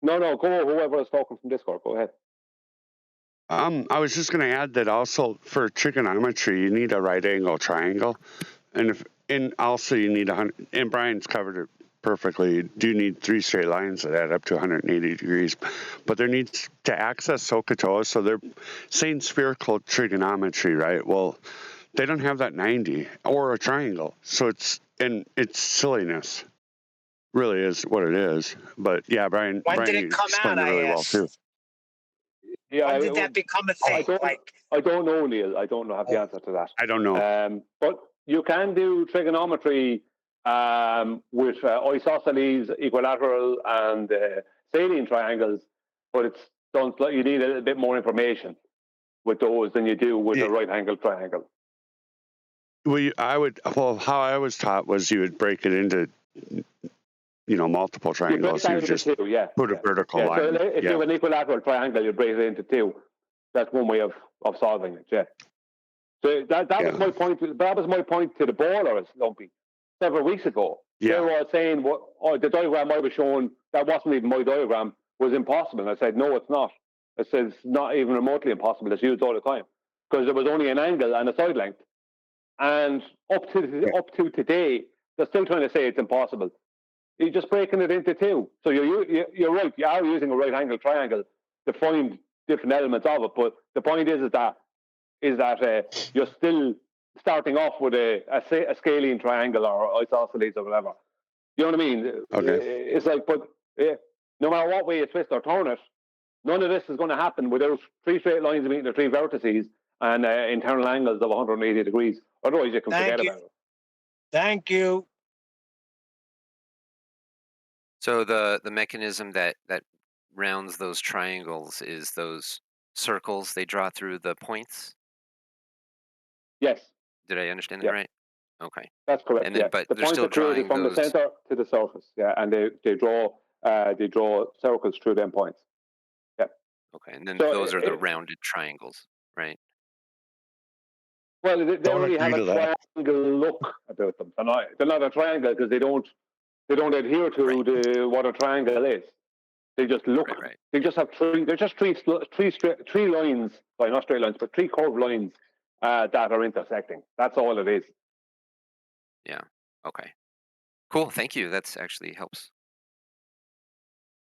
No, go. Whoever is talking from Discord, go ahead. I was just going to add that also for trigonometry, you need a right-angle triangle, and also you need 100. And Brian's covered it perfectly. You do need 3 straight lines that add up to 180 degrees, but there needs to access SOHCAHTOA. So they're saying spherical trigonometry, right? Well, they don't have that 90 or a triangle, so it's silliness. Really is what it is. But yeah, Brian did it come explained out, it really well too. Yeah, when did that become a thing? I don't know, Neil. I don't have the answer to that. I don't know. But you can do trigonometry with isosceles, equilateral, and saline triangles, but it's done. You need a little bit more information with those than you do with a right-angle triangle. Well, how I was taught was you would break it into multiple triangles. You just put a vertical line. So if you have an equilateral triangle, you break it into 2. That's one way of solving it. Yeah. So that was my point. That was my point to the ballers, Lumpy, several weeks ago. Yeah. They were saying, the diagram I was showing, that wasn't even my diagram, was impossible. And I said, no, it's not. I said, it's not even remotely impossible. It's used all the time because there was only an angle and a side length. And up to today, they're still trying to say it's impossible. You're just breaking it into 2. So you're right. You are using a right-angle triangle to find different elements of it. But the point is that you're still starting off with a scalene triangle or isosceles or whatever. You know what I mean? Okay. It's like, but no matter what way you twist or turn it, none of this is going to happen without 3 straight lines meeting the 3 vertices and internal angles of 180 degrees. Otherwise, you can forget about it. Thank you. So the mechanism that rounds those triangles is those circles they draw through the points? Yes. Did I understand that right? Okay. That's correct. And then, but the they're points still are created drawing from those... the center to the surface. Yeah, and they draw circles through them points. Yeah. Okay, and then So those are the rounded triangles, right? Well, they only have a triangle look about them. They're not a triangle because they don't adhere to what a triangle is. They just look. Right. They just have three. They're just three lines. Sorry, not straight lines, but three curved lines that are intersecting. That's all it is. Yeah. Okay. Cool. Thank you. That's actually helps.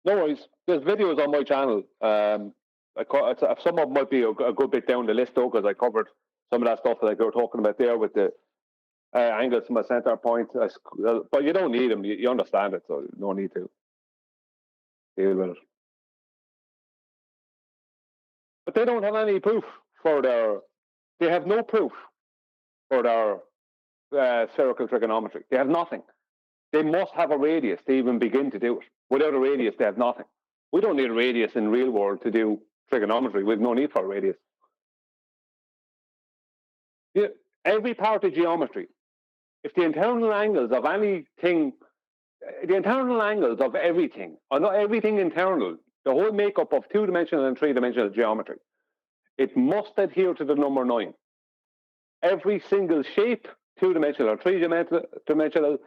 No worries. There's videos on my channel. Some of them might be a good bit down the list though, because I covered some of that stuff that you were talking about there with the angles from a center point. But you don't need them. You understand it, so no need to deal with it. But they don't have any proof for their. They have no proof for their spherical trigonometry. They have nothing. They must have a radius to even begin to do it. Without a radius, they have nothing. We don't need a radius in the real world to do trigonometry. We have no need for a radius. Yeah, every part of geometry, if the internal angles of anything, the internal angles of everything, or not everything internal, the whole makeup of two-dimensional and three-dimensional geometry, it must adhere to the number 9. Every single shape, two-dimensional or three-dimensional,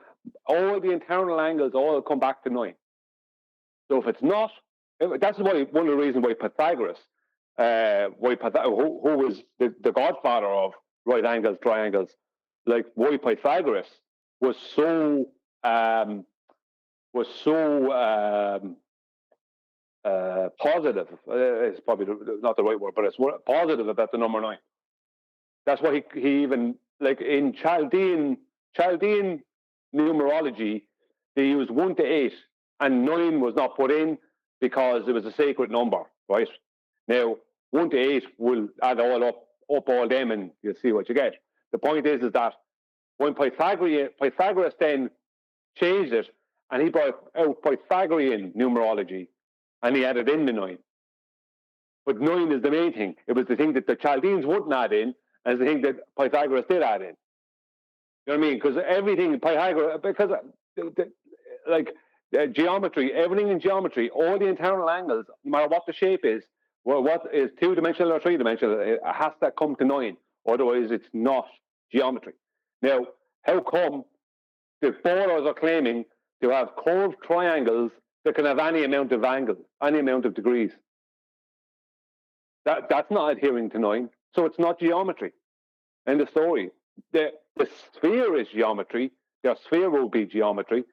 all the internal angles all come back to 9. So if it's not, that's why one of the reasons why Pythagoras, who was the godfather of right angles, triangles, like why Pythagoras was so positive. It's probably not the right word, but it's positive about the number 9. That's why he even, like in Chaldean numerology, they used 1 to 8, and 9 was not put in because it was a sacred number, right? Now, 1 to 8 will add all all them, and you'll see what you get. The point is that when Pythagoras then changed it, and he brought out Pythagorean numerology, and he added in the 9. But 9 is the main thing. It was the thing that the Chaldeans wouldn't add in, and the thing that Pythagoras did add in. You know what I mean? Because everything Pythagoras, because geometry, everything in geometry, all the internal angles, no matter what the shape is, well, what is two-dimensional or three-dimensional, it has to come to 9. Otherwise, it's not geometry. Now, how come the ballers are claiming to have curved triangles that can have any amount of angles, any amount of degrees? That's not adhering to 9, so it's not geometry. End of story. The sphere is geometry. The sphere will be geometry.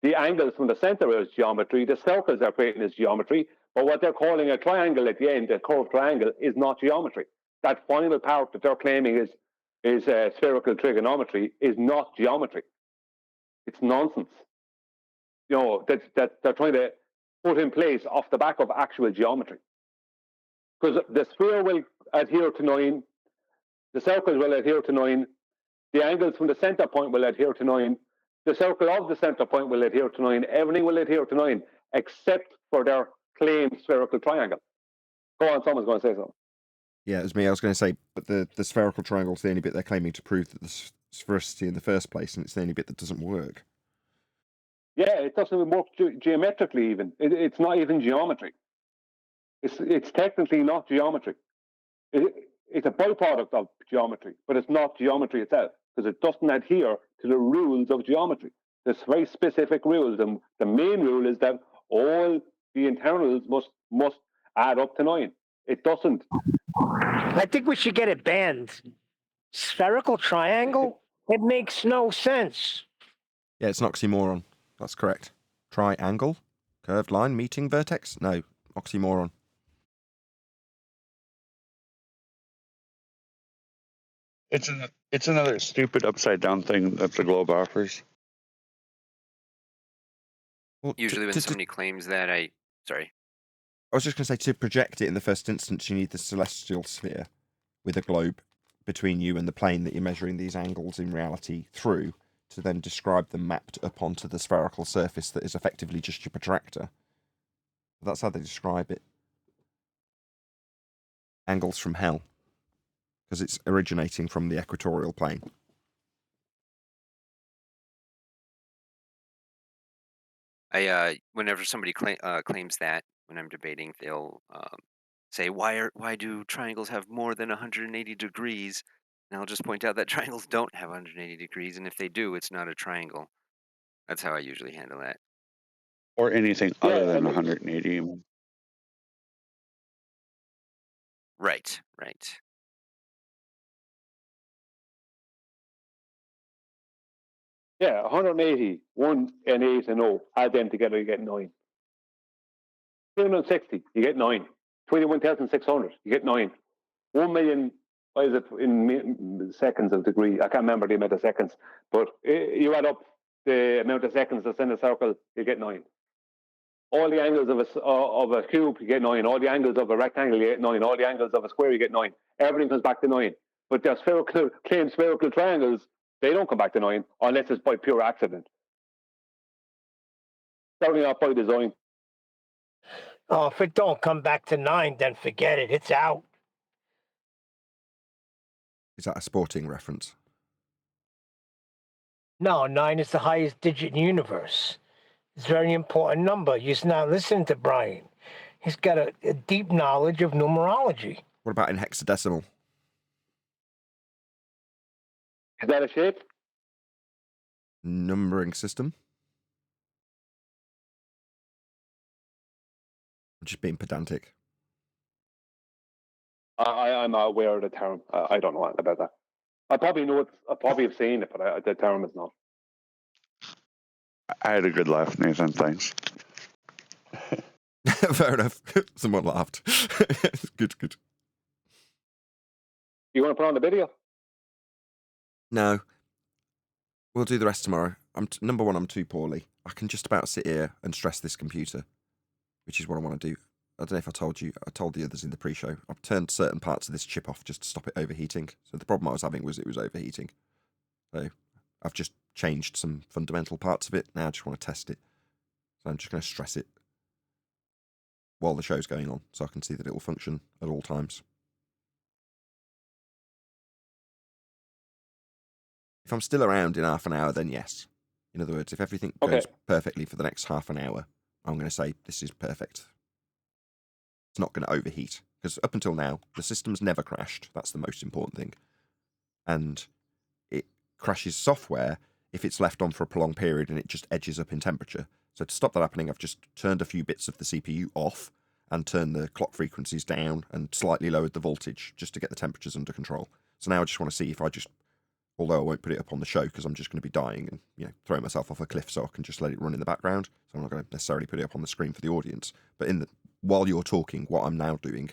The angles from the center is geometry. The circles they're creating is geometry. But what they're calling a triangle at the end, a curved triangle, is not geometry. That final part that they're claiming is spherical trigonometry is not geometry. It's nonsense. You know, that they're trying to put in place off the back of actual geometry. Because the sphere will adhere to 9, the circles will adhere to 9, the angles from the center point will adhere to 9, the circle of the center point will adhere to 9, everything will adhere to 9, except for their claimed spherical triangle. Go on, someone's going to say something. Yeah, it was me. I was going to say, but the spherical triangle is the only bit they're claiming to prove that the sphericity in the first place, and it's the only bit that doesn't work. Yeah, it doesn't work geometrically even. It's not even geometry. It's technically not geometry. It's a byproduct of geometry, but it's not geometry itself because it doesn't adhere to the rules of geometry. There's very specific rules, and the main rule is that all the internals must add up to 9. It doesn't. I think we should get it banned. Spherical triangle? It makes no sense. Yeah, it's an oxymoron. That's correct. Triangle? Curved line meeting vertex? No, oxymoron. It's another stupid upside down thing that the globe offers. Well, usually when somebody claims that, sorry. I was just going to say, to project it in the first instance, you need the celestial sphere. with a globe between you and the plane that you're measuring these angles in reality through, to then describe them mapped up onto the spherical surface that is effectively just your protractor. That's how they describe it. Angles from hell, because it's originating from the equatorial plane. Whenever somebody claims that, when I'm debating, they'll say, why do triangles have more than 180 degrees? And I'll just point out that triangles don't have 180 degrees, and if they do, it's not a triangle. That's how I usually handle that. Or anything other than 180. Right. Yeah, 180, 1 and 8 and 0. Add them together, you get 9. 360, you get 9. 21,600, you get 9. 1 million, what is it in seconds of degree? I can't remember the amount of seconds, but you add up the amount of seconds that's in a circle, you get 9. All the angles of a cube, you get 9. All the angles of a rectangle, you get 9. All the angles of a square, you get 9. Everything comes back to 9. But the spherical triangles, they don't come back to 9 unless it's by pure accident. Certainly not by design. Oh, if it don't come back to 9, then forget it. It's out. Is that a sporting reference? No, 9 is the highest digit in the universe. It's a very important number. You're not listening to Brian. He's got a deep knowledge of numerology. What about in hexadecimal? Is that a shape? Numbering system? I'm just being pedantic. I'm not aware of the term. I don't know anything about that. I probably know it. I probably have seen it, but the term is not. I had a good laugh, Nathan. Thanks. Fair enough. Someone laughed. Good. You want to put on the video? No. We'll do the rest tomorrow. Number one, I'm too poorly. I can just about sit here and stress this computer, which is what I want to do. I don't know if I told you. I told the others in the pre-show. I've turned certain parts of this chip off just to stop it overheating. So the problem I was having was it was overheating. So I've just changed some fundamental parts of it. Now I just want to test it. So I'm just going to stress it while the show's going on so I can see that it will function at all times. If I'm still around in half an hour, then yes. In other words, if everything goes perfectly for the next half an hour, I'm going to say this is perfect. It's not going to overheat. Because up until now, the system's never crashed. That's the most important thing. And it crashes software if it's left on for a prolonged period and it just edges up in temperature. So to stop that happening, I've just turned a few bits of the CPU off and turned the clock frequencies down and slightly lowered the voltage just to get the temperatures under control. So now I just want to see if I just, although I won't put it up on the show because I'm just going to be dying and throwing myself off a cliff, so I can just let it run in the background. So I'm not going to necessarily put it up on the screen for the audience. But while you're talking, what I'm now doing,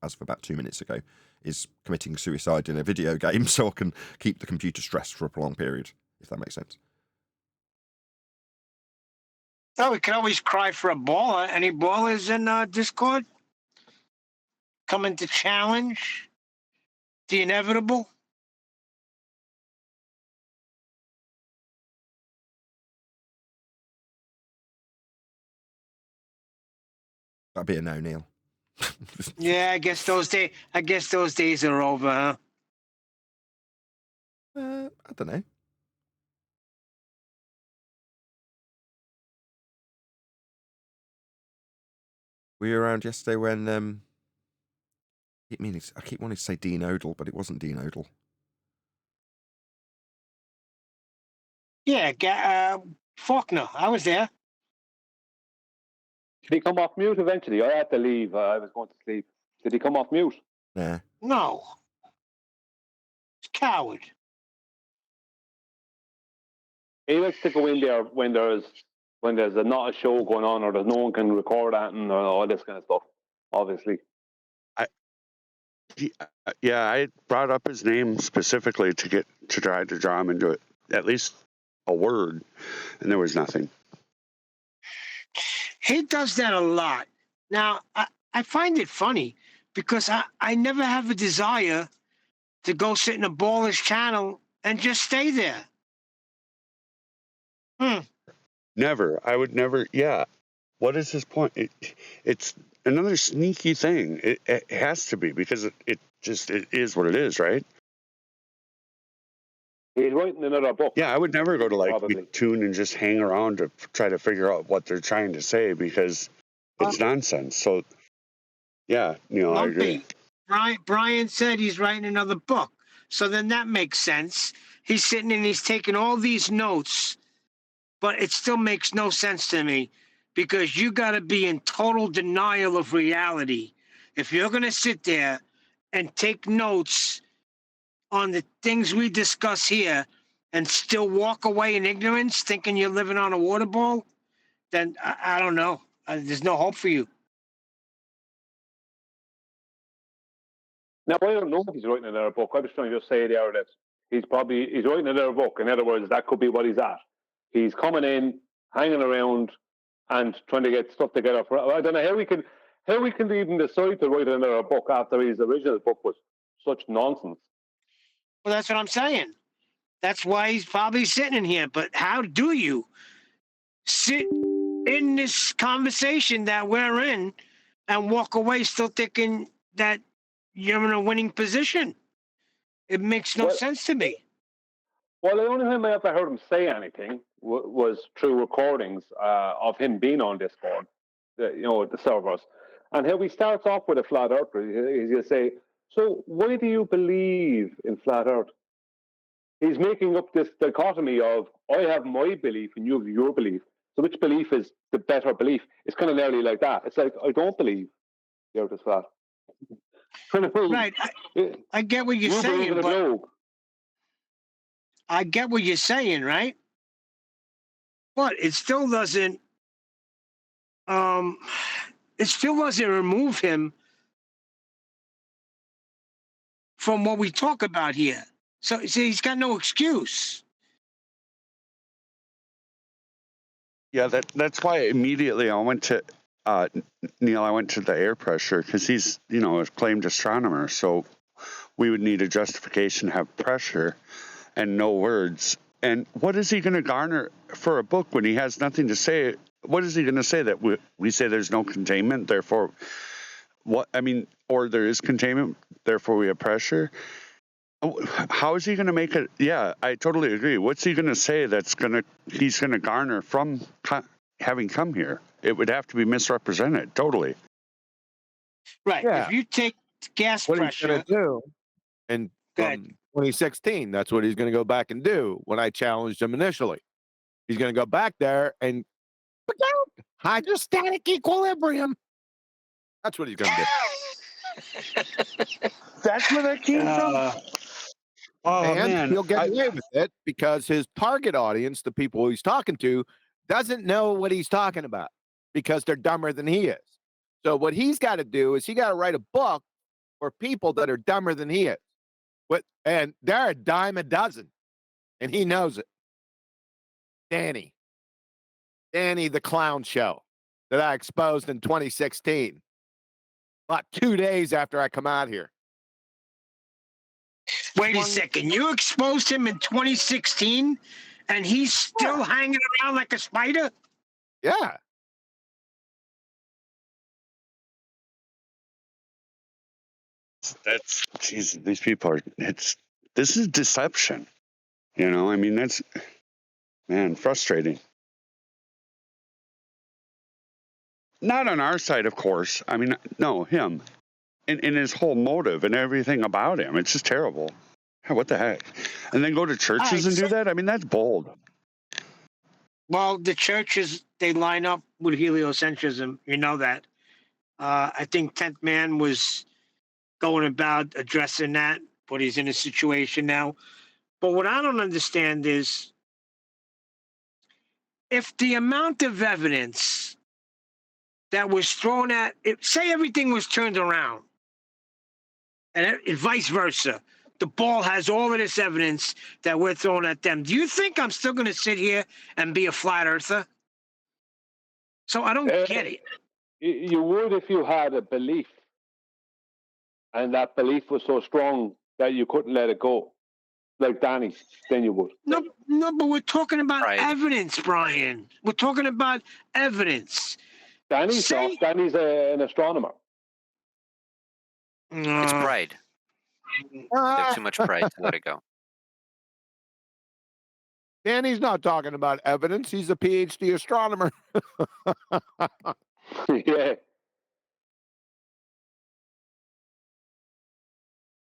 as of about 2 minutes ago, is committing suicide in a video game so I can keep the computer stressed for a prolonged period, if that makes sense. Oh, we can always cry for a baller. Any ballers in Discord? Coming to challenge the inevitable? That'd be a no, Neil. Yeah, I guess those days are over, huh? I don't know. Were you around yesterday when I keep wanting to say Dean Odell, but it wasn't Dean Odell. Yeah, Faulkner. I was there. Did he come off mute eventually? I had to leave. I was going to sleep. Did he come off mute? Nah. No. It's a coward. He likes to go in there when there's not a show going on or there's no one can record that and all this kind of stuff. Obviously. I brought up his name specifically to try to draw him into it, at least a word, and there was nothing. He does that a lot. Now, I find it funny because I never have a desire to go sit in a ballish channel and just stay there. Never. I would never. Yeah. What is his point? It's another sneaky thing. It has to be, because it is what it is, right? He's writing another book. Yeah, I would never go to like probably. Tune and just hang around to try to figure out what they're trying to say, because it's nonsense. So, yeah, Neil, I agree. Brian said he's writing another book. So then that makes sense. He's sitting and he's taking all these notes, but it still makes no sense to me, because you got to be in total denial of reality if you're going to sit there and take notes on the things we discuss here and still walk away in ignorance thinking you're living on a water ball. Then I don't know. There's no hope for you. Now, I don't know if he's writing another book. I was trying to just say there that he's writing another book. In other words, that could be what he's at. He's coming in, hanging around, and trying to get stuff together. I don't know how we can even decide to write another book after his original book was such nonsense. Well, that's what I'm saying. That's why he's probably sitting in here. But how do you sit in this conversation that we're in and walk away still thinking that you're in a winning position? It makes no sense to me. Well, the only time I ever heard him say anything was through recordings of him being on Discord, the servers. And how he starts off with a flat earther, he's going to say, so why do you believe in flat earth? He's making up this dichotomy of, I have my belief and you have your belief. So which belief is the better belief? It's kind of nearly like that. It's like, I don't believe the earth is flat. Right. I get what you're saying, but I get what you're saying, right? But it still doesn't remove him from what we talk about here. So he's got no excuse. Yeah, that's why immediately I went to Neil. I went to the air pressure, because he's a claimed astronomer. So we would need a justification to have pressure and no words. And what is he going to garner for a book when he has nothing to say? What is he going to say? That we say there's no containment, therefore what? I mean, or there is containment, therefore we have pressure. How is he going to make it? Yeah, I totally agree. What's he going to say he's going to garner from having come here? It would have to be misrepresented totally. Right. Yeah. If you take gas What pressure, he's going to do, and from 2016, that's what he's going to go back and do when I challenged him initially. He's going to go back there and hydrostatic equilibrium. That's what he's going to do. That's where that came from. Oh, and man. he'll get away with it because his target audience, the people he's talking to, doesn't know what he's talking about because they're dumber than he is. So what he's got to do is he got to write a book for people that are dumber than he is. And they're a dime a dozen, and he knows it. Danny the clown show that I exposed in 2016, about 2 days after I come out here. Wait a second. You exposed him in 2016 and he's still hanging around like a spider? Yeah. Jeez, these people are, this is deception. I mean, that's, man, frustrating. Not on our side, of course. I mean, no, him. In his whole motive and everything about him. It's just terrible. What the heck? And then go to churches and do that? I mean, that's bold. Well, the churches, they line up with heliocentrism. You know that. I think 10th Man was going about addressing that, but he's in a situation now. But what I don't understand is if the amount of evidence that was thrown at, say everything was turned around, and vice versa. The ball has all of this evidence that we're throwing at them. Do you think I'm still going to sit here and be a flat earther? So I don't get it. You would if you had a belief. and that belief was so strong that you couldn't let it go, like Danny, then you would. No, but we're talking about evidence, Brian. We're talking about evidence. Danny's an astronomer. It's pride. They have too much pride to let it go. Danny's not talking about evidence. He's a PhD astronomer. Yeah.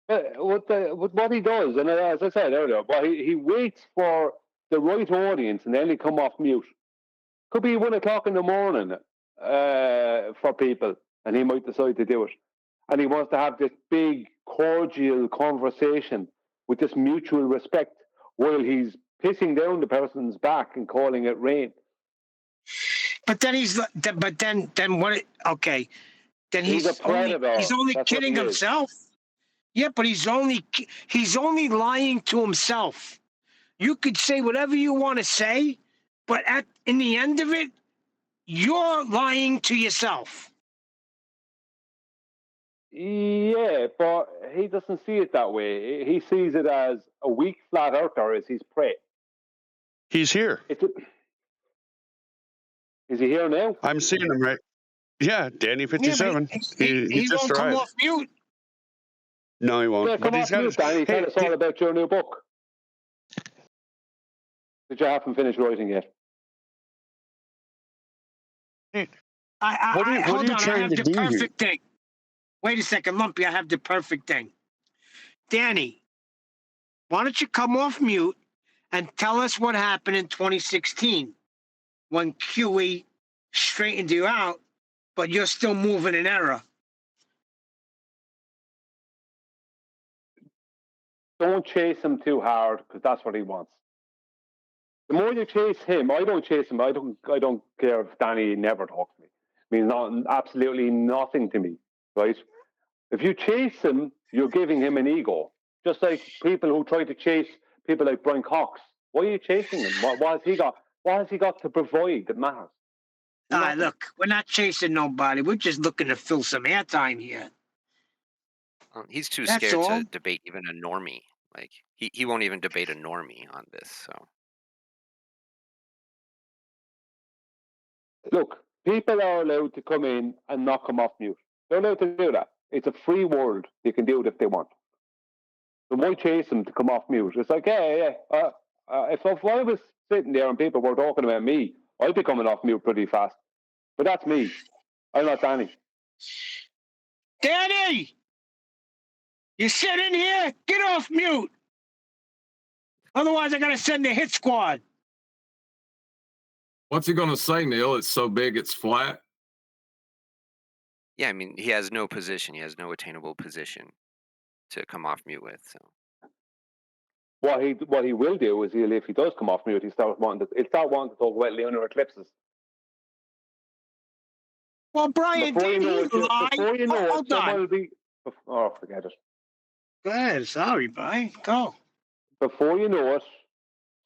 What he does, and as I said earlier, he waits for the right audience and then he come off mute. Could be 1 o'clock in the morning for people, and he might decide to do it. And he wants to have this big, cordial conversation with this mutual respect while he's pissing down the person's back and calling it rain. But then then what? Okay, then he's a predator. He's only kidding himself. Yeah, but he's only lying to himself. You could say whatever you want to say, but in the end of it, you're lying to yourself. Yeah, but he doesn't see it that way. He sees it as a weak flat earther as his prey. He's here. Is he here now? I'm seeing him right. Yeah, Danny 57. He just won't arrived. come off mute. No, he won't. Yeah, come off mute, Danny. Tell us all about your new book. Did you haven't finished writing yet? What are you Hold on, I trying have to the do here? perfect thing. Wait a second, Lumpy, I have the perfect thing. Danny, why don't you come off mute and tell us what happened in 2016 when QE straightened you out, but you're still moving in error? Don't chase him too hard, because that's what he wants. The more you chase him, I don't chase him. I don't care if Danny never talks to me. It means absolutely nothing to me, right? If you chase him, you're giving him an ego. Just like people who try to chase people like Brian Cox. Why are you chasing him? What has he got? What has he got to provide that matters? Look, we're not chasing nobody. We're just looking to fill some airtime here. He's too That's scared all. to debate even a normie. Like he won't even debate a normie on this. So look, people are allowed to come in and not come off mute. They're allowed to do that. It's a free world. They can do it if they want. So why chase them to come off mute? It's like, if I was sitting there and people were talking about me, I'd be coming off mute pretty fast. But that's me. I'm not Danny. Danny! You sit in here? Get off mute! Otherwise, I gotta send the hit squad. What's he going to say, Neil? It's so big it's flat? yeah, I mean, he has no position. He has no attainable position to come off mute with. So What he will do is if he does come off mute, he'll start wanting to talk about lunar eclipses. Well, Brian, did he lie? Before you know Hold it, someone on. will be. Oh, forget it. Go ahead. Sorry, Brian. Go. Before you know it,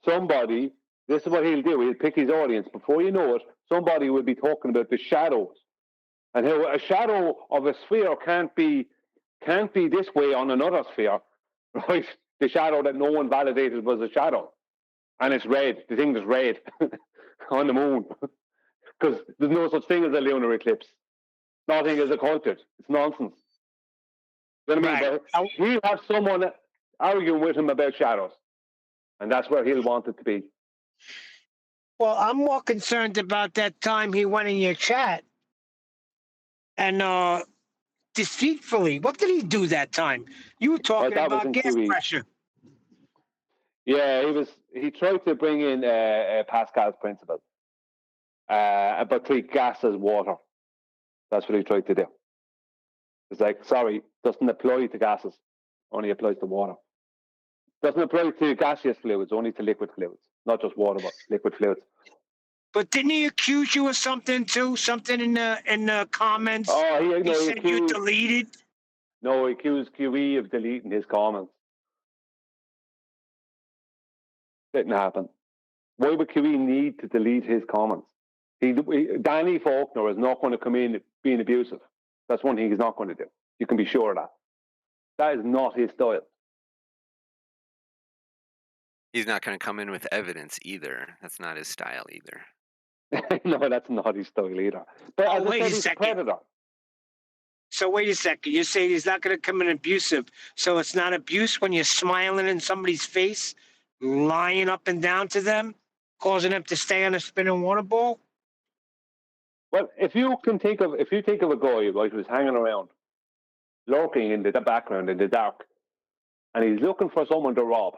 somebody. This is what he'll do. He'll pick his audience. Before you know it, somebody will be talking about the shadows, and how a shadow of a sphere can't be this way on another sphere, right? The shadow that no one validated was a shadow, and it's red. The thing is red on the moon, because there's no such thing as a lunar eclipse. Nothing is occulted. It's nonsense. You know what I mean? But he'll have someone arguing with him about shadows, and that's where he'll want it to be. Well, I'm more concerned about that time he went in your chat and deceitfully. What did he do that time? You were talking about gas pressure. Yeah, he tried to bring in Pascal's principle, but treat gas as water. That's what he tried to do. It's like, sorry, doesn't apply to gases, only applies to water. Doesn't apply to gaseous fluids, only to liquid fluids. Not just water, but liquid fluids. But didn't he accuse you of something too? Something in the comments? Oh, he said you deleted. No, he accused QE of deleting his comments. Didn't happen. Why would QE need to delete his comments? Danny Faulkner is not going to come in being abusive. That's one thing he's not going to do. You can be sure of that. That is not his style. He's not going to come in with evidence either. That's not his style either. No, that's not his style either. But as I said, he's a predator. So wait a second. You're saying he's not going to come in abusive. So it's not abuse when you're smiling in somebody's face, lying up and down to them, causing them to stay on a spinning water ball? Well, if you think of a guy, right, who's hanging around, lurking in the background in the dark, and he's looking for someone to rob.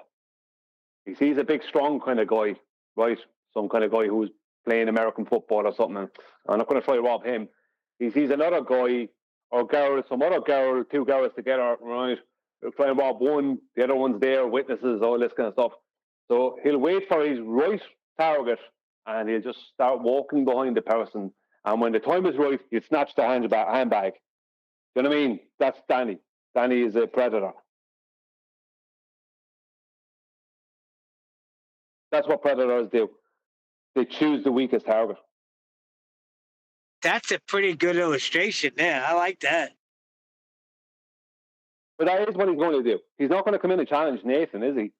He sees a big, strong kind of guy, right? Some kind of guy who's playing American football or something. I'm not going to try to rob him. He sees another guy or girl, some other girl, two girls together, right? They'll try and rob one, the other one's there, witnesses, all this kind of stuff. So he'll wait for his right target and he'll just start walking behind the person. And when the time is right, he'll snatch the handbag. You know what I mean? That's Danny. Danny is a predator. That's what predators do. They choose the weakest target. That's a pretty good illustration there. I like that. But that is what he's going to do. He's not going to come in and challenge Nathan, is he?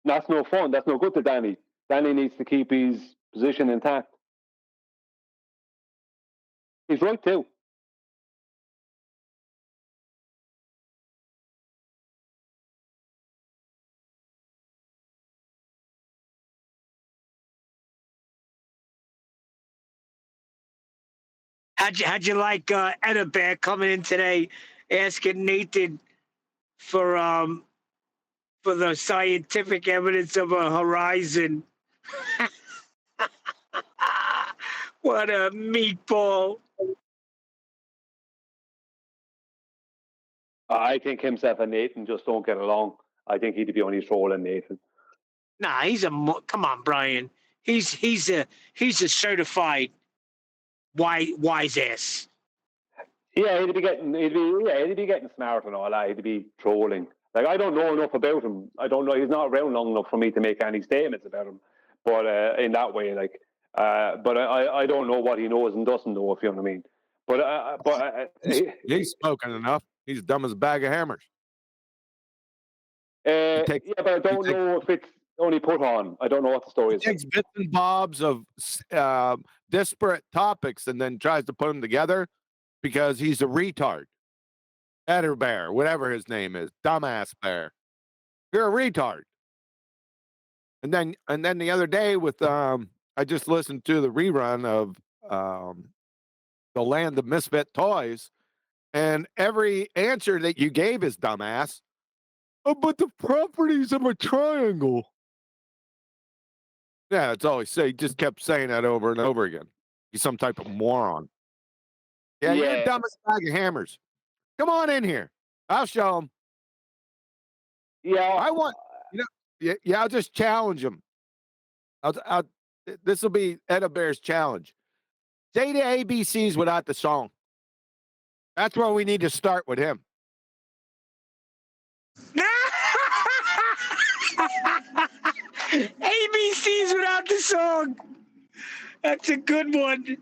That's no fun. That's no good to Danny. Danny needs to keep his position intact. He's right too. How'd you like Edda Bear coming in today, asking Nathan for the scientific evidence of a horizon? What a meatball! I think himself and Nathan just don't get along. I think he'd be only trolling Nathan. Nah, come on, Brian. He's a certified wise ass. Yeah, he'd be getting smart and all that. He'd be trolling. Like, I don't know enough about him. I don't know. He's not around long enough for me to make any statements about him. But in that way, like, but I don't know what he knows and doesn't know, if you know what I mean. He's spoken enough. He's dumb as a bag of hammers. Yeah, but I don't know if it's only put on. I don't know what the story is. He takes bits and bobs of disparate topics and then tries to put them together because he's a retard. Edda Bear, whatever his name is, dumbass bear. You're a retard. And then the other day with I just listened to the rerun of The Land of Misfit Toys, and every answer that you gave is dumbass. Oh, but the properties of a triangle. Yeah, it's always say. He just kept saying that over and over again. He's some type of moron. Yeah, you're dumb as a bag of hammers. Come on in here. I'll show him. Yeah, I want. Yeah, I'll just challenge him. This will be Edda Bear's challenge. Say the ABCs without the song. That's where we need to start with him. ABCs without the song. That's a good one.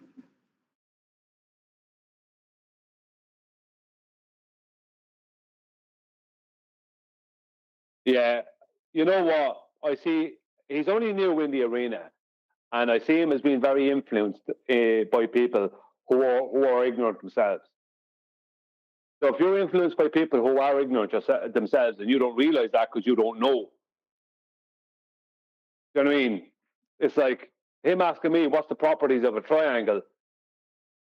Yeah, you know what? I see he's only new in the arena, and I see him as being very influenced by people who are ignorant themselves. So if you're influenced by people who are ignorant themselves and you don't realize that because you don't know, you know what I mean? It's like him asking me, what's the properties of a triangle?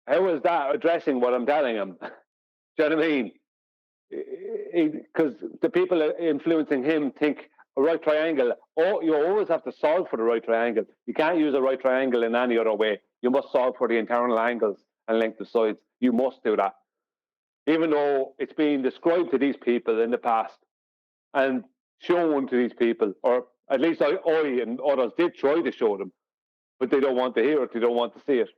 How is that addressing what I'm telling him? Do you know what I mean? Because the people influencing him think a right triangle, you always have to solve for the right triangle. You can't use a right triangle in any other way. You must solve for the internal angles and length of sides. You must do that. Even though it's been described to these people in the past and shown to these people, or at least I and others did try to show them, but they don't want to hear it, they don't want to see it.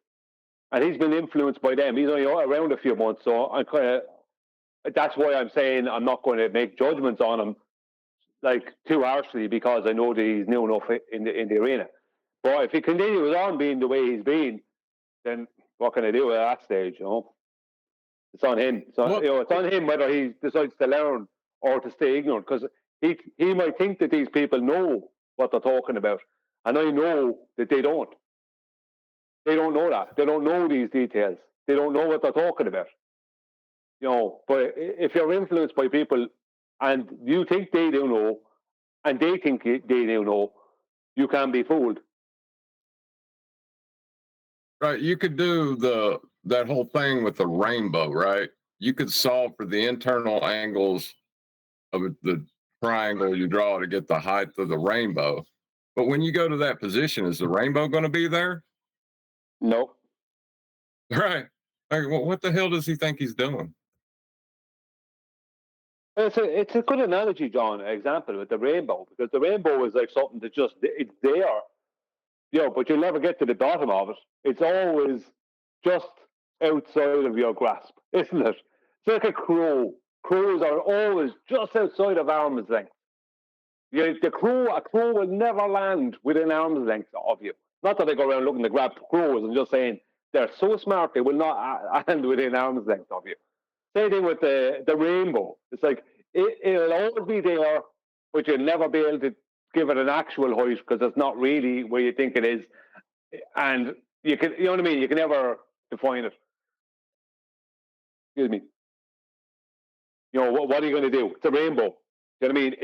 And he's been influenced by them. He's only around a few months, so I'm kind of, that's why I'm saying I'm not going to make judgments on him like too harshly, because I know that he's new enough in the arena. But if he continues on being the way he's been, then what can I do at that stage, you know? It's on him. So it's on him whether he decides to learn or to stay ignorant, because he might think that these people know what they're talking about, and I know that they don't. They don't know that. They don't know these details. They don't know what they're talking about. But if you're influenced by people and you think they do know, and they think they do know, you can be fooled. Right. You could do that whole thing with the rainbow, right? You could solve for the internal angles of the triangle you draw to get the height of the rainbow. But when you go to that position, is the rainbow going to be there? Nope. Right. Like, what the hell does he think he's doing? It's a good analogy, John, example with the rainbow, because the rainbow is like something that just, it's there, but you'll never get to the bottom of it. It's always just outside of your grasp, isn't it? It's like a crow. Crows are always just outside of arm's length. A crow will never land within arm's length of you. Not that I go around looking to grab crows. I'm just saying they're so smart they will not land within arm's length of you. Same thing with the rainbow. It's like it'll always be there, but you'll never be able to give it an actual height because it's not really where you think it is. And you know what I mean? You can never define it. Excuse me. What are you going to do? It's a rainbow. You know what I mean?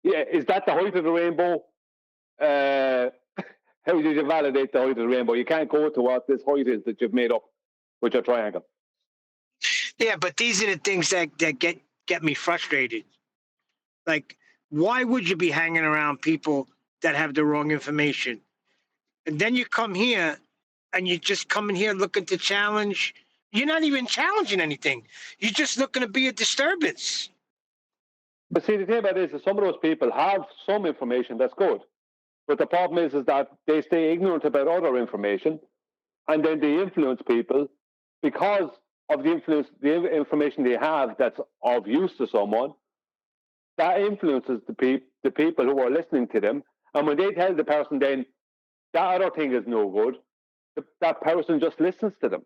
Is that the height of the rainbow? How did you validate the height of the rainbow? You can't go to what this height is that you've made up with your triangle. Yeah, but these are the things that get me frustrated. Like, why would you be hanging around people that have the wrong information? And then you come here and you just come in here looking to challenge. You're not even challenging anything. You're just looking to be a disturbance. But see, the thing about it is that some of those people have some information that's good. But the problem is that they stay ignorant about other information, and then they influence people because of the information they have that's of use to someone. That influences the people who are listening to them. And when they tell the person then that other thing is no good, that person just listens to them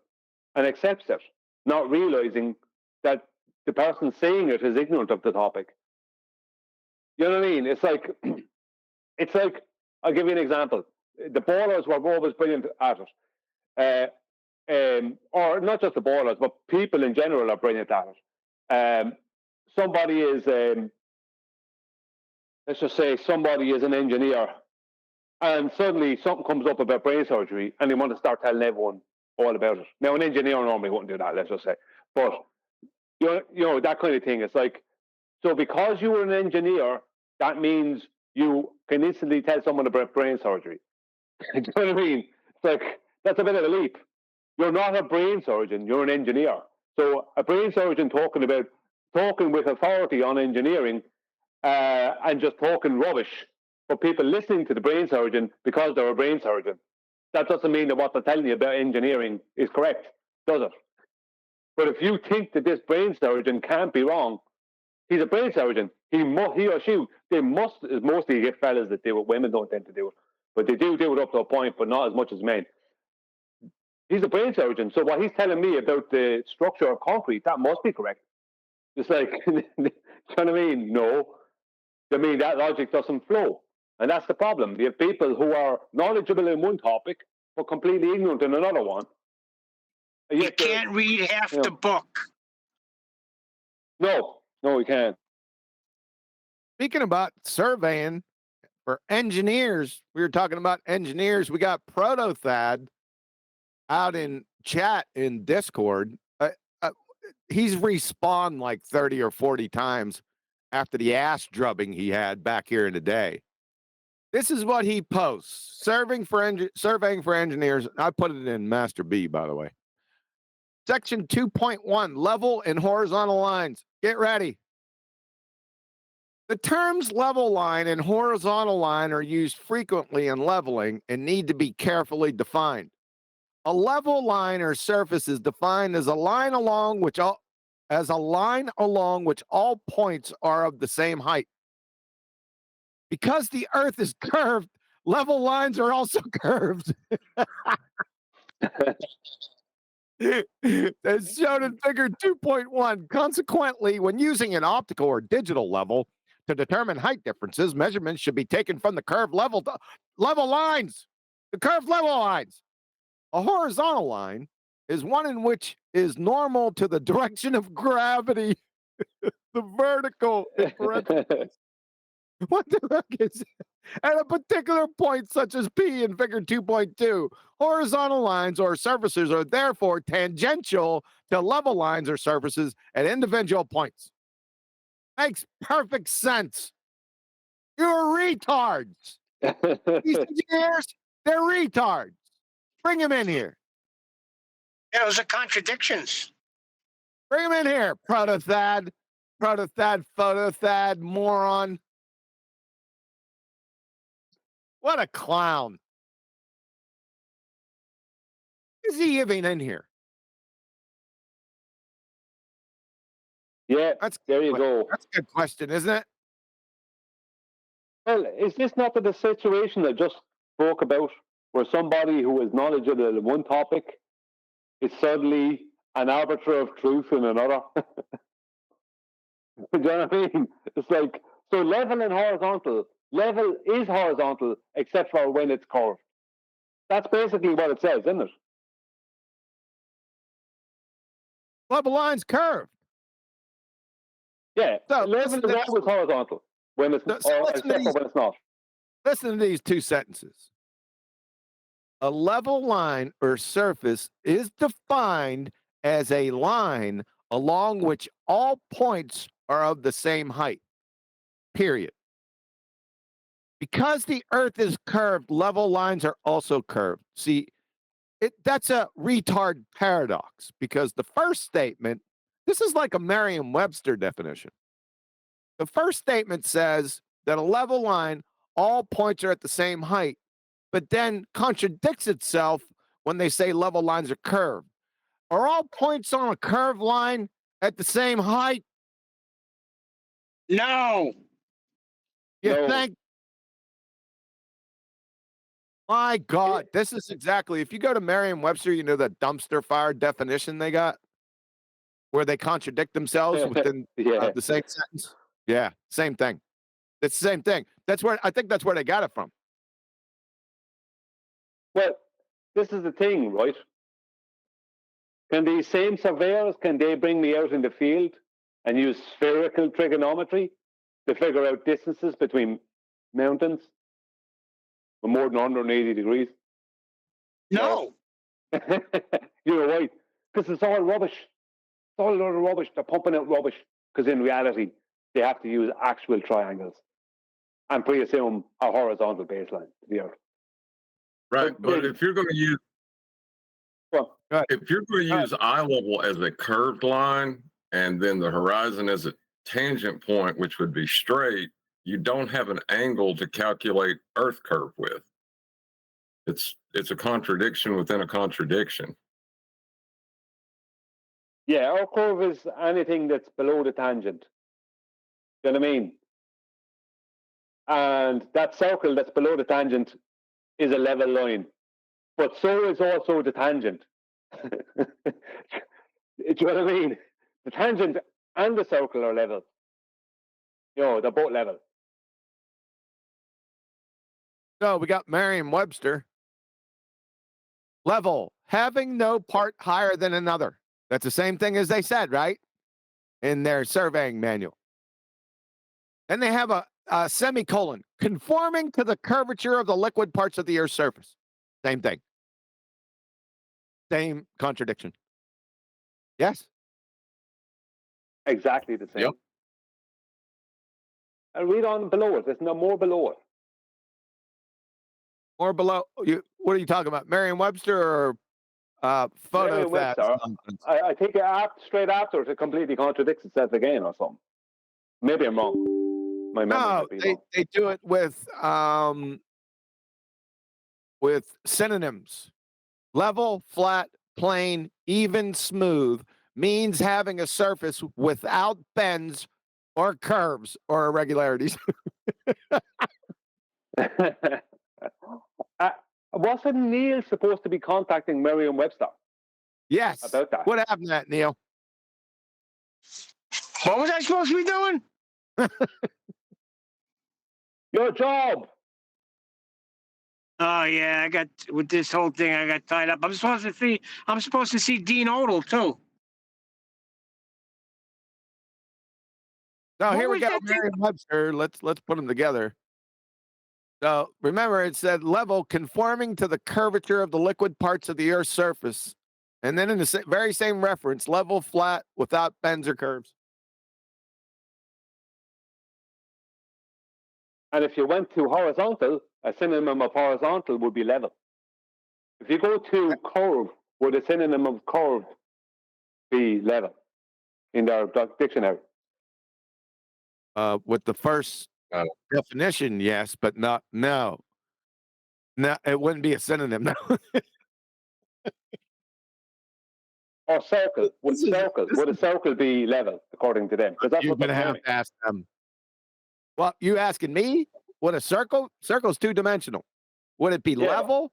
and accepts it, not realizing that the person saying it is ignorant of the topic. You know what I mean? It's like I'll give you an example. The ballers were always brilliant at it. Or not just the ballers, but people in general are brilliant at it. Somebody is, let's just say somebody is an engineer, and suddenly something comes up about brain surgery, and they want to start telling everyone all about it. Now, an engineer normally wouldn't do that, let's just say. But, you know that kind of thing. It's like, so because you were an engineer, that means you can instantly tell someone about brain surgery. Do you know what I mean? It's like, that's a bit of a leap. You're not a brain surgeon, you're an engineer. So a brain surgeon talking with authority on engineering and just talking rubbish for people listening to the brain surgeon because they're a brain surgeon. That doesn't mean that what they're telling you about engineering is correct, does it? But if you think that this brain surgeon can't be wrong, he's a brain surgeon. He or she, they must, mostly get fellas that do it. Women don't tend to do it. But they do it up to a point, but not as much as men. He's a brain surgeon. So what he's telling me about the structure of concrete, that must be correct. It's like, you know what I mean? No. I mean, that logic doesn't flow. And that's the problem. You have people who are knowledgeable in one topic, but completely ignorant in another one. You can't read half the book. No, we can't. Speaking about surveying for engineers, we were talking about engineers. We got Protothad out in chat in Discord. He's respawned like 30 or 40 times after the ass drubbing he had back here in the day. This is what he posts. Surveying for engineers. I put it in Master B, by the way. Section 2.1, level and horizontal lines. Get ready. The terms level line and horizontal line are used frequently in leveling and need to be carefully defined. A level line or surface is defined as a line along which all points are of the same height. Because the earth is curved, level lines are also curved. As shown in figure 2.1, consequently, when using an optical or digital level to determine height differences, measurements should be taken from the curved level lines. The curved level lines. A horizontal line is one in which is normal to the direction of gravity. The vertical in parentheses. What the heck is it? At a particular point, such as P in figure 2.2, horizontal lines or surfaces are therefore tangential to level lines or surfaces at individual points. Makes perfect sense. You're retards. These engineers, they're retards. Bring them in here. Yeah, those are contradictions. Bring him in here, Protothad, Photothad, moron. What a clown. Is he even in here? Yeah, there you go. That's a good question, isn't it? Well, is this not the situation I just spoke about, where somebody who is knowledgeable in one topic is suddenly an arbiter of truth in another? Do you know what I mean? It's like, so level and horizontal. Level is horizontal, except for when it's curved. That's basically what it says, isn't it? Level line's curved. Yeah, so level is always horizontal when it's except for when it's not. Listen to these two sentences. A level line or surface is defined as a line along which all points are of the same height. Period. Because the earth is curved, level lines are also curved. See, that's a retard paradox, because the first statement, this is like a Merriam-Webster definition. The first statement says that a level line, all points are at the same height, but then contradicts itself when they say level lines are curved. Are all points on a curved line at the same height? No. You think? My God, this is exactly, if you go to Merriam-Webster, you know the dumpster fire definition they got, where they contradict themselves within the same sentence. Yeah, same thing. It's the same thing. That's where I think that's where they got it from. Well, this is the thing, right? Can these same surveyors, can they bring me out in the field and use spherical trigonometry to figure out distances between mountains for more than 180 degrees? No. You know why? Because it's all rubbish. It's all a lot of rubbish. They're pumping out rubbish because in reality, they have to use actual triangles and pre-assume a horizontal baseline to the Earth. Right, but if you're going to use eye level as a curved line and then the horizon as a tangent point, which would be straight, you don't have an angle to calculate Earth curve with. It's a contradiction within a contradiction. Yeah, our curve is anything that's below the tangent. You know what I mean? And that circle that's below the tangent is a level line. But so is also the tangent. Do you know what I mean? The tangent and the circle are level. You know, they're both level. So we got Merriam-Webster. Level, having no part higher than another. That's the same thing as they said, right? In their surveying manual. Then they have a semicolon, conforming to the curvature of the liquid parts of the Earth's surface. Same thing. Same contradiction. Yes? Exactly the same. Yep. And read on below it. There's no more below it. More below. What are you talking about? Merriam-Webster or photo facts? I think straight after it completely contradicts itself again or something. Maybe I'm wrong. My memory might be wrong. They do it with synonyms. Level, flat, plane, even, smooth means having a surface without bends or curves or irregularities. Wasn't Neil supposed to be contacting Merriam-Webster? Yes. about that. What happened to that, Neil? What was I supposed to be doing? Your job. Oh yeah, I got with this whole thing. I got tied up. I'm supposed to see Dean Odell too. So What here we was go, that thing? Merriam-Webster. Let's put them together. So remember, it said level conforming to the curvature of the liquid parts of the Earth's surface, and then in the very same reference, level, flat, without bends or curves. And if you went to horizontal, a synonym of horizontal would be level. If you go to curve, would a synonym of curve be level in their dictionary? With the first definition, yes, but no, it wouldn't be a synonym. No. Or circle. Would a circle be level according to them? Because that's You're what they're gonna have claiming. to ask them. Well, you asking me? What a circle? Circle's two-dimensional. Would it be level?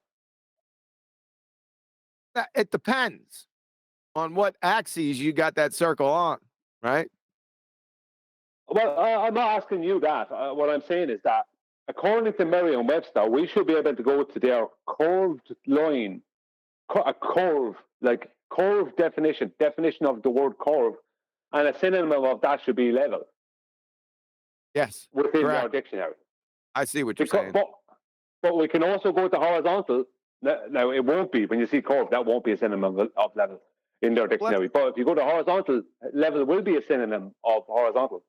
It depends on what axes you got that circle on, right? Well, I'm not asking you that. What I'm saying is that according to Merriam-Webster, we should be able to go to their curved line, a curve, like curve definition of the word curve, and a synonym of that should be level. Yes. Within correct. our dictionary. I see what you're saying. But we can also go to horizontal. Now, it won't be, when you see curve, that won't be a synonym of level in their dictionary. But if you go to horizontal, level will be a synonym of horizontal.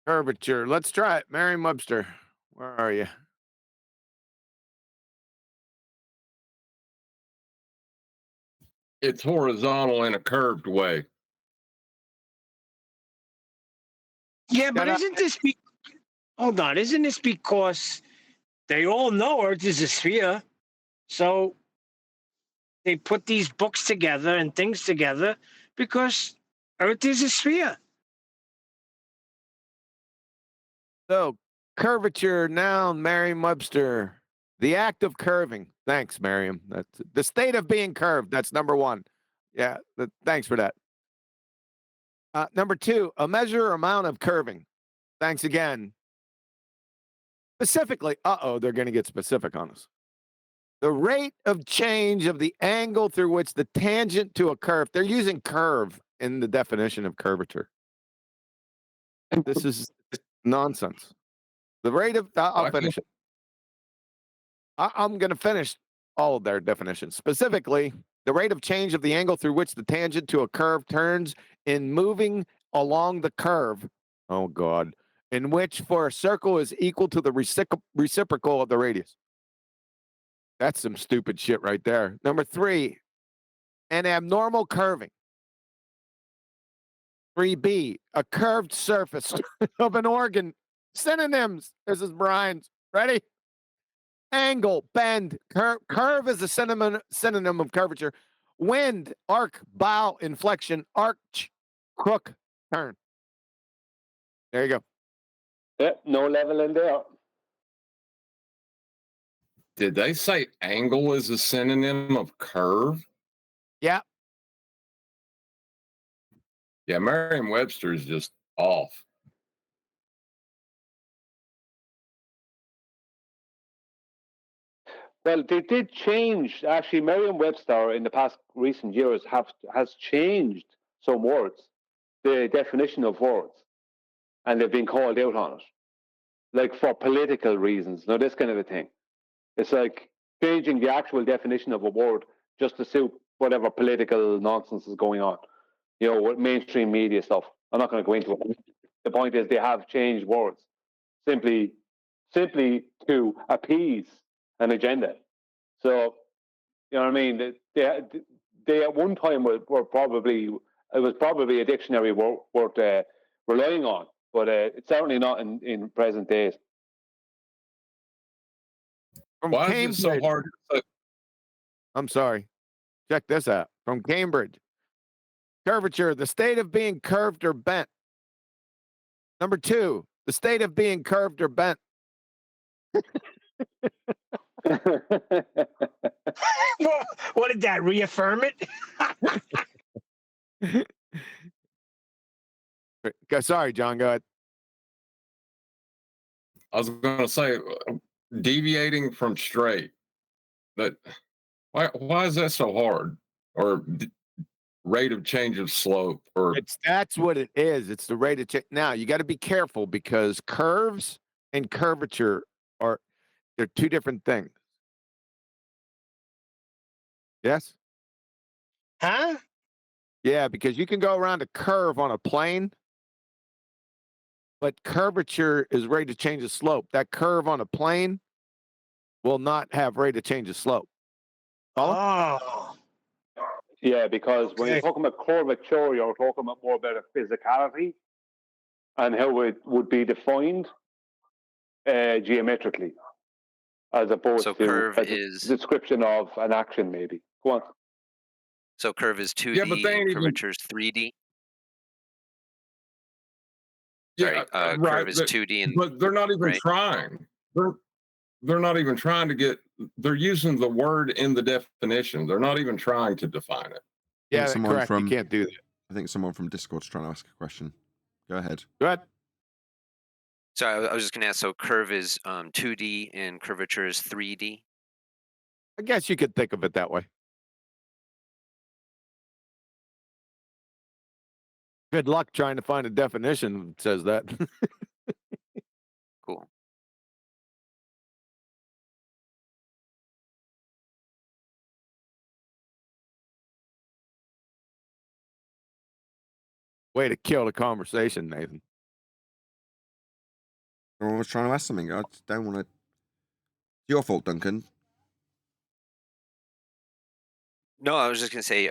Curvature. Let's try it. Merriam-Webster, where are you? It's horizontal in a curved way. Yeah, but isn't this hold on, isn't this because they all know Earth is a sphere? So they put these books together and things together because Earth is a sphere. So, curvature, noun, Merriam-Webster. The act of curving. Thanks, Merriam. That's the state of being curved. That's number one. Yeah, thanks for that. Number two, a measure or amount of curving. Thanks again. Specifically, they're going to get specific on us. The rate of change of the angle through which the tangent to a curve, they're using curve in the definition of curvature. This is nonsense. The rate of, I'll finish it. I'm going to finish all of their definitions. Specifically, the rate of change of the angle through which the tangent to a curve turns in moving along the curve. Oh, God. In which for a circle is equal to the reciprocal of the radius. That's some stupid shit right there. Number three, an abnormal curving. 3B, a curved surface of an organ. Synonyms. This is Brian's. Ready? Angle, bend, curve is a synonym of curvature. Wind, arc, bow, inflection, arch, crook, turn. There you go. Yep, no level in there. Did they say angle is a synonym of curve? Yeah. Yeah, Merriam-Webster is just off. Well, they did change. Actually, Merriam-Webster in the past recent years has changed some words, the definition of words, and they've been called out on it, like for political reasons. Now, this kind of a thing. It's like changing the actual definition of a word just to suit whatever political nonsense is going on. You know, with mainstream media stuff. I'm not going to go into it. The point is, they have changed words simply to appease an agenda. So, you know what I mean? They at one time were probably, it was probably a dictionary worth relying on, but it's certainly not in present days. From Why Cambridge. is it so hard to say? I'm sorry. Check this out. From Cambridge. Curvature, the state of being curved or bent. Number two, the state of being curved or bent. What did that reaffirm it? Sorry, John. Go ahead. I was going to say, deviating from straight. But why is that so hard? Or rate of change of slope? Or that's what it is. It's the rate of change. Now you got to be careful because curves and curvature they're two different things. Yes. Huh? Yeah, because you can go around a curve on a plane, but curvature is rate of change of slope. That curve on a plane will not have rate of change of slope. Oh. Yeah, because when you're talking about curvature, you're talking about more about a physicality and how it would be defined geometrically, as opposed to a description of an action, maybe. Go on. So curve is 2D, yeah, but they ain't curvature is 3D. Yeah, Sorry, right. Curve is 2D, and but they're not even right? trying. They're not even trying to get. They're using the word in the definition. They're not even trying to define it. Yeah, correct. You can't do that. I think someone from Discord's trying to ask a question. Go ahead. Go ahead. So I was just going to ask. So curve is 2D and curvature is 3D. I guess you could think of it that way. Good luck trying to find a definition that says that. Cool. Way to kill the conversation, Nathan. Someone was trying to ask something. I just don't want to. It's your fault, Duncan. No, I was just going to say,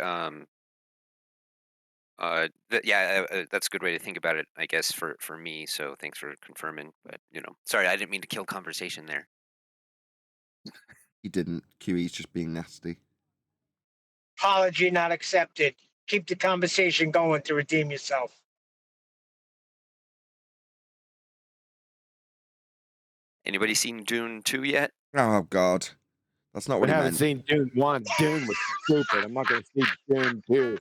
that's a good way to think about it, I guess, for me. So thanks for confirming. But sorry, I didn't mean to kill conversation there. He didn't. QE's just being nasty. Apology not accepted. Keep the conversation going to redeem yourself. Anybody seen Dune 2 yet? Oh God, that's not what I he haven't meant. seen Dune 1. Dune was stupid. I'm not going to see Dune 2.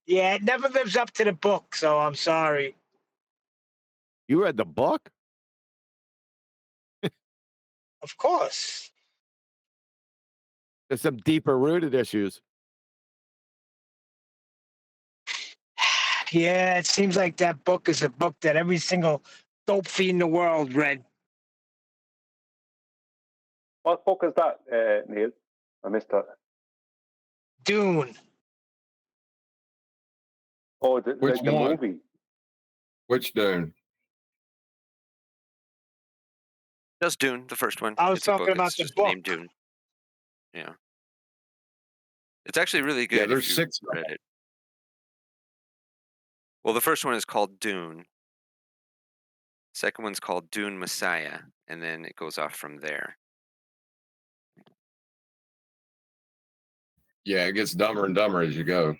Yeah, it never lives up to the book, so I'm sorry. You read the book? Of course. There's some deeper rooted issues. Yeah, it seems like that book is a book that every single dope fiend in the world read. What book is that, Neil? I missed that. Dune. Oh, the one? movie. Which Dune? Just Dune, the first one. I was It's a talking book. about It's the just book. named Dune. Yeah. It's actually really good. Yeah, there's if you 6. read it. Well, the first one is called Dune. Second one's called Dune Messiah, and then it goes off from there. Yeah, it gets dumber and dumber as you go.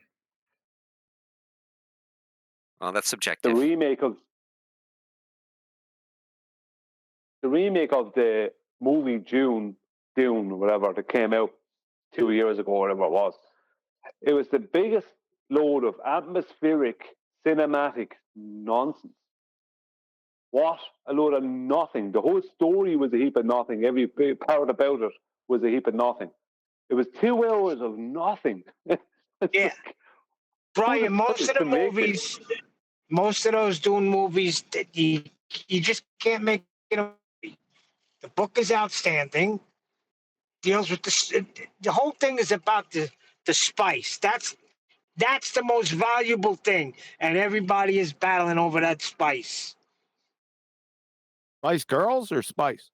Well, that's subjective. The remake of the movie Dune, whatever, that came out 2 years ago, whatever it was. It was the biggest load of atmospheric cinematic nonsense. What a load of nothing. The whole story was a heap of nothing. Every part about it was a heap of nothing. It was 2 hours of nothing. Yeah. Brian, most of the movies, most of those Dune movies, you just can't make it a movie. The book is outstanding. Deals with the whole thing is about the spice. That's the most valuable thing, and everybody is battling over that spice. Spice Girls or Spice?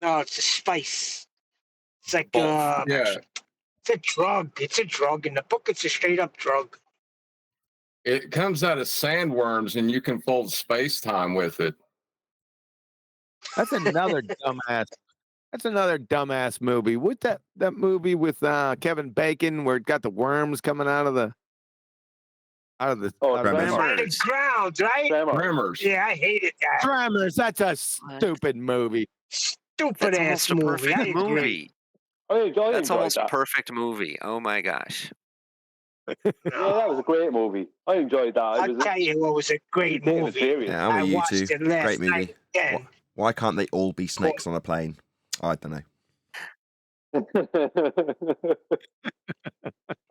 No, it's a spice. It's like Yeah. it's a drug. It's a drug. In the book, it's a straight up drug. It comes out of sandworms, and you can fold space-time with it. That's another dumbass. That's another dumbass movie. With that movie with Kevin Bacon, where it got the worms coming out of the Tremors. Ground, right? Tremors. Yeah, I hated that. Tremors. That's a stupid movie. stupid ass movie. I agree. That's almost a perfect movie. Oh my gosh. Yeah, that was a great movie. I enjoyed that. I'll tell you what was a great movie. Yeah, I'm I with you watched two. it last Great movie. night again. Why can't they all be snakes on a plane? I don't know.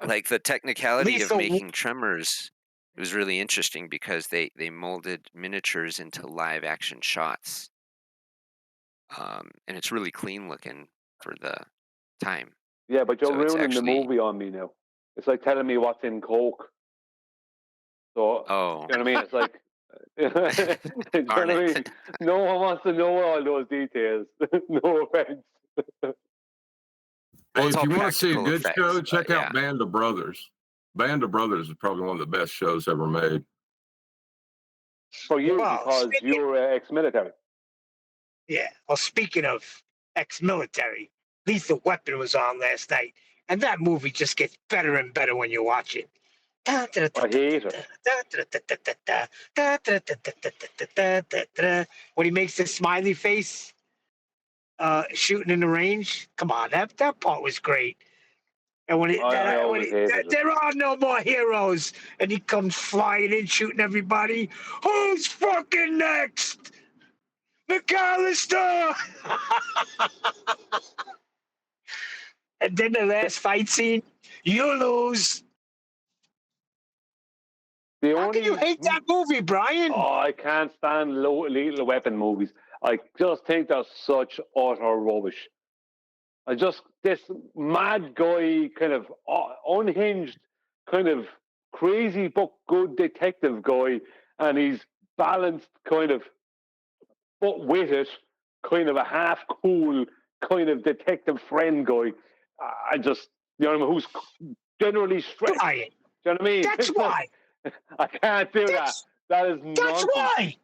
Like the technicality of Lethal- making Tremors, it was really interesting because they molded miniatures into live action shots. And it's really clean looking for the time. Yeah, but you're So it's ruining actually- the movie on me now. It's like telling me what's in Coke. So, Oh. you know what I mean? It's like, you know what I mean? No one wants to know all those details. No offense. Hey, if you want to see a practical good effects, show, but check out Band of Brothers. Band of Brothers is probably one of the best shows ever made. For you, Well, because you're ex-military. Yeah. Well, speaking of ex-military, Lethal Weapon was on last night, and that movie just gets better and better when you watch it. I hate it. When he makes the smiley face, shooting in the range. Come on, that part was great. And when, there are no more heroes, and he comes flying in, shooting everybody. Who's fucking next? McAllister! And then the last fight scene, you lose. How can you hate that movie, Brian? Oh, I can't stand Lethal Weapon movies. I just think they're such utter rubbish. This mad guy, kind of unhinged, kind of crazy but good detective guy, and he's balanced kind of, but with it, kind of a half cool kind of detective friend guy. I just, you know what I mean, who's generally straight. Brian, Do you know what I mean? That's why. I can't do that. That is nonsense. That's why.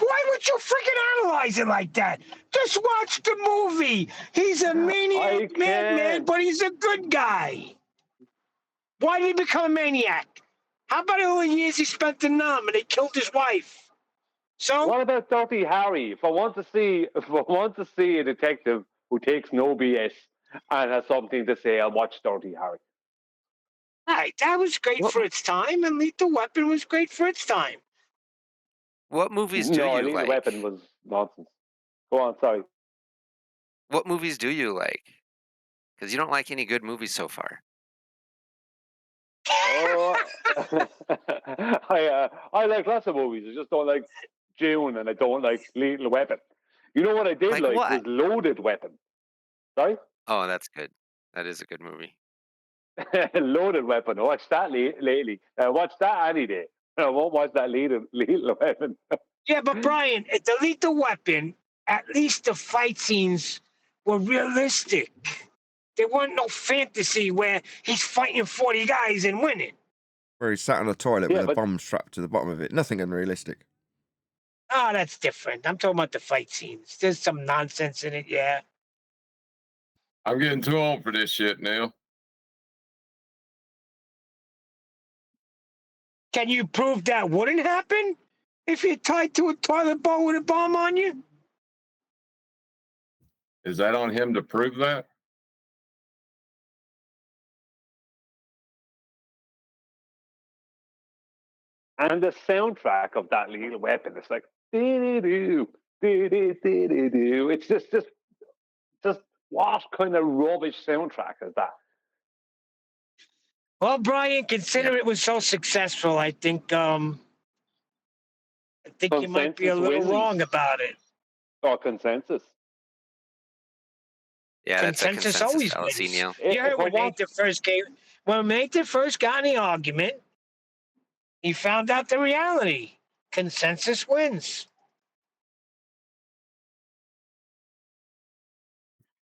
Why would you freaking analyze it like that? Just watch the movie. He's a maniac madman, but he's a good guy. Why did he become a maniac? How about all the years he spent in Nam and he killed his wife? So what about Dirty Harry? If I want to see a detective who takes no BS and has something to say, I'll watch Dirty Harry. Right, that was great for its time, and Lethal Weapon was great for its time. What movies do you Lethal like? Weapon was nonsense. Go on, sorry. What movies do you like? Because you don't like any good movies so far. Oh, I like lots of movies. I just don't like June, and I don't like Lethal Weapon. You know what I did like was Loaded Weapon. Sorry? Oh, that's good. That is a good movie. Loaded Weapon. I watched that lately. I watch that any day. I won't watch that Lethal Weapon. Yeah, but Brian, at the Lethal Weapon, at least the fight scenes were realistic. There weren't no fantasy where he's fighting 40 guys and winning. Where he sat on a toilet with a bomb strapped to the bottom of it. Nothing unrealistic. Oh, that's different. I'm talking about the fight scenes. There's some nonsense in it, yeah. I'm getting too old for this shit, Neil. Can you prove that wouldn't happen if you're tied to a toilet bowl with a bomb on you? Is that on him to prove that? And the soundtrack of that Lethal Weapon, it's like doo-doo-doo, doo-doo-doo-doo-doo. It's just what kind of rubbish soundtrack is that? Well, Brian, consider it was so successful, I think you might be a little wrong about it. Or Consensus. Yeah, that's a consensus always fallacy, wins. Neil. You heard when Nathan first got in the argument, he found out the reality. Consensus wins.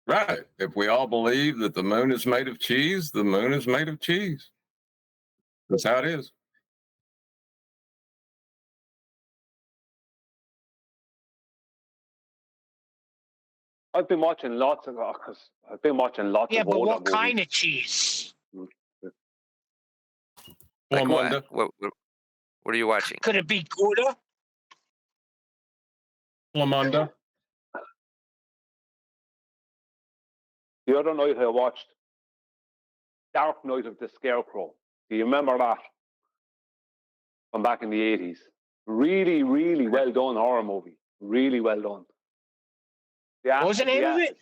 Right. If we all believe that the moon is made of cheese, the moon is made of cheese. That's how it is. I've been watching lots of Yeah, but older what kind movies. of cheese? Like what? What are you watching? Could it be Gouda? Lamunda. The other night I watched Dark Night of the Scarecrow. Do you remember that? From back in the 80s. Really, really well done horror movie. Really well done. What was the name of it?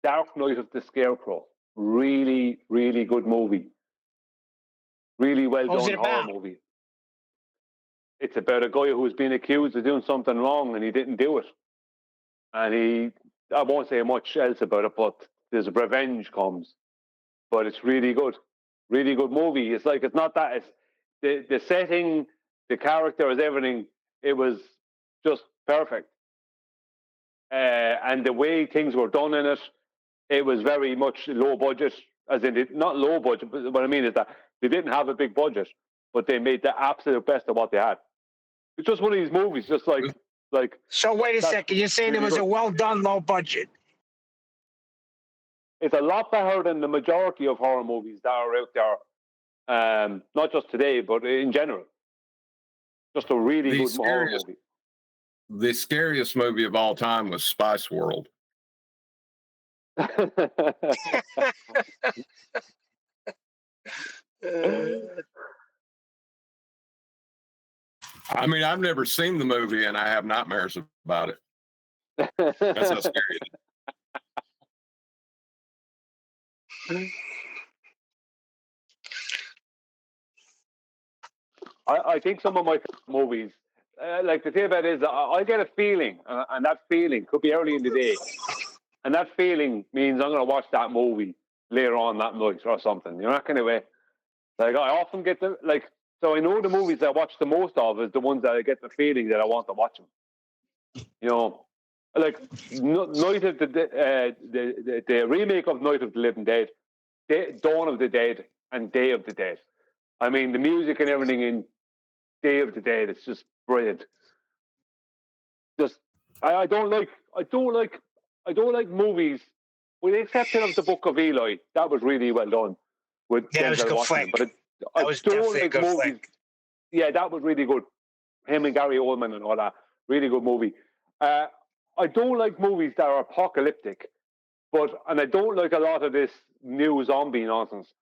Dark Night of the Scarecrow. Really, really good movie. Really well done horror movie. It's about a guy who's been accused of doing something wrong and he didn't do it. And I won't say much else about it, but there's revenge comes. But it's really good. Really good movie. It's not that. It's the setting, the characters, everything. It was just perfect. And the way things were done in it, it was very much low budget. As in, not low budget, but what I mean is that they didn't have a big budget, but they made the absolute best of what they had. It's just one of these movies, just like. So wait a second, you're saying it was a well done, low budget? It's a lot better than the majority of horror movies that are out there, not just today, but in general. Just a really good horror movie. The scariest movie of all time was Spice World. I mean, I've never seen the movie and I have nightmares about it. That's how scary it is. I think some of my movies, like the thing about it is, I get a feeling, and that feeling could be early in the day, and that feeling means I'm going to watch that movie later on that night or something. You know, that kind of way. Like I often get so I know the movies I watch the most of is the ones that I get the feeling that I want to watch them. You know, like Night of the remake of Night of the Living Dead, Dawn of the Dead, and Day of the Dead. I mean, the music and everything in Day of the Dead, it's just brilliant. Just, I don't like movies, with the exception of the Book of Eli. That was really well done. That was a good flick. But I don't like movies. Yeah, that was really good. Him and Gary Oldman and all that. Really good movie. I don't like movies that are apocalyptic, and I don't like a lot of this new zombie nonsense.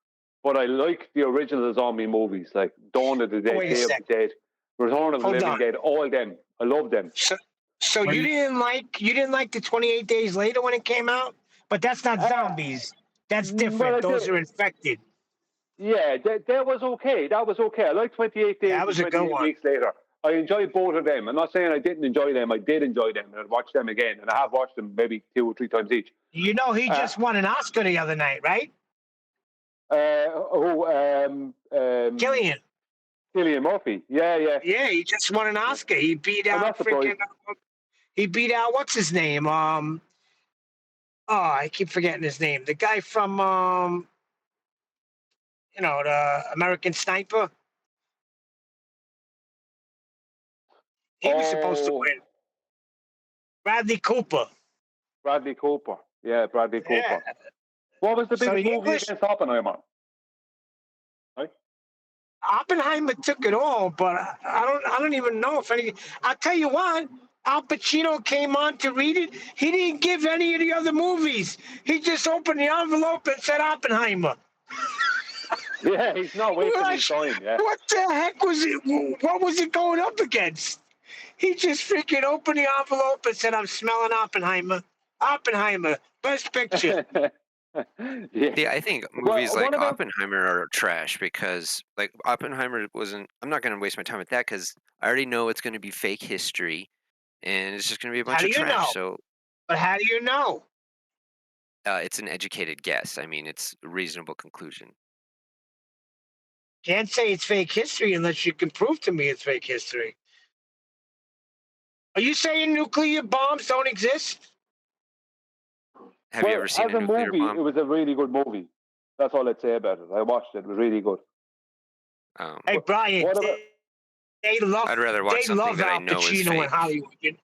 But I like the original zombie movies, like Dawn of the Dead, Day of the Dead, Return of the Living Dead, all them. I love them. So you didn't like the 28 Days Later when it came out? But that's not zombies. That's different. Those are infected. Yeah, that was okay. That was okay. I like 28 Days. That was a good one. Weeks Later. I enjoyed both of them. I'm not saying I didn't enjoy them. I did enjoy them, and I'd watch them again. And I have watched them maybe 2 or 3 times each. You know, he just won an Oscar the other night, right? Cillian Murphy. Yeah. Yeah, he just won an Oscar. He beat out what's his name? I keep forgetting his name. The guy from the American Sniper. He was supposed to win. Bradley Cooper. Yeah, Bradley Cooper. Yeah. What was the biggest movie against Oppenheimer? Right? Oppenheimer took it all, but I don't even know if any. I'll tell you what. Al Pacino came on to read it. He didn't give any of the other movies. He just opened the envelope and said Oppenheimer. Yeah, he's not wasting his time. Yeah. What the heck was it? What was it going up against? He just freaking opened the envelope and said, "I'm smelling Oppenheimer. Oppenheimer, best picture." Yeah, I think movies like Oppenheimer are trash because, like, Oppenheimer wasn't. I'm not going to waste my time with that because I already know it's going to be fake history, and it's just going to be a bunch of trash. So, but how do you know? It's an educated guess. I mean, it's a reasonable conclusion. Can't say it's fake history unless you can prove to me it's fake history. Are you saying nuclear bombs don't exist? Have you ever seen a nuclear bomb? It was a really good movie. That's all I'd say about it. I watched it. It was really good. Hey, Brian, they love. I'd rather watch something that I know is fake. In Hollywood.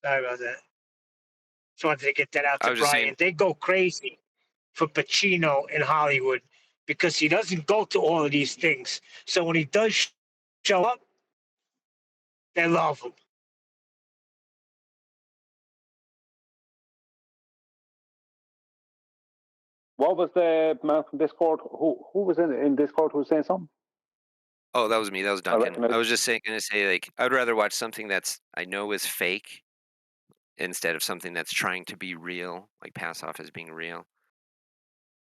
Sorry about that. Just wanted to get that out to Brian. They go crazy for Pacino in Hollywood because he doesn't go to all of these things. So when he does show up, they love him. What was the man from Discord? Who was in Discord who was saying something? Oh, that was me. That was Duncan. recognize- I was just going to say, like, I'd rather watch something that's I know is fake instead of something that's trying to be real, like pass off as being real.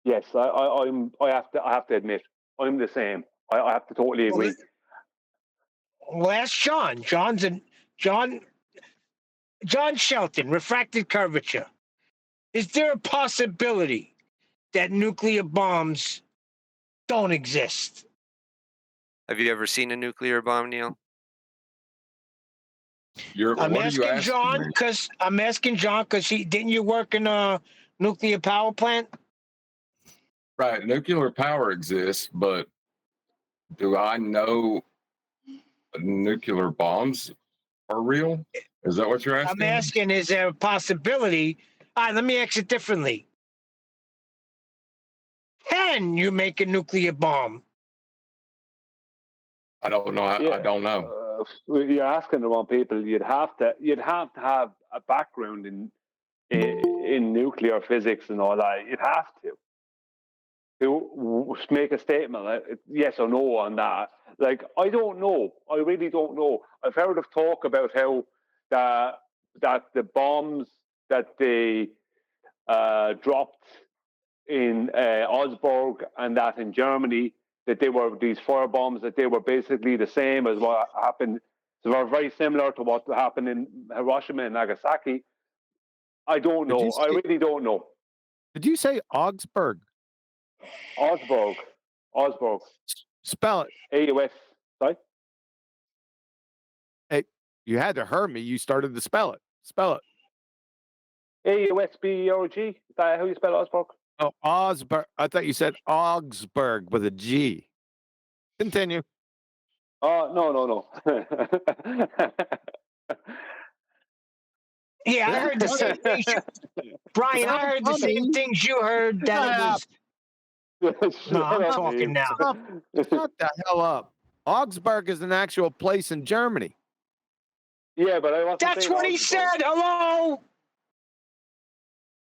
Yes, I have to admit, I'm the same. I have to totally agree. Well, ask John. John Shelton, refracted curvature. Is there a possibility that nuclear bombs don't exist? Have you ever seen a nuclear bomb, Neil? I'm asking John because didn't you work in a nuclear power plant? Right, nuclear power exists, but do I know nuclear bombs are real? Is that what you're asking? I'm asking, is there a possibility? All right, let me ask it differently. Can you make a nuclear bomb? I don't know. I don't know. You're asking the wrong people. You'd have to have a background in nuclear physics and all that. You'd have to make a statement, like, yes or no on that. Like, I don't know. I really don't know. I've heard of talk about how that the bombs that they dropped in Augsburg and that in Germany, that they were these fire bombs, that they were basically the same as what happened. So they were very similar to what happened in Hiroshima and Nagasaki. I don't know. I really don't know. Did you say Augsburg? Augsburg. Spell it. AUS. Sorry? Hey, you had to hear me. You started to spell it. Spell it. AUSBERG. Is that how you spell Augsburg? Oh, Augsburg. I thought you said Augsburg with a G. Continue. Oh, no. Yeah, I heard the same things. Brian, I heard the same things you heard. That it was. No, I'm talking now. Shut the hell up. Augsburg is an actual place in Germany. Yeah, but I wasn't. That's what he said. Hello.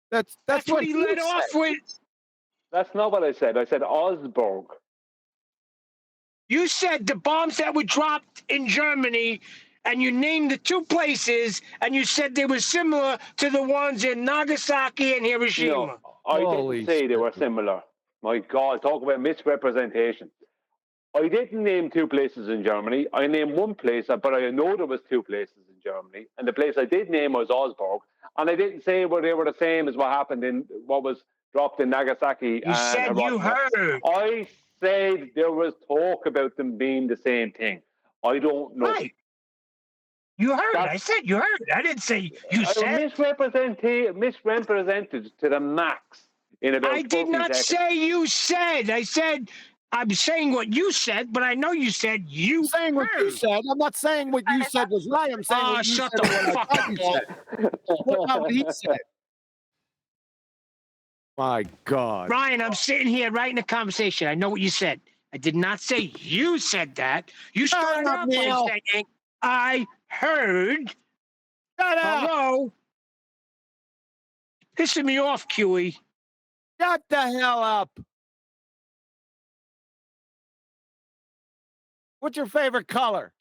That's what he led off with. That's not what I said. I said Augsburg. You said the bombs that were dropped in Germany, and you named the two places, and you said they were similar to the ones in Nagasaki and Hiroshima. No, I didn't say they were similar. My God, talk about misrepresentation. I didn't name two places in Germany. I named one place, but I know there was two places in Germany, and the place I did name was Augsburg. And I didn't say where they were the same as what happened in what was dropped in Nagasaki. You said Hiroshima. You heard. I said there was talk about them being the same thing. I don't know. Right. You heard. I said you heard. I didn't say you said. Misrepresented to the max. In about I did not say you said. I said I'm saying what you said, but I know you said you. I'm saying what you said. I'm not saying what you said was right. I'm saying what you shut said. the fuck up. What about what he said? My God. Brian, I'm sitting here right in the conversation. I know what you said. I did not say you said that. You started off by saying, I heard. Shut up. Hello. Pissing me off, QE. Shut the hell up. What's your favorite color?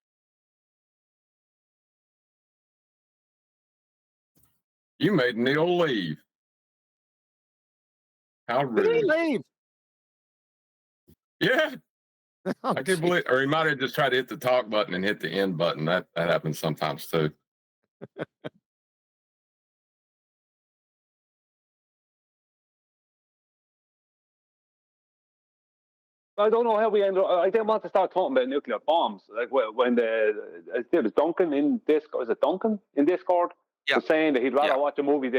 You made Neil leave. How rude. Did he leave? Yeah. I can't believe, or he might have just tried to hit the talk button and hit the end button. That happens sometimes too. I don't know how we end up. I didn't want to start talking about nuclear bombs. Like when it was Duncan in Discord. Was it Duncan in Discord? Yeah. Was saying that he'd rather watch a movie.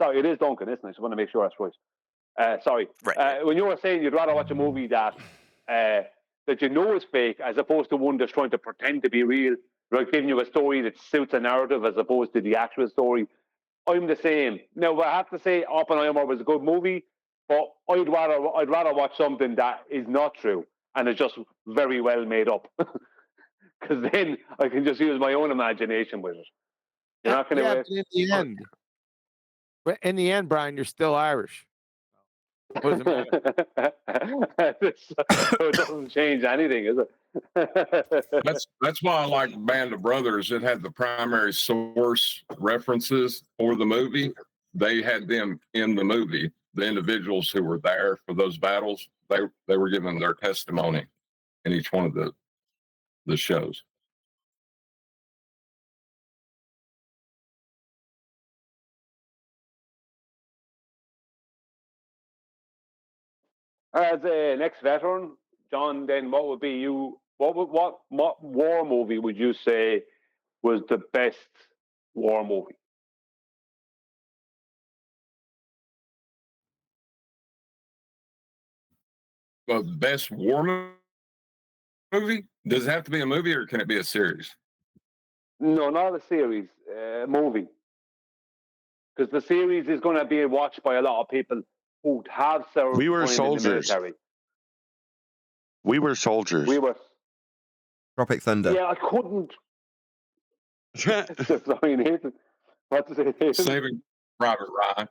Sorry, it is Duncan, isn't it? I just want to make sure that's right. Sorry. Right. When you were saying you'd rather watch a movie that you know is fake, as opposed to one that's trying to pretend to be real, like giving you a story that suits a narrative as opposed to the actual story. I'm the same. Now, I have to say, Oppenheimer was a good movie. But I'd rather watch something that is not true and is just very well made up, because then I can just use my own imagination with it. You're not going to. In the end, Brian, you're still Irish. What does it matter? So it doesn't change anything, is it? That's why I like Band of Brothers. It had the primary source references for the movie. They had them in the movie. The individuals who were there for those battles, they were given their testimony in each one of the shows. As an ex-veteran, John, then what would be you? What war movie would you say was the best war movie? Well, best war movie? Does it have to be a movie or can it be a series? No, not a series, movie. Because the series is going to be watched by a lot of people who have served We were time in the soldiers. military. We were soldiers. We were. Tropic Thunder. Yeah, I couldn't. Sorry, Nathan. What to say, Nathan? Saving Private Ryan.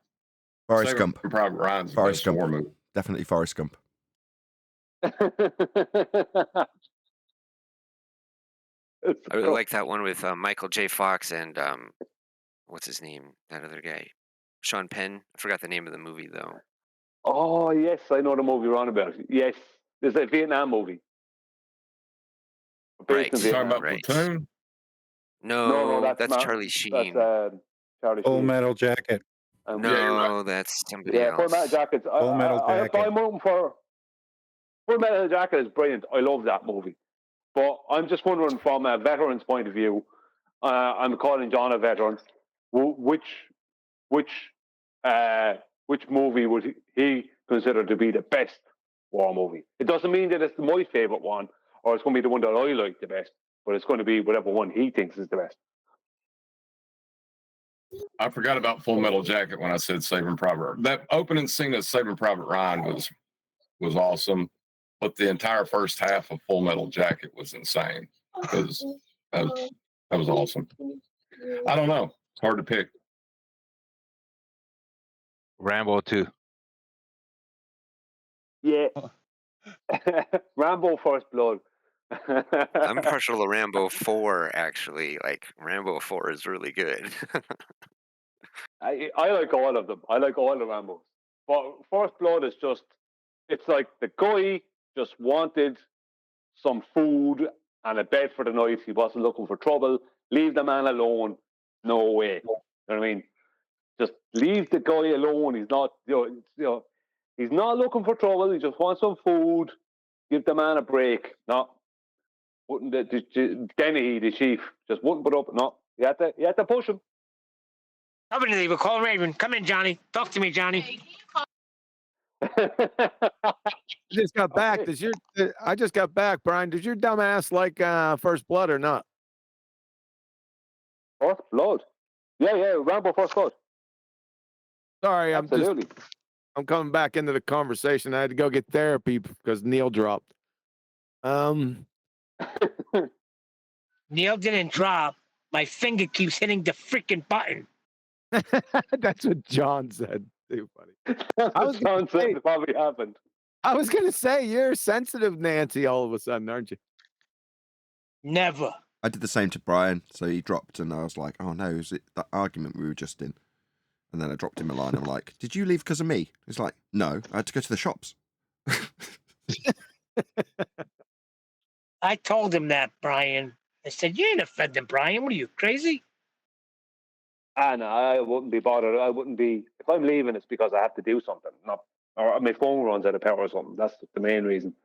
Forrest Saving Gump. Private Ryan's the Forrest best Gump. war movie. Definitely Forrest Gump. I really like that one with Michael J. Fox and what's his name? That other guy, Sean Penn. I forgot the name of the movie though. Oh yes, I know the movie you're on about. Yes, it's a Vietnam movie. Right. Talking about Platoon? No, that's not, Charlie Sheen. That's Charlie Full Sheen. Metal Jacket. No, that's somebody Yeah, else. Full Metal Jacket. Full Metal If Jacket. I'm rooting for Full Metal Jacket is brilliant. I love that movie. But I'm just wondering, from a veteran's point of view, I'm calling John a veteran. Which movie would he consider to be the best war movie? It doesn't mean that it's my favorite one, or it's going to be the one that I like the best, but it's going to be whatever one he thinks is the best. I forgot about Full Metal Jacket when I said Saving Private Ryan. That opening scene of Saving Private Ryan was awesome, but the entire first half of Full Metal Jacket was insane because that was awesome. I don't know. It's hard to pick. Rambo 2. Yeah. Rambo First Blood. I'm partial to Rambo 4, actually. Like, Rambo 4 is really good. I like all of them. I like all the Rambos. But First Blood is just, it's like the guy just wanted some food and a bed for the night. He wasn't looking for trouble. Leave the man alone. No way. You know what I mean? Just leave the guy alone. He's not, he's not looking for trouble. He just wants some food. Give the man a break. No. Wouldn't Dennehy, the chief, just wouldn't put up. No. You had to push him. Come in, leave. Call Raven. Come in, Johnny. Talk to me, Johnny. I just got back. I just got back, Brian. Does your dumb ass like First Blood or not? First Blood? Yeah, Rambo First Blood. Sorry, Absolutely. I'm coming back into the conversation. I had to go get therapy because Neil dropped. Neil didn't drop. My finger keeps hitting the freaking button. That's what John said. Too funny. John said it probably happened. I was gonna say you're sensitive, Nancy. All of a sudden, aren't you? Never. I did the same to Brian, so he dropped, and I was like, "Oh no, is it that argument we were just in?" And then I dropped him a line. I'm like, "Did you leave because of me?" He's like, "No, I had to go to the shops." I told him that, Brian. I said, "You ain't offending Brian. What are you, crazy?" No, I wouldn't be bothered. I wouldn't be. If I'm leaving, it's because I have to do something. Or my phone runs out of power or something. That's the main reason.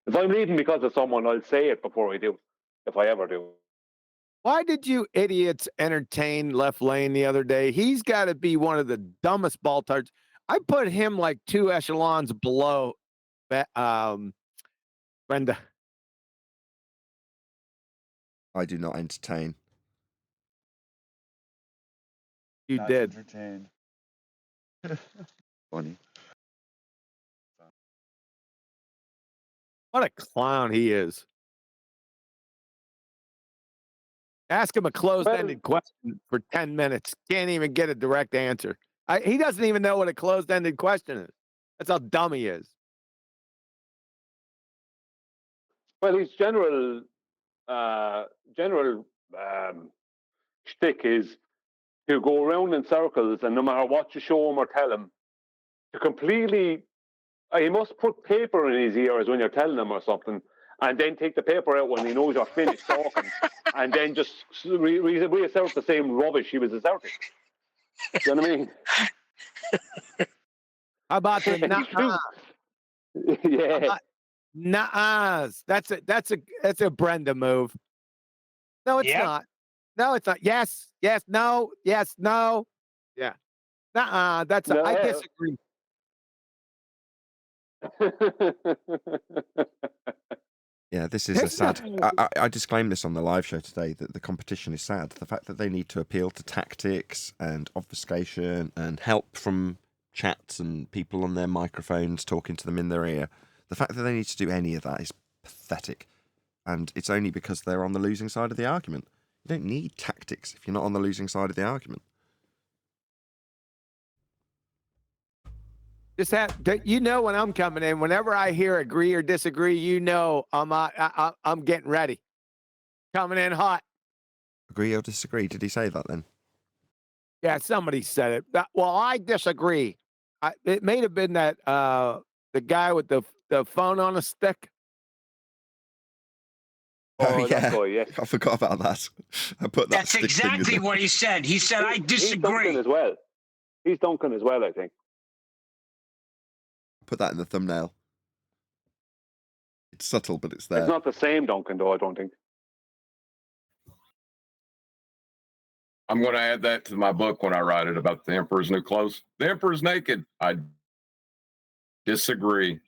If I'm leaving because of someone, I'll say it before I do, if I ever do. Why did you idiots entertain Left Lane the other day? He's got to be one of the dumbest baltards. I put him like 2 echelons below Brenda. I do not entertain. You Not did. Entertained. Funny. What a clown he is. Ask him a closed-ended question for 10 minutes. Can't even get a direct answer. He doesn't even know what a closed-ended question is. That's how dumb he is. Well, his general shtick is to go around in circles, and no matter what you show him or tell him, to completely, he must put paper in his ears when you're telling him or something, and then take the paper out when he knows you're finished talking, and then just reassert the same rubbish he was asserting. Do you know what I mean? How about the nuh-uh? Yeah. Nuh-uhs. That's a Brenda move. No, it's not. No, it's not. Yes, no, no. Yeah. Nuh-uh. I disagree. Yeah, this is a sad. I disclaimed this on the live show today that the competition is sad. The fact that they need to appeal to tactics and obfuscation and help from chats and people on their microphones talking to them in their ear. The fact that they need to do any of that is pathetic. And it's only because they're on the losing side of the argument. You don't need tactics if you're not on the losing side of the argument. Just you know when I'm coming in. Whenever I hear agree or disagree, you know I'm getting ready. Coming in hot. Agree or disagree? Did he say that then? Yeah, somebody said it. Well, I disagree. It may have been that the guy with the phone on a stick. Oh yeah. I forgot about that. I put that. That's exactly what he said. He said, "I disagree." He's Duncan as well. He's Duncan as well, I think. Put that in the thumbnail. It's subtle, but it's there. It's not the same Duncan, though, I don't think. I'm going to add that to my book when I write it about the Emperor's New Clothes. The Emperor's naked. I disagree.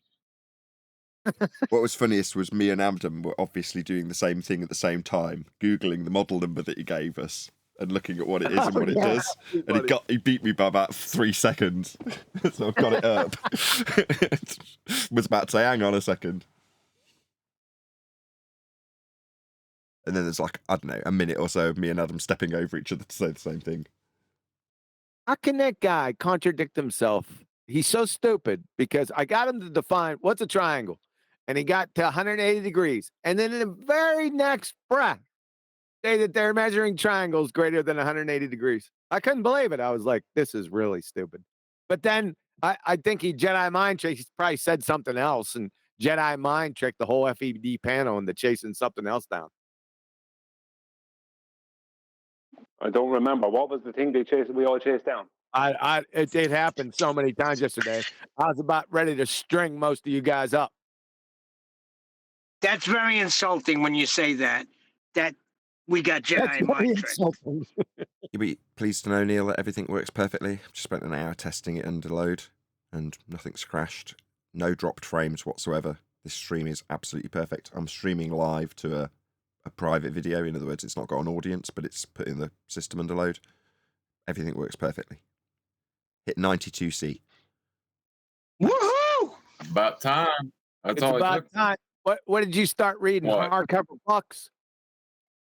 What was funniest was me and Amdam were obviously doing the same thing at the same time, Googling the model number that he gave us and looking at what it is and what it does. And he beat me by about 3 seconds. So I've got it up. Was about to say, hang on a second. And then there's like, I don't know, a minute or so of me and Adam stepping over each other to say the same thing. How can that guy contradict himself? He's so stupid because I got him to define what's a triangle. And he got to 180 degrees. And then in the very next breath, say that they're measuring triangles greater than 180 degrees. I couldn't believe it. I was like, this is really stupid. But then I think he Jedi mind tricked. He probably said something else and Jedi mind tricked the whole FED panel into chasing something else down. I don't remember. What was the thing we all chased down? It happened so many times yesterday. I was about ready to string most of you guys up. That's very insulting when you say that. That we got Jedi mind tricked. You'll be pleased to know, Neil, that everything works perfectly. I've just spent an hour testing it under load, and nothing's crashed. No dropped frames whatsoever. This stream is absolutely perfect. I'm streaming live to a private video. In other words, it's not got an audience, but it's put in the system under load. Everything works perfectly. Hit 92C. Woohoo! About time. That's It's all about time. What did you start reading? What? Hardcover books?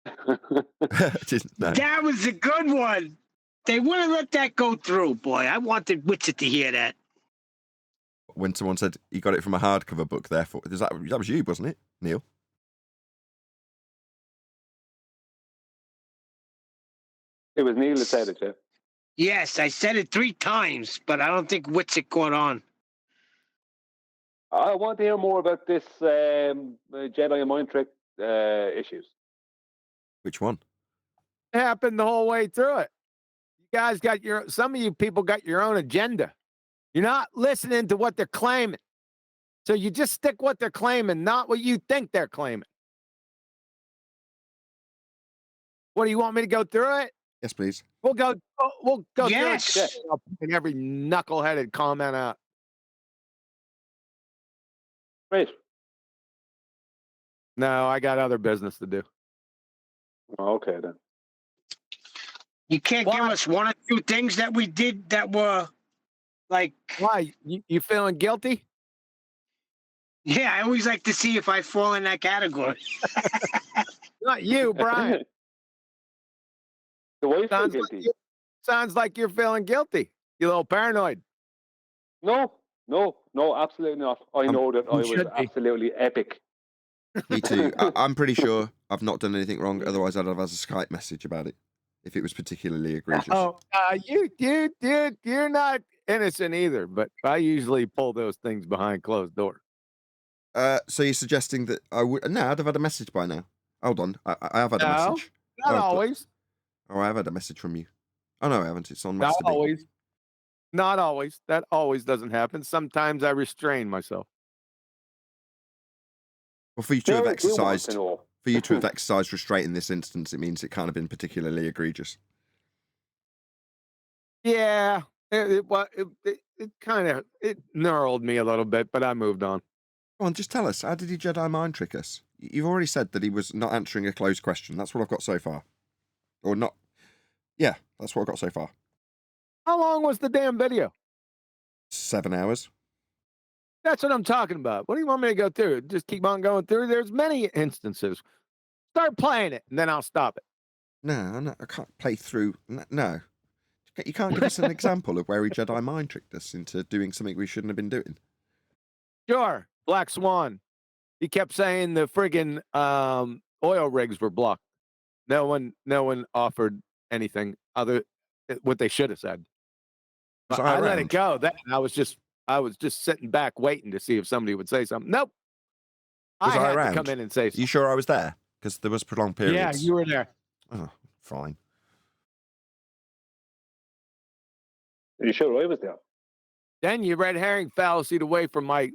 That was a good one. They wouldn't let that go through, boy. I wanted Witsit to hear that. When someone said you got it from a hardcover book, therefore, that was you, wasn't it, Neil? It was Neil that said it, yeah. Yes, I said it 3 times, but I don't think Witsit caught on. I want to hear more about this Jedi mind trick issues. Which one? It happened the whole way through it. You guys got some of you people got your own agenda. You're not listening to what they're claiming. So you just stick what they're claiming, not what you think they're claiming. What do you want me to go through it? Yes, please. We'll go Yes. through it. I'll pick every knuckleheaded comment out. Great. No, I got other business to do. Okay, then. You can't give us 1 or 2 things that we did that were like. Why? You feeling guilty? Yeah, I always like to see if I fall in that category. Not you, Brian. The way guilty. Sounds like you're feeling guilty. You little paranoid. No. no, absolutely not. I know that I was absolutely epic. Me too. I'm pretty sure I've not done anything wrong. Otherwise, I'd have had a Skype message about it if it was particularly egregious. Oh, you're not innocent either. But I usually pull those things behind closed doors. So you're suggesting that I would? No, I'd have had a message by now. Hold on, I have had a message. Not always. Oh, I have had a message from you. Oh no, I haven't. It's on Not Master B. always. Not always. That always doesn't happen. Sometimes I restrain myself. Well, for you to have exercised restraint in this instance, it means it can't have been particularly egregious. Yeah, it kind of gnarled me a little bit, but I moved on. Come on, just tell us. How did he Jedi mind trick us? You've already said that he was not answering a closed question. That's what I've got so far. Or not. Yeah, that's what I've got so far. How long was the damn video? 7 hours. That's what I'm talking about. What do you want me to go through? Just keep on going through? There's many instances. Start playing it, and then I'll stop it. No, I can't play through. No. You can't give us an example of where he Jedi mind tricked us into doing something we shouldn't have been doing. Sure. Black Swan. He kept saying the friggin' oil rigs were blocked. No one offered anything other what they should have said. I let it go. I was just sitting back waiting to see if somebody would say something. Nope. Was I had around? to come in and say something. You sure I was there? Because there was prolonged periods. Yeah, you were there. Oh, fine. Are you sure I was there? Then you red herring fallacied away from my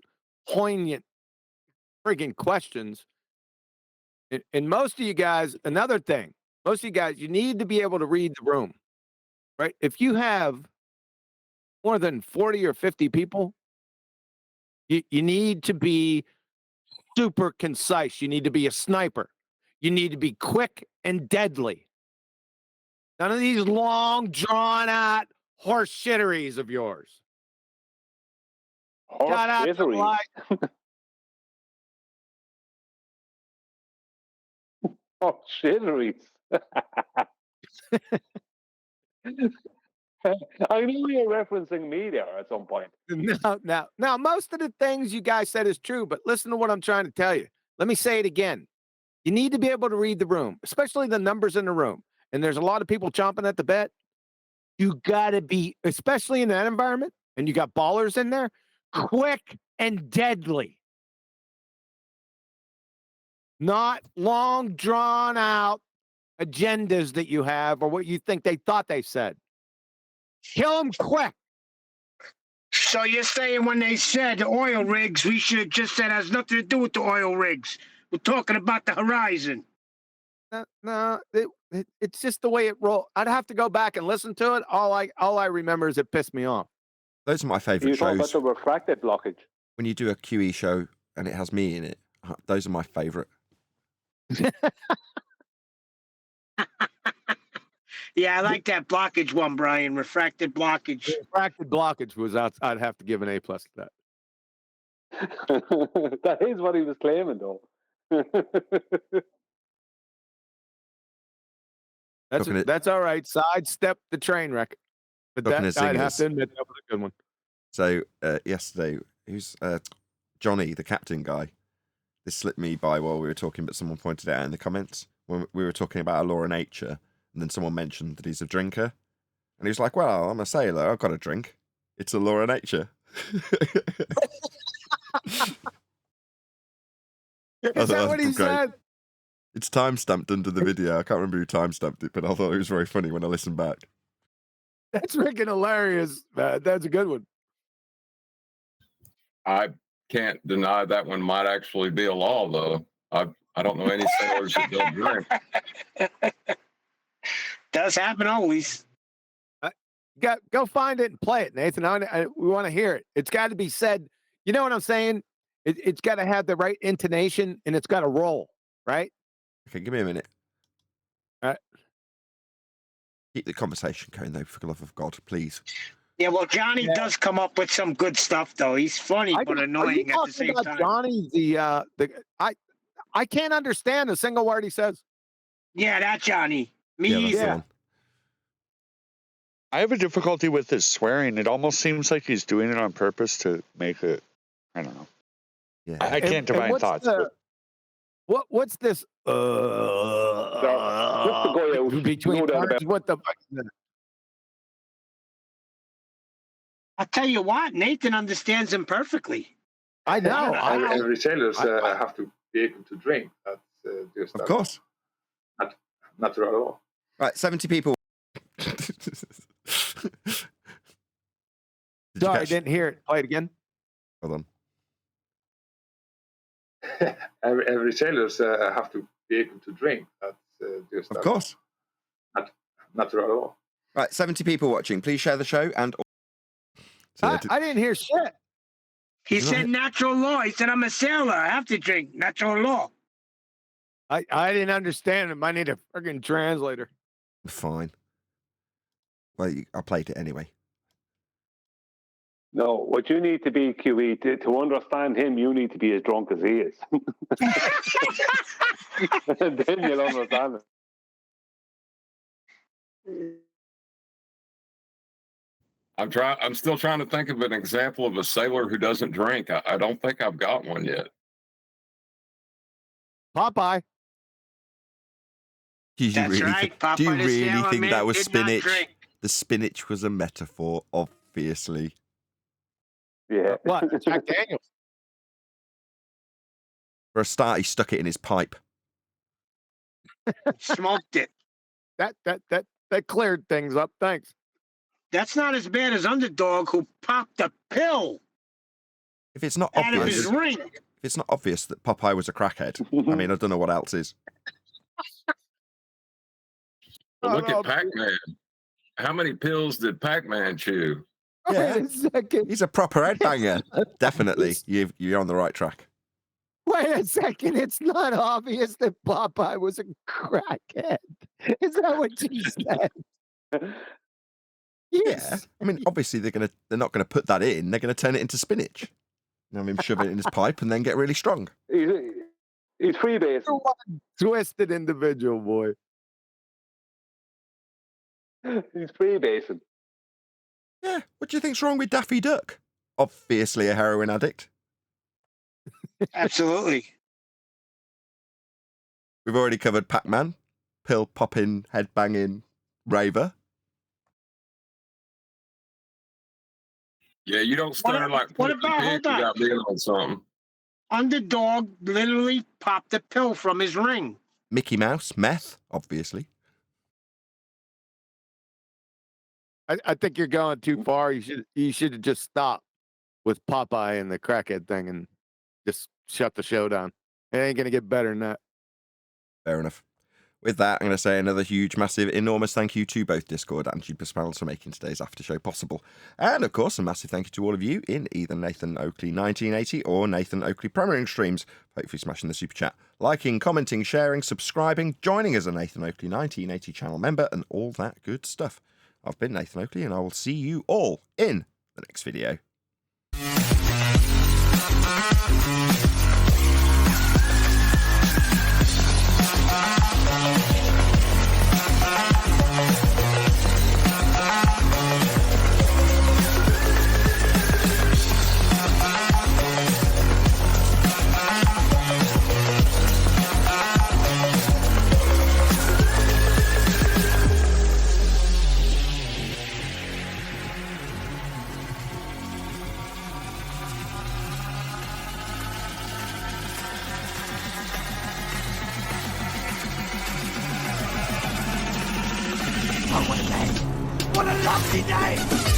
poignant friggin' questions. And most of you guys, another thing, most of you guys, you need to be able to read the room, right? If you have more than 40 or 50 people, you need to be super concise. You need to be a sniper. You need to be quick and deadly. None of these long, drawn-out horse shitteries of yours. Horse shitteries. Oh, shitteries. I knew you were referencing me there at some point. Now, most of the things you guys said is true, but listen to what I'm trying to tell you. Let me say it again. You need to be able to read the room, especially the numbers in the room. And there's a lot of people chomping at the bit. You got to be, especially in that environment, and you got ballers in there, quick and deadly. Not long, drawn out agendas that you have or what you think they thought they said. Kill them quick. So you're saying when they said the oil rigs, we should have just said it has nothing to do with the oil rigs. We're talking about the horizon. No, it's just the way it rolled. I'd have to go back and listen to it. All I remember is it pissed me off. Those are my favourite You shows. talk about the refracted blockage. When you do a QE show and it has me in it, those are my favourite. Yeah, I like that blockage one, Brian. Refracted blockage. Refracted blockage was out. I'd have to give an A+ to that. That is what he was claiming, though. That's all right. Sidestep the train wreck. But I'd have to admit that was a good one. So yesterday, who's Johnny, the captain guy? This slipped me by while we were talking, but someone pointed it out in the comments when we were talking about a law of nature, and then someone mentioned that he's a drinker, and he was like, "Well, I'm a sailor. I've got a drink. It's a law of nature." Is that what he said? It's time-stamped under the video. I can't remember who time-stamped it, but I thought it was very funny when I listened back. That's freaking hilarious. That's a good one. I can't deny that one might actually be a law, though. I don't know any sailors that don't drink. Does happen always. Go find it and play it, Nathan. We want to hear it. It's got to be said. You know what I'm saying? It's got to have the right intonation, and it's got to roll, right? Okay, give me a minute. All right. Keep the conversation going, though, for the love of God, please. Yeah, well, Johnny does come up with some good stuff, though. He's funny but annoying at the same time. Johnny, I can't understand a single word he says. Yeah, that Johnny. Me either. I have a difficulty with his swearing. It almost seems like he's doing it on purpose to make it. I don't know. Yeah, I can't divine thoughts. What's this? Between parts, what the fuck? I'll tell you what, Nathan understands him perfectly. I know. Every sailors have to be able to drink. That's just of course. Not natural at all. Right, 70 people. Sorry, I didn't hear it. Play it again. Hold on. Every sailors have to be able to drink. That's just of course. Not natural at all. Right, 70 people watching. Please share the show and. I didn't hear shit. He said natural law. He said, I'm a sailor. I have to drink natural law. I didn't understand him. I need a friggin' translator. Fine. Well, I played it anyway. No, what you need to be, QE, to understand him, you need to be as drunk as he is. And then you'll understand it. I'm still trying to think of an example of a sailor who doesn't drink. I don't think I've got one yet. Popeye. Do you That's really, right, Popeye do you the really Sailor think Man that was did not spinach? drink. The spinach was a metaphor, obviously. Yeah. What? Jack Daniels. For a start, he stuck it in his pipe. Smoked it. That cleared things up. Thanks. That's not as bad as Underdog, who popped a pill If it's not out of obvious, his ring. if it's not obvious that Popeye was a crackhead, I mean, I don't know what else is. Well, look at Pac-Man. How many pills did Pac-Man chew? Yeah, Wait a second. he's a proper headbanger. Definitely, you're on the right track. Wait a second. It's not obvious that Popeye was a crackhead. Is that what you said? Yes. Yeah, I mean, obviously they're not gonna put that in. They're gonna turn it into spinach. You know, I mean, shove it in his pipe and then get really strong. He's freebasing. You're one twisted individual, boy. He's freebasing. Yeah, what do you think's wrong with Daffy Duck? Obviously a heroin addict. Absolutely. We've already covered Pac-Man, pill popping, head banging, raver. Yeah, you don't start what about, hold on. without being on something. Underdog literally popped a pill from his ring. Mickey Mouse, meth, obviously. I think you're going too far. You should have just stopped with Popeye and the crackhead thing and just shut the show down. It ain't gonna get better than that. Fair enough. With that, I'm going to say another huge, massive, enormous thank you to both Discord and Jeepers Panels for making today's after show possible. And of course, a massive thank you to all of you in either Nathan Oakley 1980 or Nathan Oakley Premiering streams. Hopefully smashing the super chat, liking, commenting, sharing, subscribing, joining as a Nathan Oakley 1980 channel member, and all that good stuff. I've been Nathan Oakley, and I will see you all in the next video. What a lovely day!